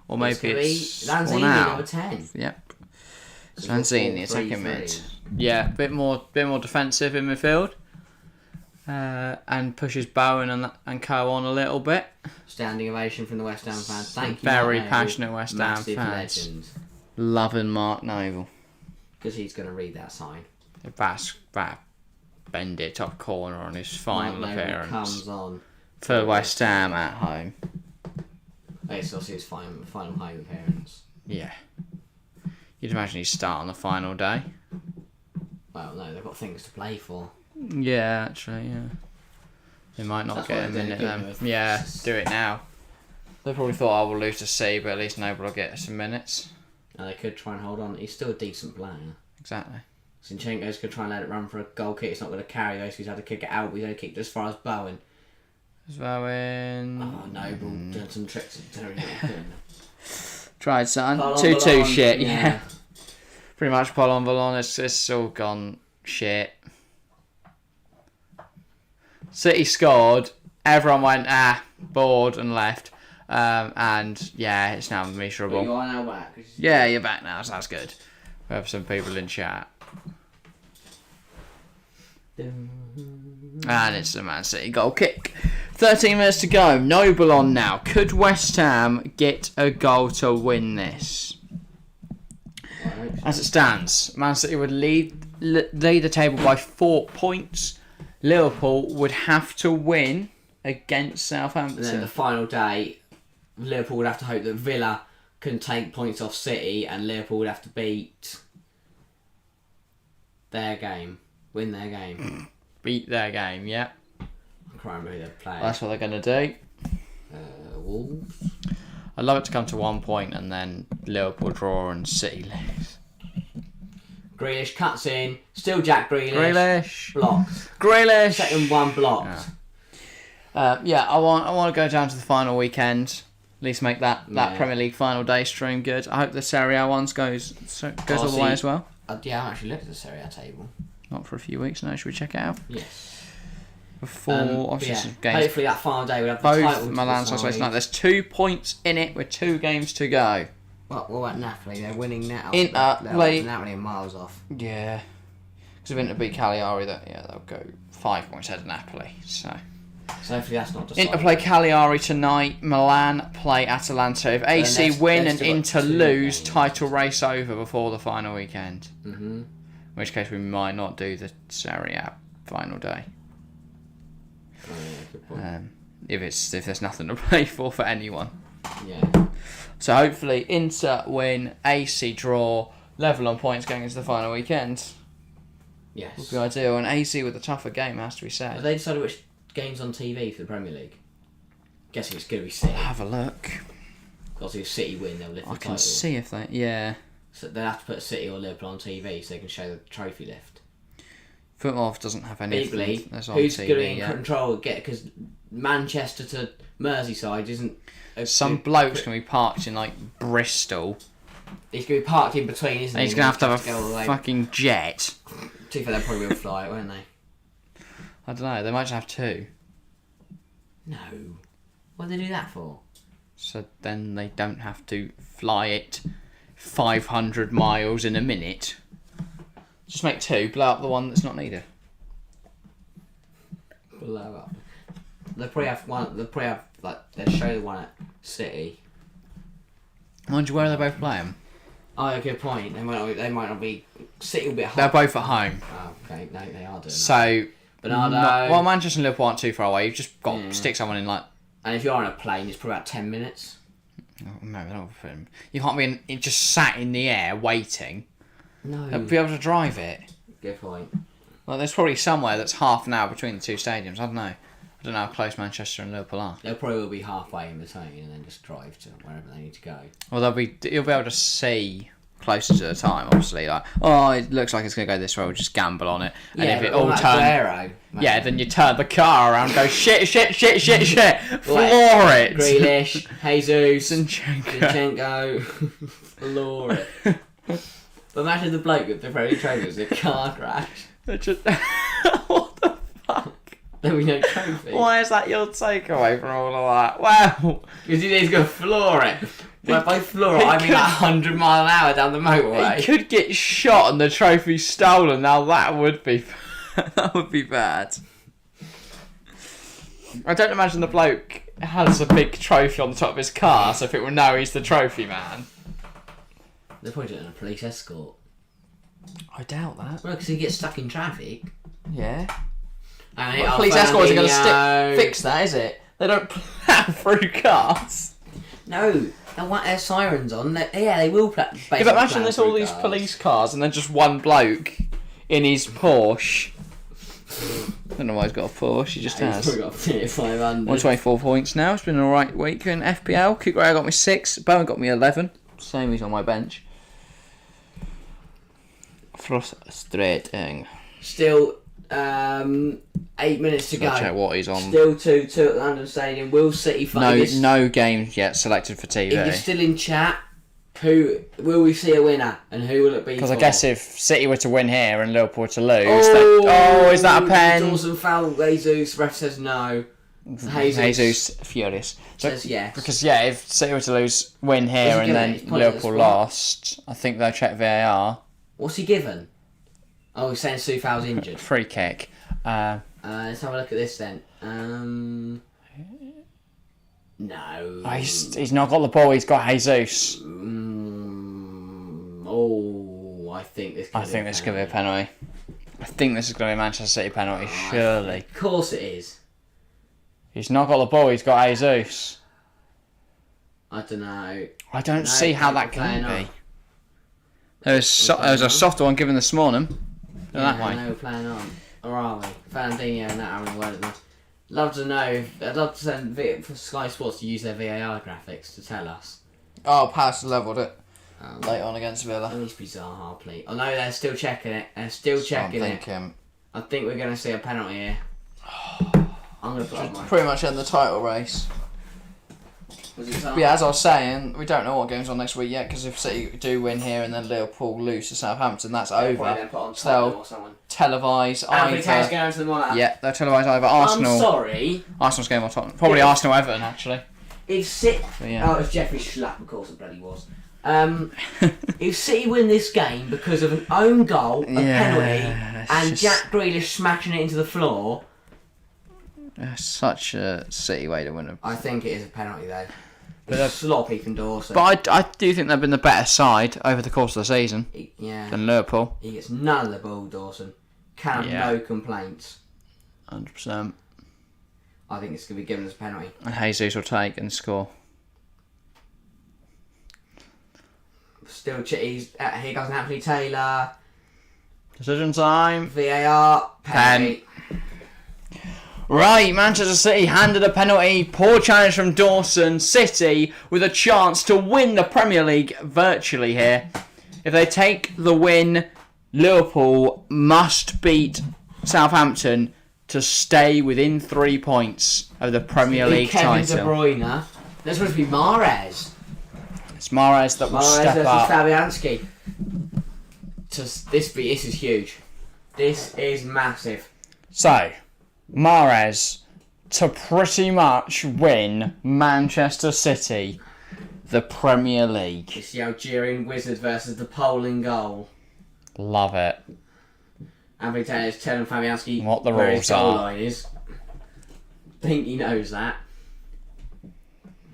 Or maybe it's Lanzini, now. number 10. Yep. Lanzini, attacking mid. Yeah, bit more defensive in midfield. And pushes Bowen and Co on a little bit. Standing ovation from the West Ham fans. Thank you. Very passionate West Ham fans. Legend. Loving Mark Noble. Because he's going to read that sign. Back bend it top corner on his final Mark appearance. Comes on for West Ham at home. It's also his final home appearance. Yeah. You'd imagine he'd start on the final day. Well, no, they've got things to play for. Yeah, actually, yeah. They might not get a minute then. Yeah, do it now. They probably thought I will lose to C, but at least Noble will get some minutes. Now they could try and hold on. He's still a decent player. Exactly. Zinchenko's could try and let it run for a goal kick. It's not going to carry those. He's had to kick it out. He's only kicked as far as Bowen. Bowen. Oh, Noble done some tricks. Tried, son. 2-2 shit, yeah. Pretty much Paul Vallon. It's all gone shit. City scored. Everyone went, bored and left. And yeah, it's now miserable. But you are now back. Yeah, you're back now, so that's good. We have some people in chat. And it's the Man City goal kick. 13 minutes to go. Noble on now. Could West Ham get a goal to win this? As it stands, Man City would lead the table by 4 points. Liverpool would have to win against Southampton. And then the final day, Liverpool would have to hope that Villa can take points off City, and Liverpool would have to beat their game. Win their game. Beat their game, yeah. I can't remember who they're playing. That's what they're going to do. Wolves. I'd love it to come to 1 point and then Liverpool draw and City lose. Grealish cuts in. Still Jack Grealish. Grealish. Blocked. Grealish. Second one blocked. Yeah. I want to go down to the final weekend. At least make that Premier League final day stream good. I hope the Serie A ones goes all the way as well. Yeah, I actually looked at the Serie A table. Not for a few weeks now. Should we check it out? Yes. Before obviously some games. Hopefully that final day we'll have the both title. Milan so tonight. There's 2 points in it with 2 games to go. What about Napoli? They're winning now. Napoli are miles off. Yeah. Because if Inter beat Cagliari, they'll go 5 points ahead of Napoli. So hopefully that's not decided. Inter play Cagliari tonight. Milan play Atalanta. If AC win and Inter lose, title race over before the final weekend. In which case we might not do the Serie A final day. Oh, yeah, good point. If there's nothing to play for anyone. Yeah. So hopefully Inter win, AC draw, level on points going into the final weekend. Yes. Would be ideal. And AC with a tougher game, has to be said. Have they decided which game's on TV for the Premier League? Guessing it's going to be City. Have a look. Obviously, if City win, they'll lift the I title. can see if they... Yeah. So they'll have to put City or Liverpool on TV so they can show the trophy lift. Football doesn't have anything Legally, that's on who's TV going to be in yet. control? Because Manchester to Merseyside isn't... Some bloke's going to be parked in, like, Bristol. He's going to be parked in between, isn't And he? he's going to have go all the a way. fucking jet. To be fair, they probably will fly it, won't they? I don't know. They might just have two. No. What do they do that for? So then they don't have to fly it 500 miles in a minute. Just make two, blow up the one that's not needed. Blow up. They'll probably have one. They'll probably have they'll show the one at City. Mind you, where are they both playing? Oh, good point. They might not be. City will be at They're home. both at home. Oh, okay. No, they are doing that. So, Bernardo. well, Manchester and Liverpool aren't too far away. You've just got to stick someone in, like... And if you're on a plane, it's probably about 10 minutes. Oh, no, they don't put him. You can't be just sat in the air waiting. No. They'll be able to drive it. Good point. Well, there's probably somewhere that's half an hour between the two stadiums. I don't know. I don't know how close Manchester and Liverpool are. They'll probably will be halfway in between and then just drive to wherever they need to go. Well, you'll be able to see closer to the time, obviously. Like, oh, it looks like it's going to go this way. We'll just gamble on it. And if it all turns... Yeah, then you turn the car around and go, shit, floor it. Grealish, Jesus, Zinchenko. floor it. But imagine the bloke with the Premier trainers, a car crash. What the fuck? There be no trophy. Why is that your takeaway from all of that? Wow. Because he's going to floor it. Well, by floor it, I mean like 100 mile an hour down the motorway. He could get shot and the trophy stolen. Now that would be bad. I don't imagine the bloke has a big trophy on the top of his car, so if it were no, he's the trophy man. They're probably doing a police escort. I doubt that. Well, because he gets stuck in traffic. Yeah. And Well, police escorts are going to fix that, is it? They don't plough through cars. No, they'll want their sirens on. They will Yeah, but imagine there's all these police cars and then just one bloke in his Porsche. I don't know why he's got a Porsche, he just has. He's probably got 500. 124 points now, it's been an alright week in FPL. Kukurea got me 6, Bowen got me 11. Same, he's on my bench. Frustrating. Still 8 minutes to go. I'll check what he's on. Still 2-2 at London Stadium. Will City find this? No games yet selected for TV. If you're still in chat, who will we see a winner and who will it be? Because I guess if City were to win here and Liverpool were to lose, oh, is that a pen? Dawson foul Jesus. Ref says no. Jesus furious. Says yes. Because if City were to win here and then Liverpool lost, I think they'll check VAR. What's he given? Oh, he's saying Soufal's injured. Free kick. Let's have a look at this then. No. He's not got the ball. He's got Jesus. I think this. I think this could be a penalty. I think this is going to be a Manchester City penalty. Surely. Of course it is. He's not got the ball. He's got Jesus. I don't know. I don't see how that can be. There was a softer one given this morning. That way. I know we're playing on. Or are we? Fernandinho and that are in the word at them. Love to know. I'd love to send for Sky Sports to use their VAR graphics to tell us. Oh, Palace levelled it. Late on against Villa. At least bizarre, please. Oh no, they're still checking it. I think we're going to see a penalty here. I'm going to put my... Pretty much end the title race. But yeah, as I was saying, we don't know what game's on next week yet, because if City do win here and then Liverpool lose to Southampton, that's over. So they'll televise either... Going to the monitor. Yeah, they'll televise either Arsenal... I'm sorry. Arsenal's game or Tottenham. Probably Arsenal-Everton, actually. If City... Yeah. Oh, it's Jeffrey Schlapp, of course it bloody was. If City win this game because of an own goal, a penalty, and Jack Grealish smashing it into the floor... Such a City way to win it. I think it is a penalty, though. It's sloppy from Dawson. But I do think they've been the better side over the course of the season than Liverpool. He gets none of the ball, Dawson. No complaints. 100%. I think it's going to be given as a penalty. And Jesus will take and score. Still Chitty's. Here goes Anthony Taylor. Decision time. VAR. Penalty. Right, Manchester City handed a penalty. Poor challenge from Dawson. City with a chance to win the Premier League virtually here. If they take the win, Liverpool must beat Southampton to stay within 3 points of the Premier League Kevin title. De Bruyne. That's supposed to be Mahrez. It's Mahrez that will step up. Fabianski. This is huge. This is massive. So, Mahrez to pretty much win Manchester City the Premier League. It's the Algerian Wizard versus the Poland goal. Love it. Anthony Taylor's telling Fabianski What the where rules his goal are. line is. I think he knows that.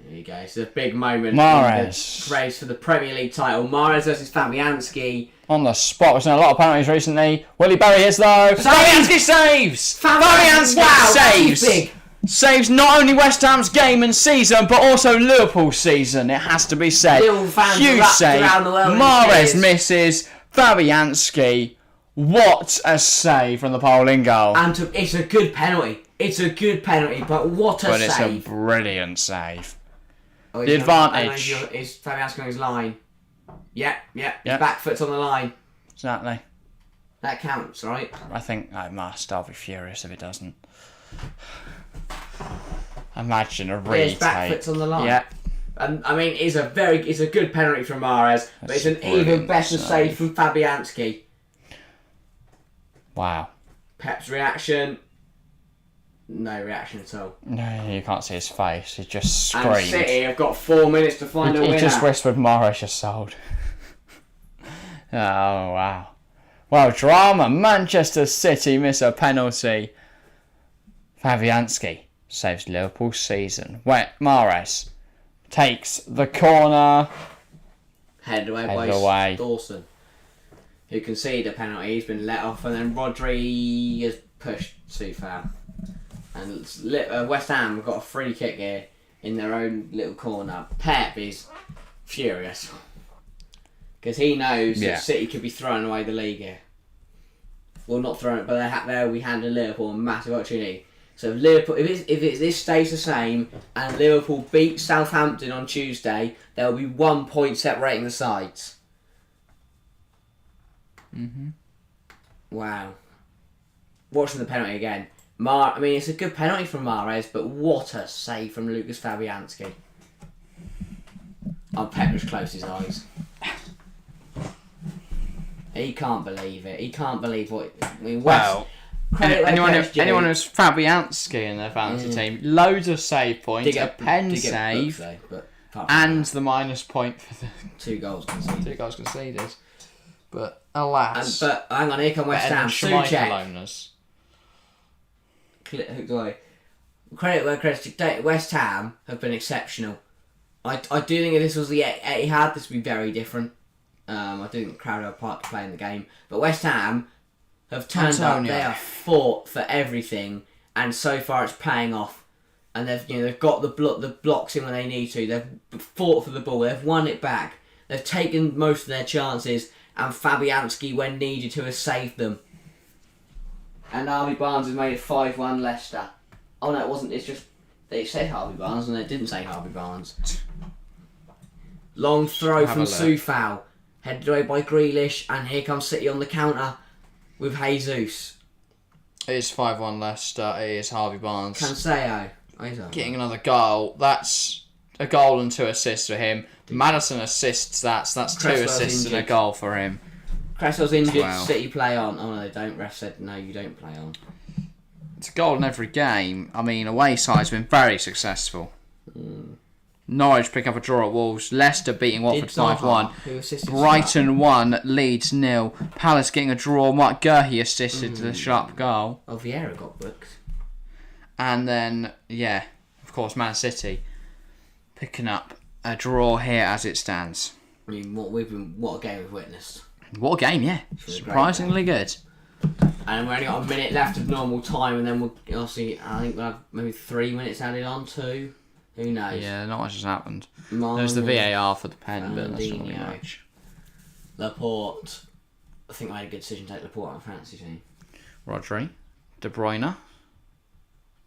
There you go. It's a big moment. Mahrez. In the race for the Premier League title. Mahrez versus Fabianski. On the spot. We've seen a lot of penalties recently. Will he bury his though? Fabianski saves! Fabianski saves! Big. Saves not only West Ham's game and season, but also Liverpool's season. It has to be said. Liverpool fans Huge wrapped save. around the world in Mahrez tears. misses. Fabianski. What a save from the Poland goal. And it's a good penalty. It's a good penalty, but what a But save. it's a brilliant save. Oh, The advantage. Is Fabianski on his line? Yep. Yep. His back foot's on the line. Exactly. That counts, right? I think I must. I'll be furious if it doesn't. Imagine a retake. His back foot's on the line. Yeah. And I mean, it's a good penalty from Mahrez, but it's an even brilliant better save. save from Fabianski. Wow. Pep's reaction. No reaction at all. No, you can't see his face. He just And screamed. City have got 4 minutes to find a He winner. just whispered, Mahrez, you're sold. Oh, wow. Well, drama. Manchester City miss a penalty. Fabianski saves Liverpool's season. Mahrez takes the corner. Headed away Headed by away. Dawson, who conceded a penalty. He's been let off, and then Rodri has pushed too far. And West Ham have got a free kick here in their own little corner. Pep is furious because he knows that City could be throwing away the league here. Well, not throwing it, but they'll be handing Liverpool a massive opportunity. So if this stays the same and Liverpool beat Southampton on Tuesday, there will be 1 point separating the sides. Wow. Watching the penalty again. I mean, it's a good penalty from Mahrez, but what a save from Lucas Fabianski. Pep was close his eyes. He can't believe it. He can't believe what... I mean, anyone who's Fabianski in their fantasy team, loads of save points, a pen save, and the minus point for the 2 goals conceded. 2 goals conceded. But alas. But hang on, here come West Ham. Souček. Credit where credit's due. West Ham have been exceptional. I do think if this was the Etihad, this would be very different. I do think the crowd are part to play in the game. But West Ham have turned up. They have fought for everything, and so far it's paying off. And they've got the blocks in when they need to. They've fought for the ball. They've won it back. They've taken most of their chances, and Fabianski, when needed to, has saved them. And Harvey Barnes has made it 5-1 Leicester. Oh no, it wasn't. It's just they said Harvey Barnes and they didn't say Harvey Barnes. Long throw from Soufal, headed away by Grealish, and here comes City on the counter with Jesus. It is 5-1 Leicester. It is Harvey Barnes Cancelo getting another goal. That's a goal and 2 assists for him. Maddison assists that, so that's 2 assists and a goal for him. Creswell's injured. City play on. Oh no, they don't. Ref said no, you don't play on. It's a goal in every game. I mean, away side's been very successful. Norwich pick up a draw at Wolves. Leicester beating Watford 5-1. Brighton 1, Leeds 0. Palace getting a draw. Mark Gurhey assisted to the sharp goal. Oh, Vieira got booked. And then, of course, Man City picking up a draw here as it stands. I mean, what a game we've witnessed. What a game, yeah. Surprisingly good. And we've only got a minute left of normal time, and then we'll obviously, I think we'll have maybe 3 minutes added on too. Who knows? Yeah, not much has happened. There's the VAR for the pen, but that's not really much. Laporte. I think I made a good decision to take Laporte out of fantasy team. Rodri. De Bruyne.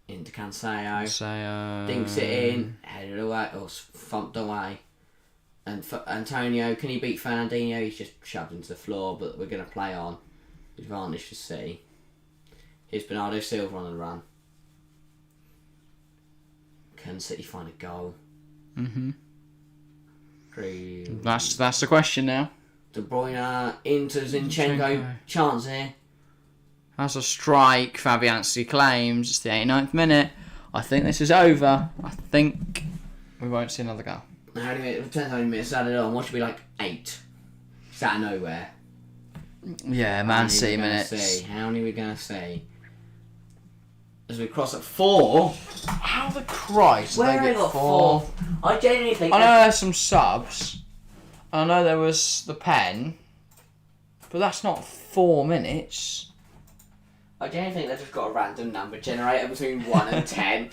Into Cancelo. Dinks it in, headed away, or thumped away. And Antonio, can he beat Fernandinho? He's just shoved into the floor, but we're going to play on. Advantage for City. Here's Bernardo Silva on the run. Can City find a goal? Mm-hmm. That's the question now. De Bruyne into Zinchenko. Chance here. That's a strike. Fabianski claims it's the 89th minute. I think this is over. I think we won't see another goal. It depends how many minutes added on. What should be like 8? It's out of nowhere. Yeah, Man City minutes. How many are we going to see? As we cross at 4. How the Christ? Where they are get they 4? I genuinely think. I know there's some subs. I know there was the pen. But that's not 4 minutes. I genuinely think they've just got a random number generator between 1 and 10.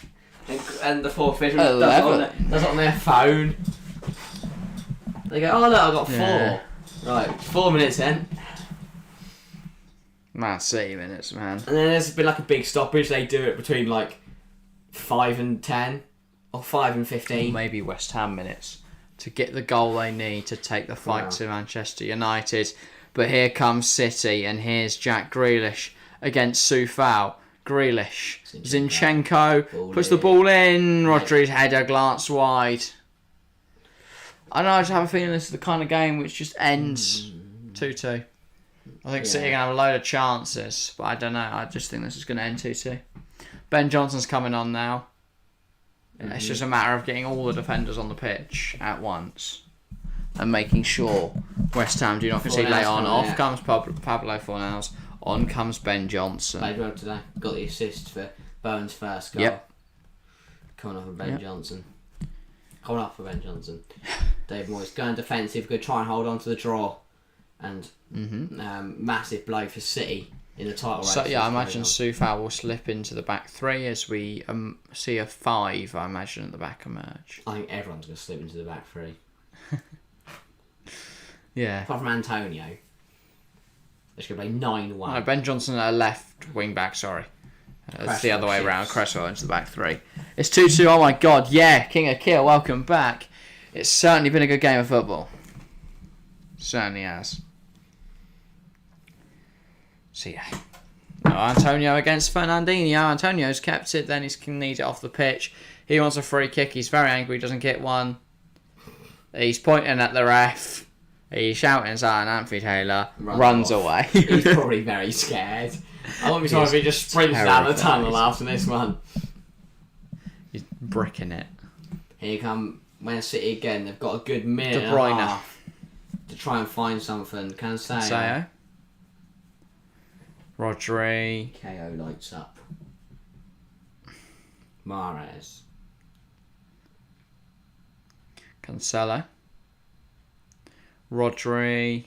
And the forfeit does it on their phone. They go, oh look, I got 4. Yeah. Right, 4 minutes then. Man City minutes, man. And then there's been like a big stoppage. They do it between like 5 and 10. Or 5 and 15. Or maybe West Ham minutes. To get the goal they need to take the fight to Manchester United. But here comes City, and here's Jack Grealish against Soufal. Grealish. Zinchenko puts the ball in. Rodri's header glanced wide. I know, I just have a feeling this is the kind of game which just ends 2-2. I think City are going to have a load of chances, but I don't know. I just think this is going to end 2-2. Ben Johnson's coming on now. It's just a matter of getting all the defenders on the pitch at once and making sure West Ham do not concede late on. Off comes Pablo Fornals. On comes Ben Johnson. Played well today. Got the assist for Bowen's first goal. Yep. Coming off for Ben Johnson. Coming off for Ben Johnson. Dave Moyes going defensive. Going to try and hold on to the draw. And massive blow for City in the title race. So yeah, I imagine Soufal will slip into the back 3 as we see a 5, I imagine, at the back emerge. I think everyone's going to slip into the back 3. Yeah. Apart from Antonio. They're going to play 9-1. No, Ben Johnson at left wing back, sorry. It's the other way around. Cresswell into the back 3. It's 2-2. Oh my god, yeah. King of Kill, welcome back. It's certainly been a good game of football. Certainly has. So yeah. No, Antonio against Fernandinho. Antonio's kept it, then he's kneed it off the pitch. He wants a free kick. He's very angry, doesn't get one. He's pointing at the ref. He's shouting at Anthony Taylor. Runs away. He's probably very scared. I won't be sorry if he just sprints down the tunnel after this one. He's bricking it. Here come Man City again. They've got a good minute and a half to try and find something. Cancelo. Rodri. KO lights up. Mahrez. Cancelo. Rodri.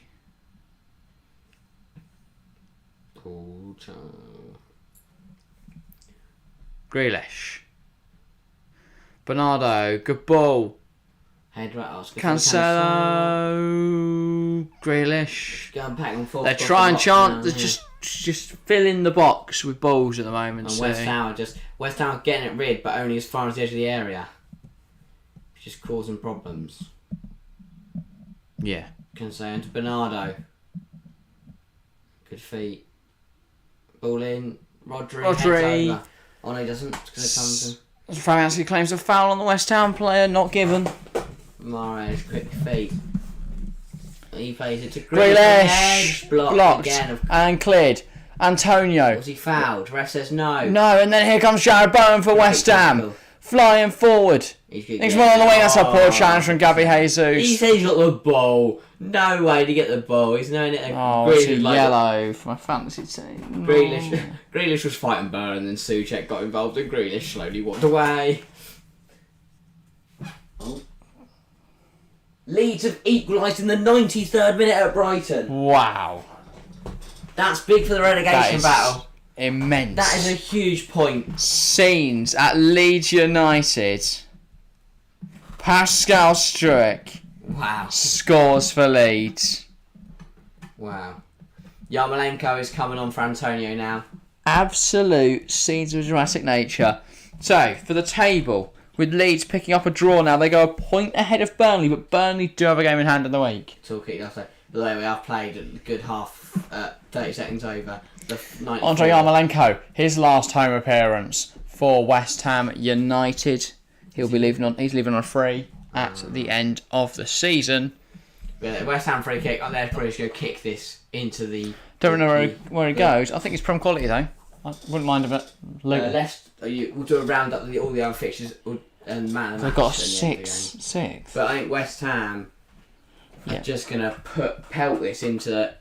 Grealish. Bernardo. Good ball. Cancelo. Grealish. They're trying chant. They're just filling the box with balls at the moment. And West Ham are getting it rid, but only as far as the edge of the area. Just causing problems. Yeah. Cancelo into Bernardo. Good feet. Ball in. Rodri. Oh no, he doesn't. It's going to come to... Fabianski claims a foul on the West Ham player, not given. Mahrez, quick feet. He plays it to Grealish. Blocked again. And cleared. Antonio. Was he fouled? Ref says no. No, and then here comes Jarrod Bowen for West Ham. Flying forward. He's one on the wing. That's a poor challenge from Gabby Jesus. He says he's got the ball. No way to get the ball. He's knowing it. It's a yellow for my fantasy team. Grealish was fighting Bowen, and then Souček got involved, and Grealish slowly walked away. Leeds have equalised in the 93rd minute at Brighton. Wow. That's big for the relegation battle. Immense. That is a huge point. Scenes at Leeds United. Pascal Struijk Wow. scores for Leeds. Wow. Yarmolenko is coming on for Antonio now. Absolute scenes of dramatic nature. So, for the table, with Leeds picking up a draw now, they go a point ahead of Burnley, but Burnley do have a game in hand in the week. Talking, I say, but there we have played a good half, 30 seconds over. Andre Yarmolenko, his last home appearance for West Ham United. He's leaving on a free at the end of the season. Yeah, West Ham free kick. They're probably just going to kick this into the... Don't know where he goes. I think it's Prem quality though. I wouldn't mind a bit. We'll do a round up of all the other fixtures and man. They've got six. But I think West Ham are just going to pelt this into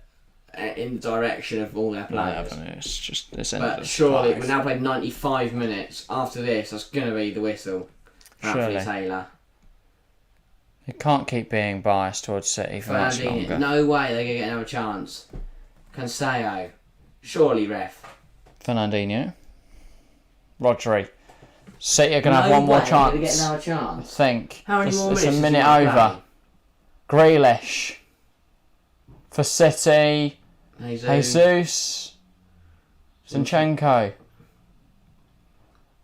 in the direction of all their players. But surely we've now played 95 minutes. After this, that's going to be the whistle. Surely. Taylor. You can't keep being biased towards City for much longer. No way they're going to get another chance. Cancelo. Surely, ref. Fernandinho. Rodri. City are going to have one more chance. Get another chance. I think. How many more minutes? It's a minute over. Grealish. For City. Jesus. Zinchenko.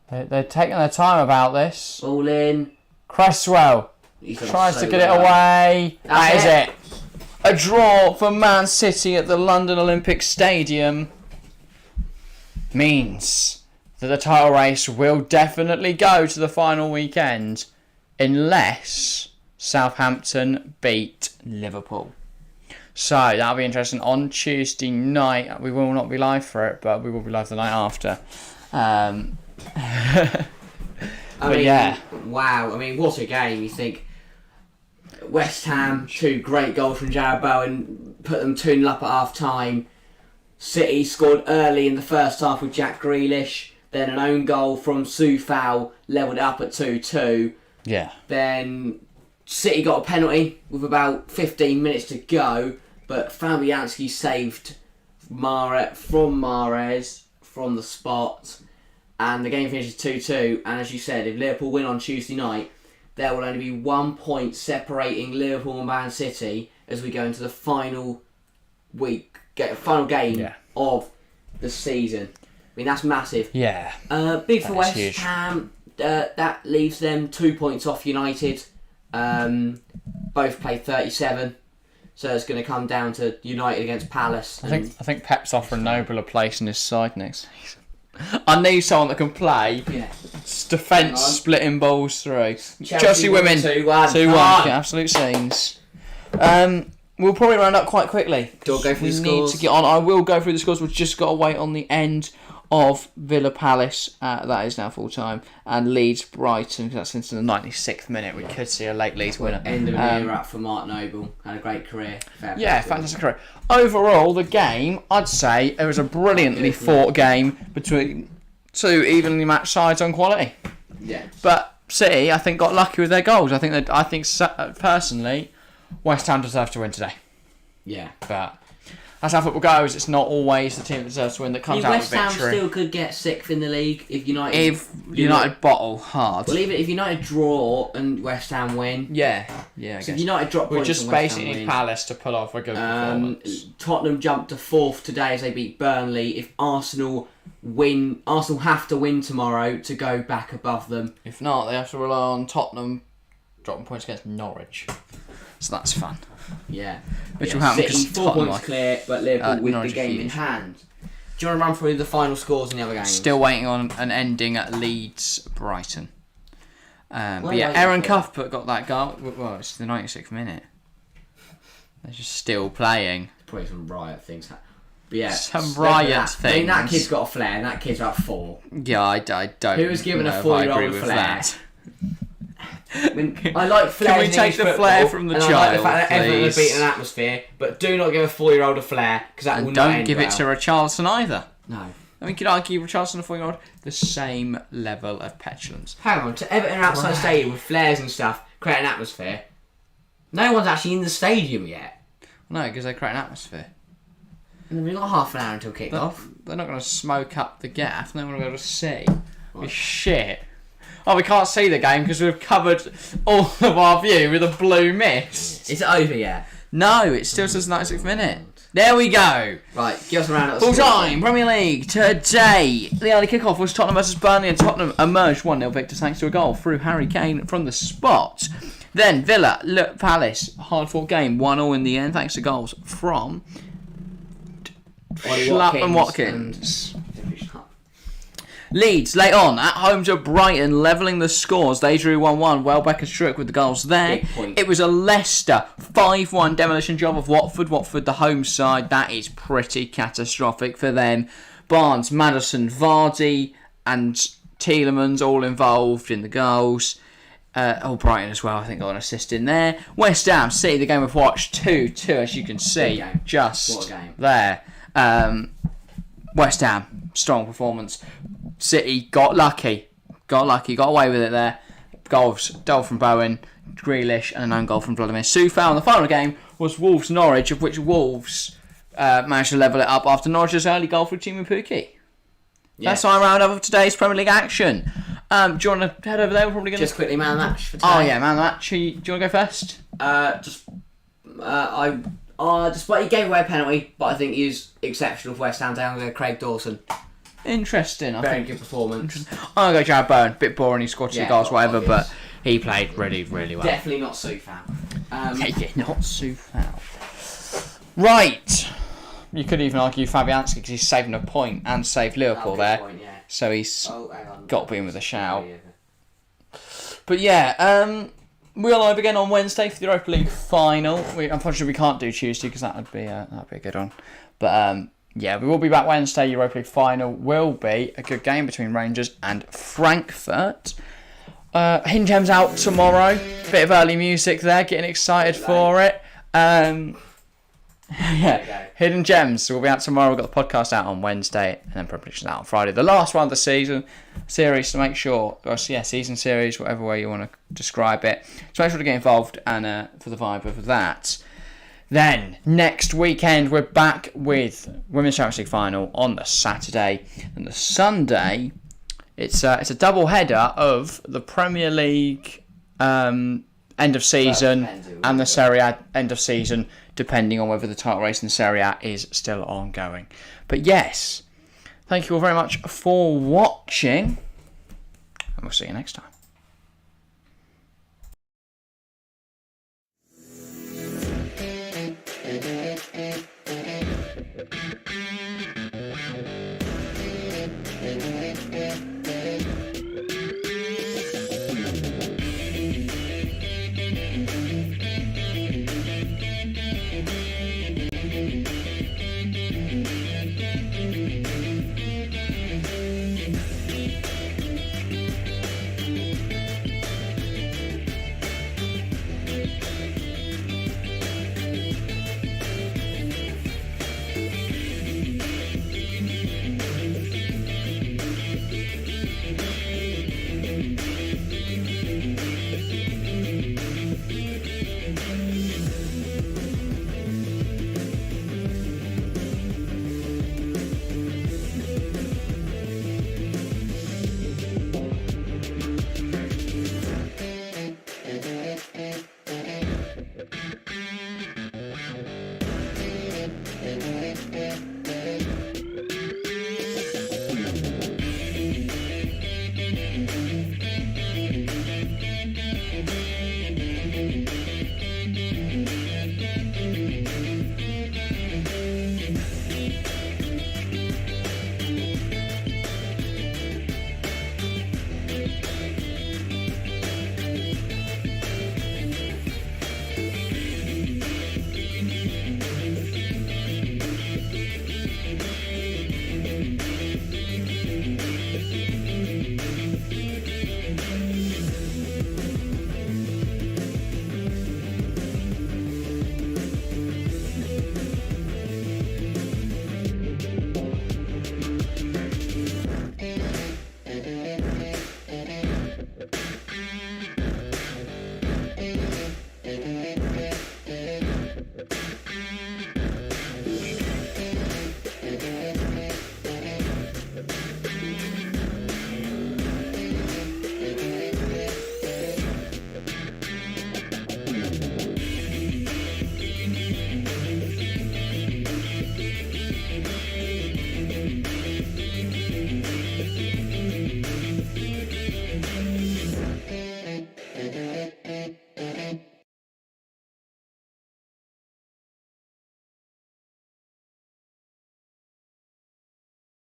They're taking their time about this. All in. Cresswell tries to get it away. That is it. A draw for Man City at the London Olympic Stadium means that the title race will definitely go to the final weekend unless Southampton beat Liverpool. So that'll be interesting. On Tuesday night, we will not be live for it, but we will be live the night after. Wow. I mean, what a game. You think West Ham, 2 great goals from Jarrod Bowen, put them 2-0 up at half time. City scored early in the first half with Jack Grealish. Then an own goal from Soufal levelled it up at 2-2. Yeah. Then City got a penalty with about 15 minutes to go, but Fabianski saved from Mahrez from the spot. And the game finishes 2-2. And as you said, if Liverpool win on Tuesday night, there will only be 1 point separating Liverpool and Man City as we go into the final game of the season. I mean, that's massive. Yeah. Big for West Ham. That leaves them 2 points off United. Both played 37. So it's going to come down to United against Palace. I think Pep's offering Noble a place in his side next season. I need someone that can play defence splitting balls through. Chelsea women 2-1. Absolute scenes. We'll probably round up quite quickly. Do you go through the scores? We need to get on. I will go through the scores. We've just got to wait on the end of Villa Palace. That is now full time. And Leeds Brighton, because that's into the 96th minute. We could see a late Leeds winner. End of an era for Mark Noble. Had a great career. Fantastic career. Overall, the game, I'd say it was a brilliantly fought game between 2 evenly matched sides on quality. Yeah. But City, I think, got lucky with their goals. I think personally, West Ham deserve to win today. Yeah. But that's how football goes. It's not always the team that deserves to win that comes out with victory. West Ham still could get 6th in the league if United bottle hard. Well, even if United draw and West Ham win. Yeah. So if United drop points, we just basically need Palace to pull off a good performance. Tottenham jumped to 4th today as they beat Burnley. If Arsenal have to win tomorrow to go back above them. If not, they have to rely on Tottenham dropping points against Norwich. So that's fun. Yeah. Which will happen because City 4 points clear, but Liverpool with the game in hand. Do you want to run through the final scores in the other games? Still waiting on an ending at Leeds Brighton. Aaron Cuthbert got that goal. Well, it's the 96th minute. They're just still playing. Probably some riot things. But yeah, some riot things. I mean, that kid's got a flair, and that kid's about 4. Yeah, I don't. Who was given a 4-year-old a flair? That. I mean, I like flair. Can we take the flair from the child, I like the fact that please? everyone has beaten an atmosphere, but do not give a 4-year-old a flair because that will not end don't give it to Richarlison either. No. I mean, you could argue Richarlison and a 4-year-old the same level of petulance. Hang on, to Everton outside stadium with flares and stuff, create an atmosphere. No one's actually in the stadium yet. No, because they create an atmosphere. We've got half an hour until kick-off. They're not going to smoke up the gaff. They're going to be able to see. Right. Shit. Oh, we can't see the game because we've covered all of our view with a blue mist. Is it over yet? No, it still says 96th minute. There we go. Right, give us a round of Full time, Premier League today. The early kick-off was Tottenham versus Burnley, and Tottenham emerged 1-0 victors thanks to a goal through Harry Kane from the spot. Then Villa, Palace, hard-fought game, 1-0 in the end thanks to goals from Schlapp and Watkins. Leeds, late on, at home to Brighton, levelling the scores. They drew 1-1. Welbeck and Struick with the goals there. It was a Leicester 5-1 demolition job of Watford. Watford, the home side. That is pretty catastrophic for them. Barnes, Maddison, Vardy and Tielemans all involved in the goals. Brighton as well, I think, got an assist in there. West Ham, City, the game of watch, 2-2, as you can see, just there. West Ham, strong performance. City got lucky, got away with it there. Goal from Bowen, Grealish, and an own goal from Vladimir Soufal. And the final game was Wolves-Norwich, of which Wolves managed to level it up after Norwich's early goal for Timu Pukki. Yes. That's our round up of today's Premier League action. Do you want to head over there? We're probably going just quickly man of the match for today. Oh yeah, man of the match. Do you want to go first? Despite he gave away a penalty, but I think he's exceptional for West Ham. Down there, Craig Dawson. Interesting. Very good performance. I'm going to go Jarrod Bowen. Bit boring. He scored 2 goals, whatever, but he played really, really well. Definitely not Soufal. Not Soufal. Right. You could even argue Fabianski because he's saving a point and saved Liverpool there. Point, yeah. So he's got to be in with a shout. But yeah, we'll live again on Wednesday for the Europa League final. Unfortunately, we can't do Tuesday because that'd be a good one. But yeah, we will be back Wednesday. Europa League final will be a good game between Rangers and Frankfurt. Hidden Gems out tomorrow. Bit of early music there. Getting excited for it. Yeah, Hidden Gems will be out tomorrow. We've got the podcast out on Wednesday and then predictions out on Friday. The last one of the season series to make sure, season series, whatever way you want to describe it. So make sure to get involved and for the vibe of that. Then next weekend we're back with Women's Champions League final on the Saturday, and the Sunday it's a double header of the Premier League end of season and the Serie A end of season, depending on whether the title race in the Serie A is still ongoing. But yes, thank you all very much for watching, and we'll see you next time.